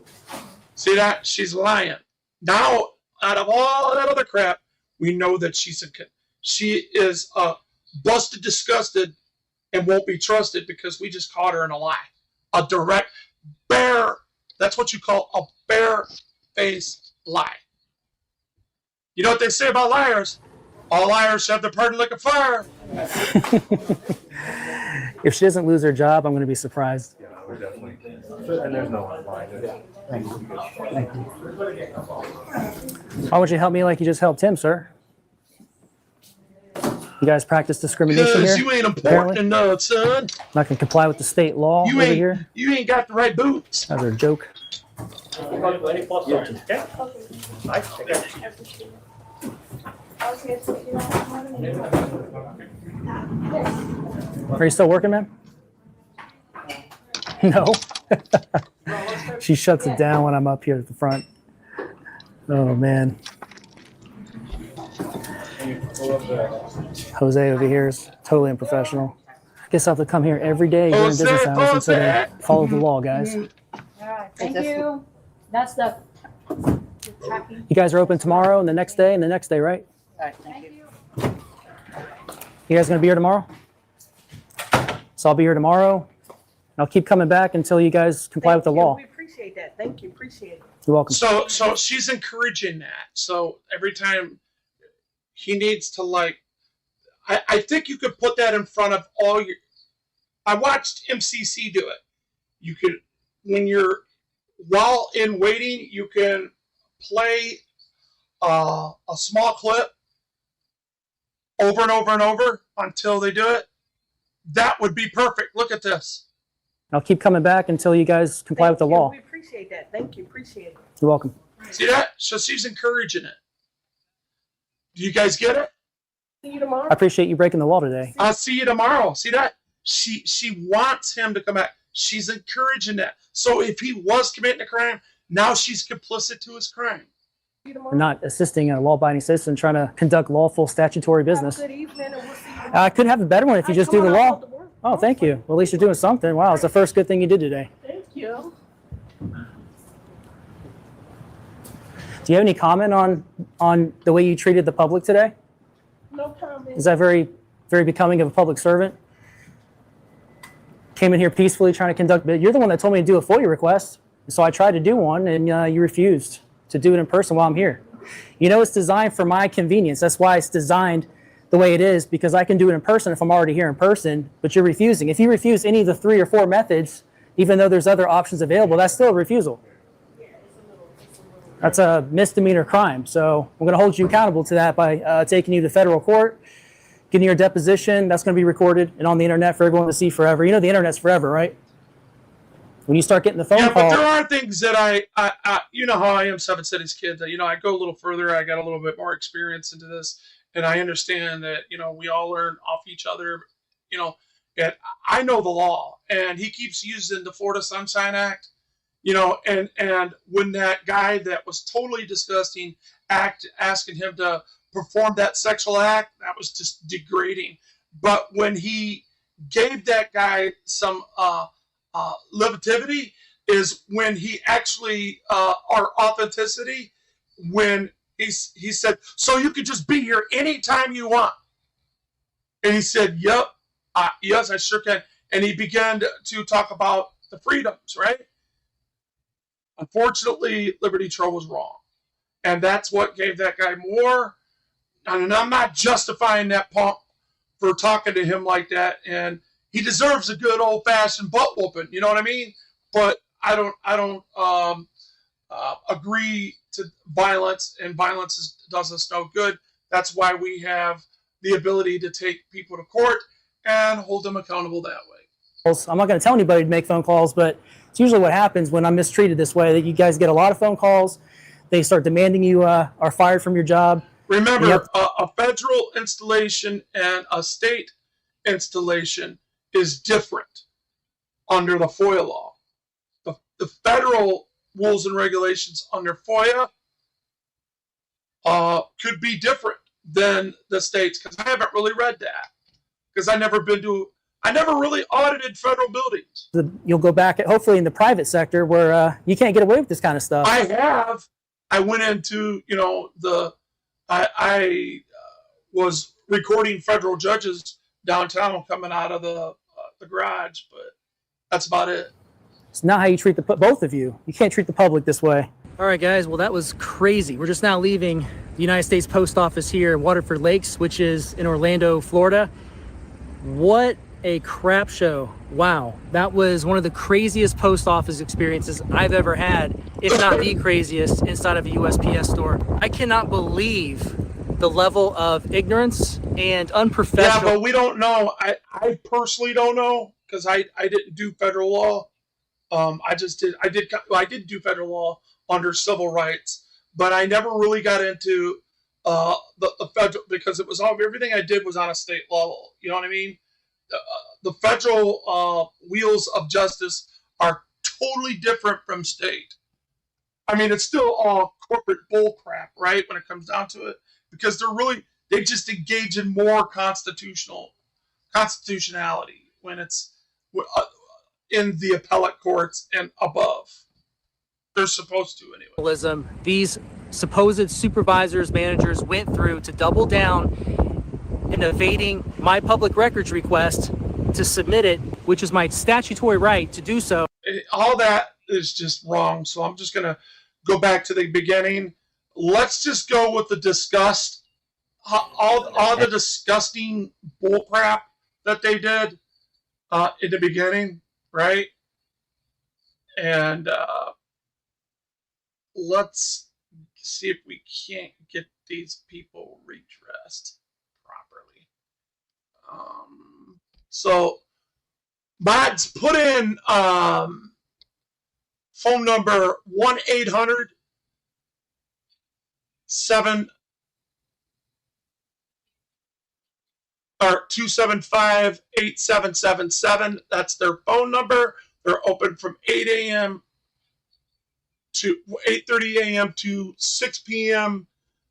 See that? She's lying. Now, out of all that other crap, we know that she is busted, disgusted, and won't be trusted because we just caught her in a lie. A direct, bare, that's what you call a bare-faced lie. You know what they say about liars? All liars have their pardon like a fire. If she doesn't lose her job, I'm going to be surprised. Yeah, we're definitely. And there's no line. Thank you. Why would you help me like you just helped him, sir? You guys practice discrimination here? Because you ain't important enough, son. Not going to comply with the state law over here? You ain't got the right boots. That was a joke. Are you still working, man? No. She shuts it down when I'm up here at the front. Oh, man. Jose over here is totally unprofessional. I guess I'll have to come here every day during business hours until they follow the law, guys. All right, thank you. That's the. You guys are open tomorrow and the next day and the next day, right? All right, thank you. You guys going to be here tomorrow? So I'll be here tomorrow. I'll keep coming back until you guys comply with the law. We appreciate that. Thank you. Appreciate it. You're welcome. So she's encouraging that. So every time he needs to I think you could put that in front of all your. I watched MCC do it. You could, while in waiting, you can play a small clip over and over and over until they do it. That would be perfect. Look at this. I'll keep coming back until you guys comply with the law. We appreciate that. Thank you. Appreciate it. You're welcome. See that? So she's encouraging it. Do you guys get it? See you tomorrow. I appreciate you breaking the law today. I'll see you tomorrow. See that? She wants him to come back. She's encouraging that. So if he was committing a crime, now she's complicit to his crime. We're not assisting a law-abiding citizen trying to conduct lawful statutory business. Good evening, and we'll see you I couldn't have a better one if you just do the law. Oh, thank you. Well, at least you're doing something. Wow, it's the first good thing you did today. Thank you. Do you have any comment on the way you treated the public today? No comment. Is that very, very becoming of a public servant? Came in here peacefully trying to conduct, but you're the one that told me to do a FOIA request. So I tried to do one and you refused to do it in person while I'm here. You know, it's designed for my convenience. That's why it's designed the way it is, because I can do it in person if I'm already here in person, but you're refusing. If you refuse any of the 3 or 4 methods, even though there's other options available, that's still a refusal. That's a misdemeanor crime. So I'm going to hold you accountable to that by taking you to federal court, getting your deposition. That's going to be recorded and on the internet for everyone to see forever. You know the internet's forever, right? When you start getting the phone call. Yeah, but there are things that I you know how I am, Seven Cities kid. You know, I go a little further. I got a little bit more experience into this, and I understand that, you know, we all learn off each other. You know, and I know the law, and he keeps using the Florida Sunshine Act. You know, and when that guy that was totally disgusting asking him to perform that sexual act, that was just degrading. But when he gave that guy some levity is when he actually our authenticity, when he said, so you could just be here anytime you want, and he said, yep, yes, I sure can. And he began to talk about the freedoms, right? Unfortunately, Liberty Troll was wrong, and that's what gave that guy more. And I'm not justifying that punk for talking to him like that, and he deserves a good old-fashioned butt whooping. You know what I mean? But I don't agree to violence, and violence does us no good. That's why we have the ability to take people to court and hold them accountable that way. I'm not going to tell anybody to make phone calls, but it's usually what happens when I'm mistreated this way, that you guys get a lot of phone calls. They start demanding you are fired from your job. Remember, a federal installation and a state installation is different under the FOIA law. The federal rules and regulations under FOIA could be different than the states, because I haven't really read that, because I never really audited federal buildings. You'll go back, hopefully in the private sector, where you can't get away with this kind of stuff. I have. I went into, you know, I was recording federal judges downtown coming out of the garage, but that's about it. It's not how you treat both of you. You can't treat the public this way. All right, guys. Well, that was crazy. We're just now leaving the United States Post Office here in Waterford Lakes, which is in Orlando, Florida. What a crap show. Wow. That was one of the craziest post office experiences I've ever had, if not the craziest, inside of a USPS store. I cannot believe the level of ignorance and unprofessional. Yeah, but we don't know. I personally don't know, because I didn't do federal law. I did do federal law under civil rights, but I never really got into the federal, because it was everything I did was on a state level. You know what I mean? The federal wheels of justice are totally different from state. I mean, it's still all corporate bullcrap, right, when it comes down to it, because they just engage in more constitutionality when it's in the appellate courts and above. They're supposed to anyway. These supposed supervisors, managers went through to double down in evading my public records request to submit it, which is my statutory right to do so. All that is just wrong. So I'm just going to go back to the beginning. Let's just go with the disgust, all the disgusting bullcrap that they did in the beginning, right? And let's see if we can't get these people redressed properly. So mods, put in phone number 1-800-7 or 275-8777. That's their phone number. They're open from 8 a.m. to 8:30 a.m. to 6 p.m.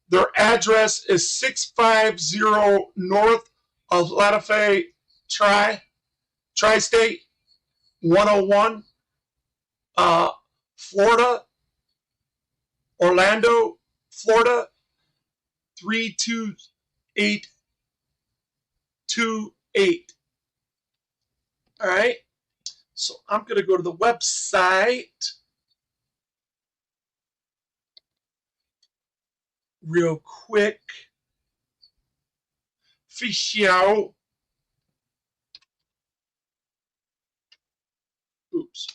Their address is 650 North of Latafe Tri-State 101, Florida, Orlando, Florida 32828. All right. So I'm going to go to the website real quick. Refusal. Oops.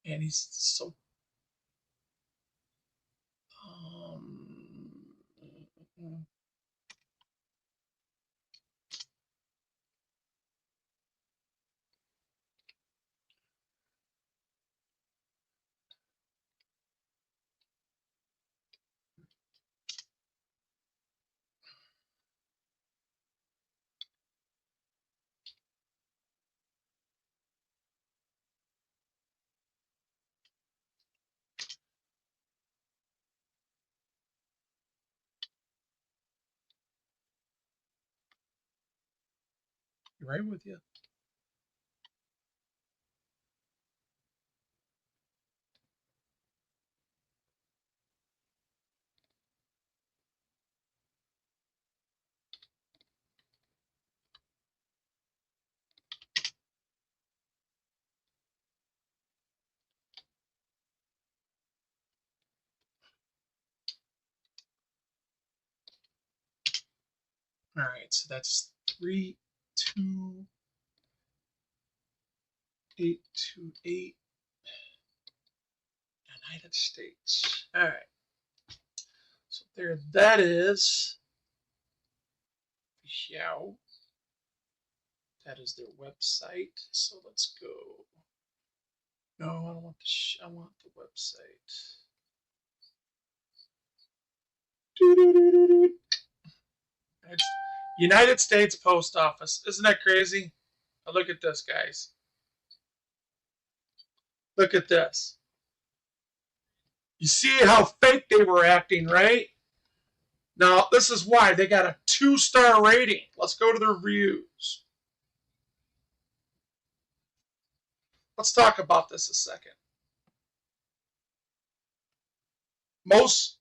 And he's so. Right with you. All right, so that's 32828 United States. All right. So there that is. Yeah. That is their website. So let's go. No, I don't want the I want the website. United States Post Office. Isn't that crazy? Now look at this, guys. Look at this. You see how fake they were acting, right? Now, this is why they got a 2-star rating. Let's go to the reviews. Let's talk about this a second. Most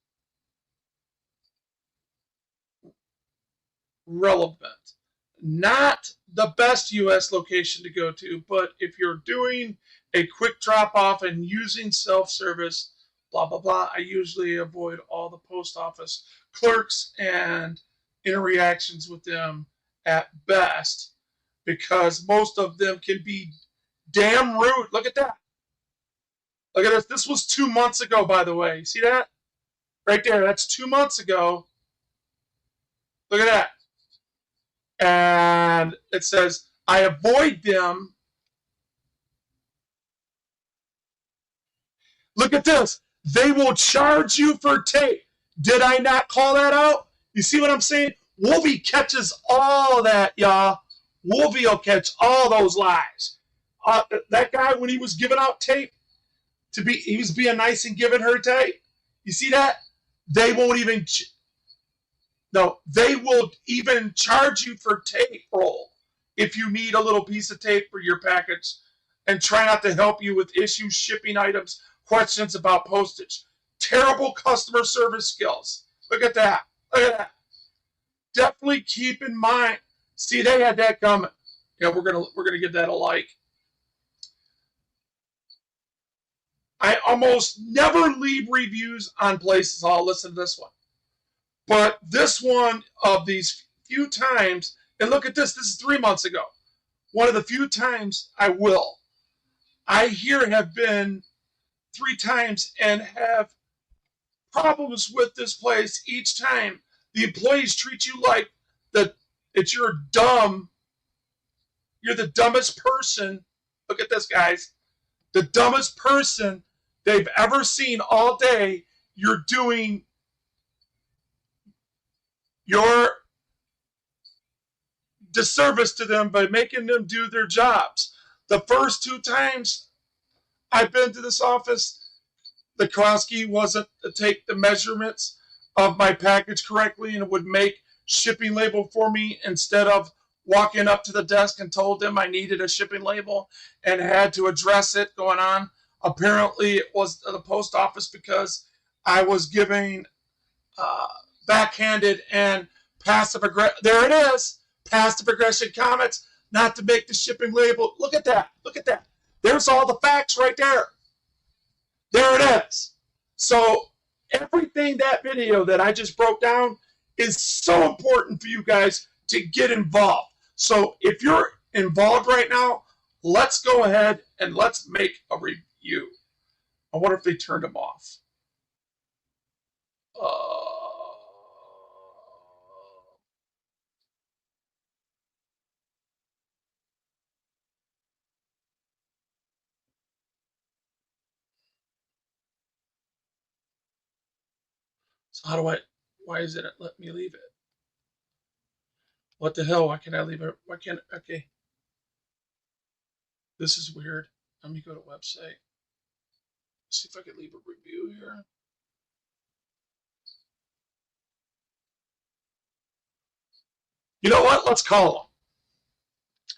relevant. Not the best U.S. location to go to, but if you're doing a quick drop-off and using self-service, blah, blah, blah, I usually avoid all the post office clerks and interactions with them at best because most of them can be damn rude. Look at that. Look at this. This was 2 months ago, by the way. See that? Right there. That's 2 months ago. Look at that. And it says, I avoid them. Look at this. They will charge you for tape. Did I not call that out? You see what I'm saying? Wolvie catches all that, y'all. Wolvie will catch all those lies. That guy, when he was giving out tape, he was being nice and giving her tape. You see that? They won't even... No, they will even charge you for tape roll if you need a little piece of tape for your package and try not to help you with issues, shipping items, questions about postage. Terrible customer service skills. Look at that. Look at that. Definitely keep in mind. See, they had that coming. Yeah, we're gonna give that a like. I almost never leave reviews on places. I'll listen to this one. But this one of these few times, and look at this, this is 3 months ago. One of the few times I will. I here have been 3 times and have problems with this place each time. The employees treat you like you're dumb. You're the dumbest person. Look at this, guys. The dumbest person they've ever seen all day. You're doing you're disservice to them by making them do their jobs. The first 2 times I've been to this office, the Kowalski wasn't to take the measurements of my package correctly and would make shipping label for me instead of walking up to the desk and told them I needed a shipping label and had to address it going on. Apparently, it was the post office because I was giving backhanded and passive aggressive. There it is, passive aggression comments, not to make the shipping label. Look at that. Look at that. There's all the facts right there. There it is. So everything that video that I just broke down is so important for you guys to get involved. So if you're involved right now, let's go ahead and let's make a review. I wonder if they turned them off. So how do I, why isn't it let me leave it? What the hell? Why can't I leave it? Why can't, okay. This is weird. Let me go to website. See if I can leave a review here. You know what? Let's call them.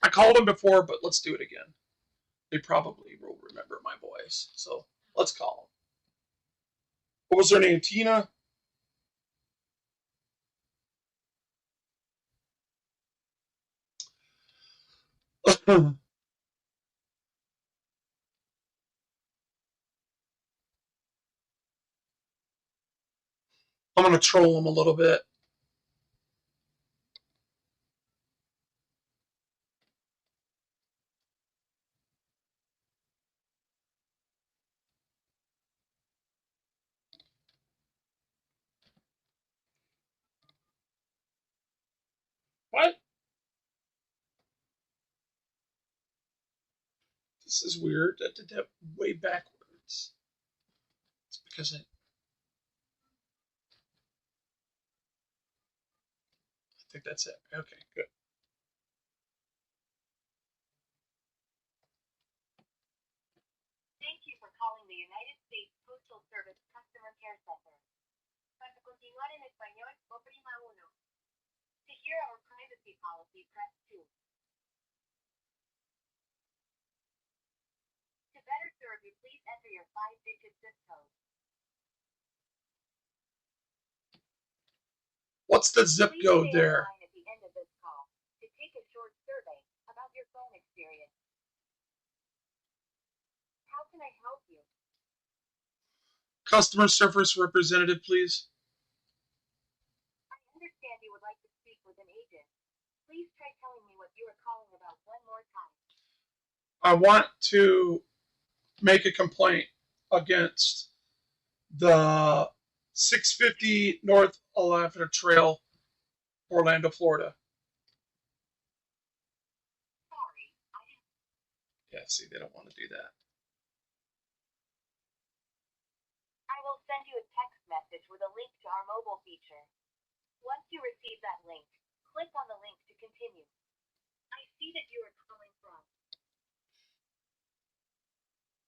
I called them before, but let's do it again. They probably will remember my voice. So let's call them. What was her name? Tina? I'm going to troll them a little bit. What? This is weird. I did that way backwards. It's because I think that's it. Okay, good. Thank you for calling the United States Postal Service Customer Care Center. Para continuar en español, oprima 1. To hear our privacy policy, press 2. To better serve you, please enter your 5-digit zip code. What's the zip code there? At the end of this call to take a short survey about your phone experience. How can I help you? Customer service representative, please. I understand you would like to speak with an agent. Please try telling me what you are calling about one more time. I want to make a complaint against the 650 North Alameda Trail, Orlando, Florida. Sorry, I didn't. Yeah, see, they don't want to do that. I will send you a text message with a link to our mobile feature. Once you receive that link, click on the link to continue. I see that you are calling from.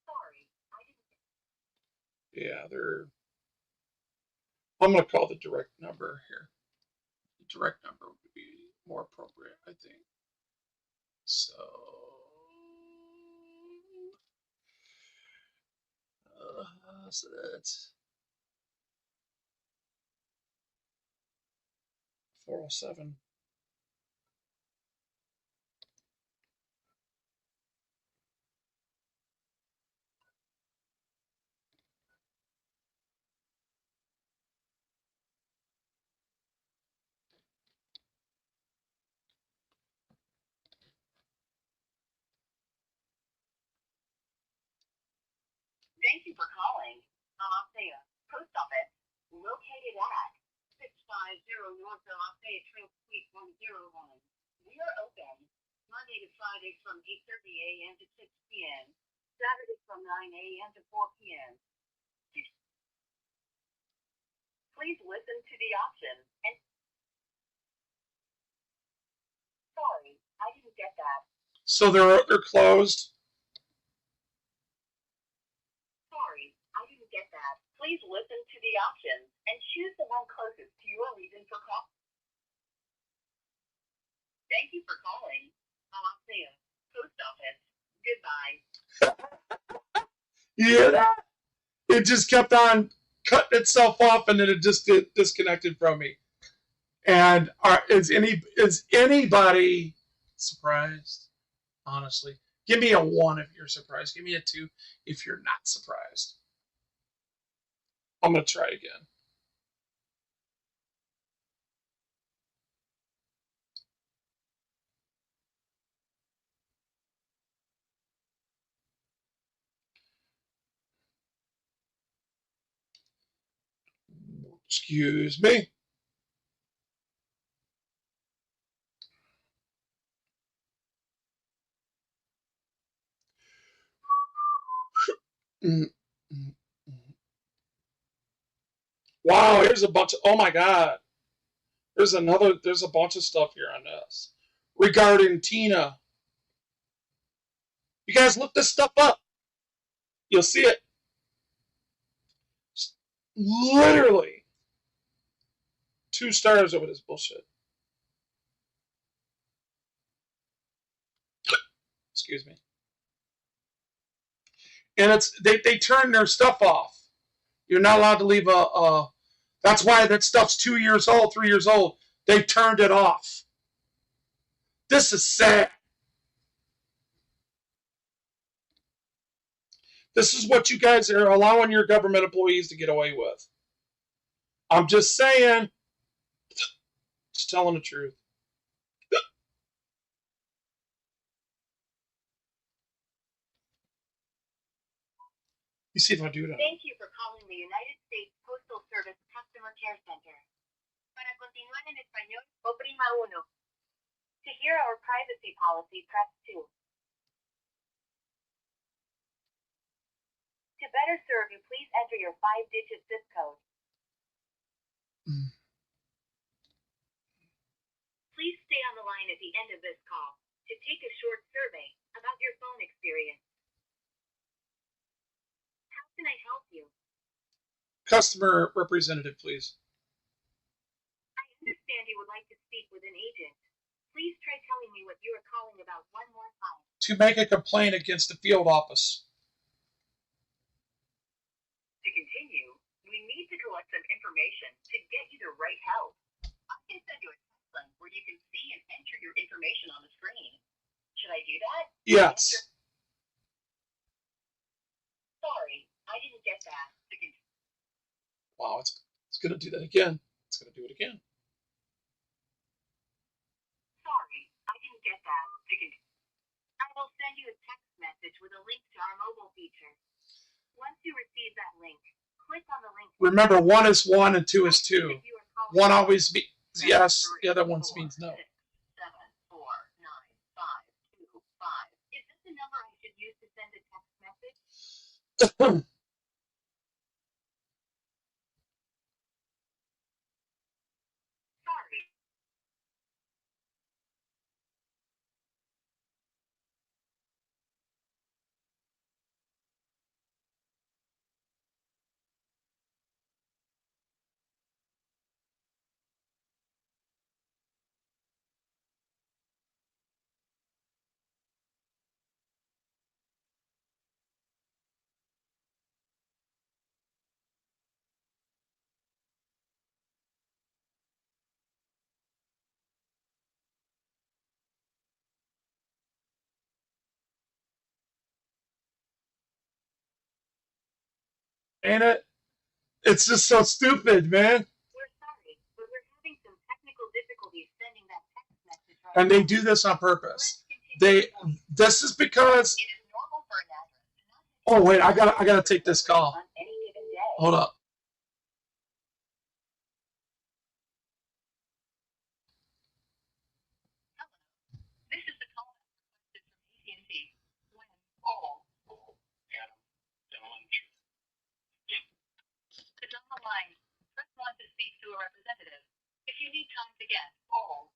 Sorry, I didn't. Yeah, I'm going to call the direct number here. The direct number would be more appropriate, I think. So that's 407. Thank you for calling Alafaya Post Office, located at 650 North Alafaya Trail Suite 101. We are open Monday to Friday from 8:30 a.m. to 6 p.m., Saturday from 9 a.m. to 4 p.m. Please listen to the options and Sorry, I didn't get that. So they're closed. Sorry, I didn't get that. Please listen to the options and choose the one closest to your reason for call. Thank you for calling. I'll see you. Post office. Goodbye. You hear that? It just kept on cutting itself off, and then it just disconnected from me. And is anybody surprised? Honestly, give me a 1 if you're surprised. Give me a 2 if you're not surprised. I'm gonna try again. Excuse me. Wow, here's a bunch of, oh my god. There's a bunch of stuff here on this. Regarding Tina. You guys look this stuff up. You'll see it. Literally 2 stars over this bullshit. Excuse me. And they turn their stuff off. You're not allowed to leave that's why that stuff's 2 years old, 3 years old. They turned it off. This is sad. This is what you guys are allowing your government employees to get away with. I'm just saying. Just telling the truth. You see if I do that. Thank you for calling the United States Postal Service Customer Care Center. Para continuar en español, oprima 1. To hear our privacy policy, press 2. To better serve you, please enter your 5-digit zip code. Please stay on the line at the end of this call to take a short survey about your phone experience. How can I help you? Customer representative, please. I understand you would like to speak with an agent. Please try telling me what you are calling about one more time. To make a complaint against the field office. To continue, we need to collect some information to get you the right help. I can send you a text link where you can see and enter your information on the screen. Should I do that? Yes. Sorry, I didn't get that. Wow, it's going to do that again. It's going to do it again. Sorry, I didn't get that. I will send you a text message with a link to our mobile feature. Once you receive that link, click on the link. Remember, 1 is 1 and 2 is 2. 1 always means yes, the other one means no. 7, 4, 9, 5, 2, 5. Is this the number I should use to send a text message? Sorry. Ain't it? It's just so stupid, man. We're sorry, but we're having some technical difficulties sending that text message right And now. they do this on purpose. This is because. It is normal for an address. Oh wait, I gotta take this call. On any given day. Hold up. This is the call requested from AT&T. When all. To on the line, press 1 to speak to a representative. If you need time to get all.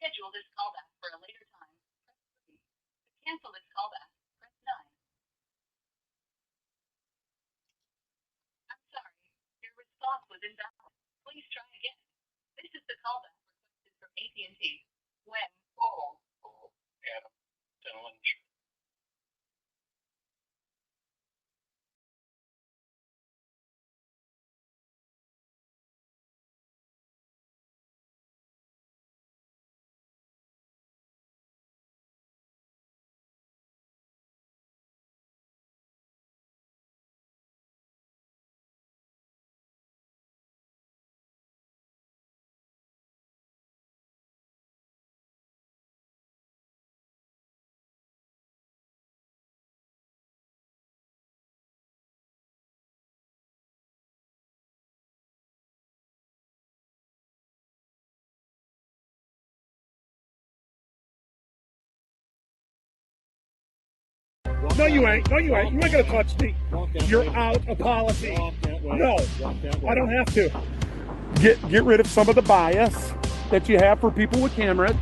schedule this callback for a later time, press 3. To cancel this callback, press 9. I'm sorry, your response was invalid. Please try again. This is the callback requested from AT&T. When? Adam, dental insurance. No, you ain't. No, you ain't. You ain't gonna touch me. You're out of policy. No, I don't have to. Get rid of some of the bias that you have for people with cameras.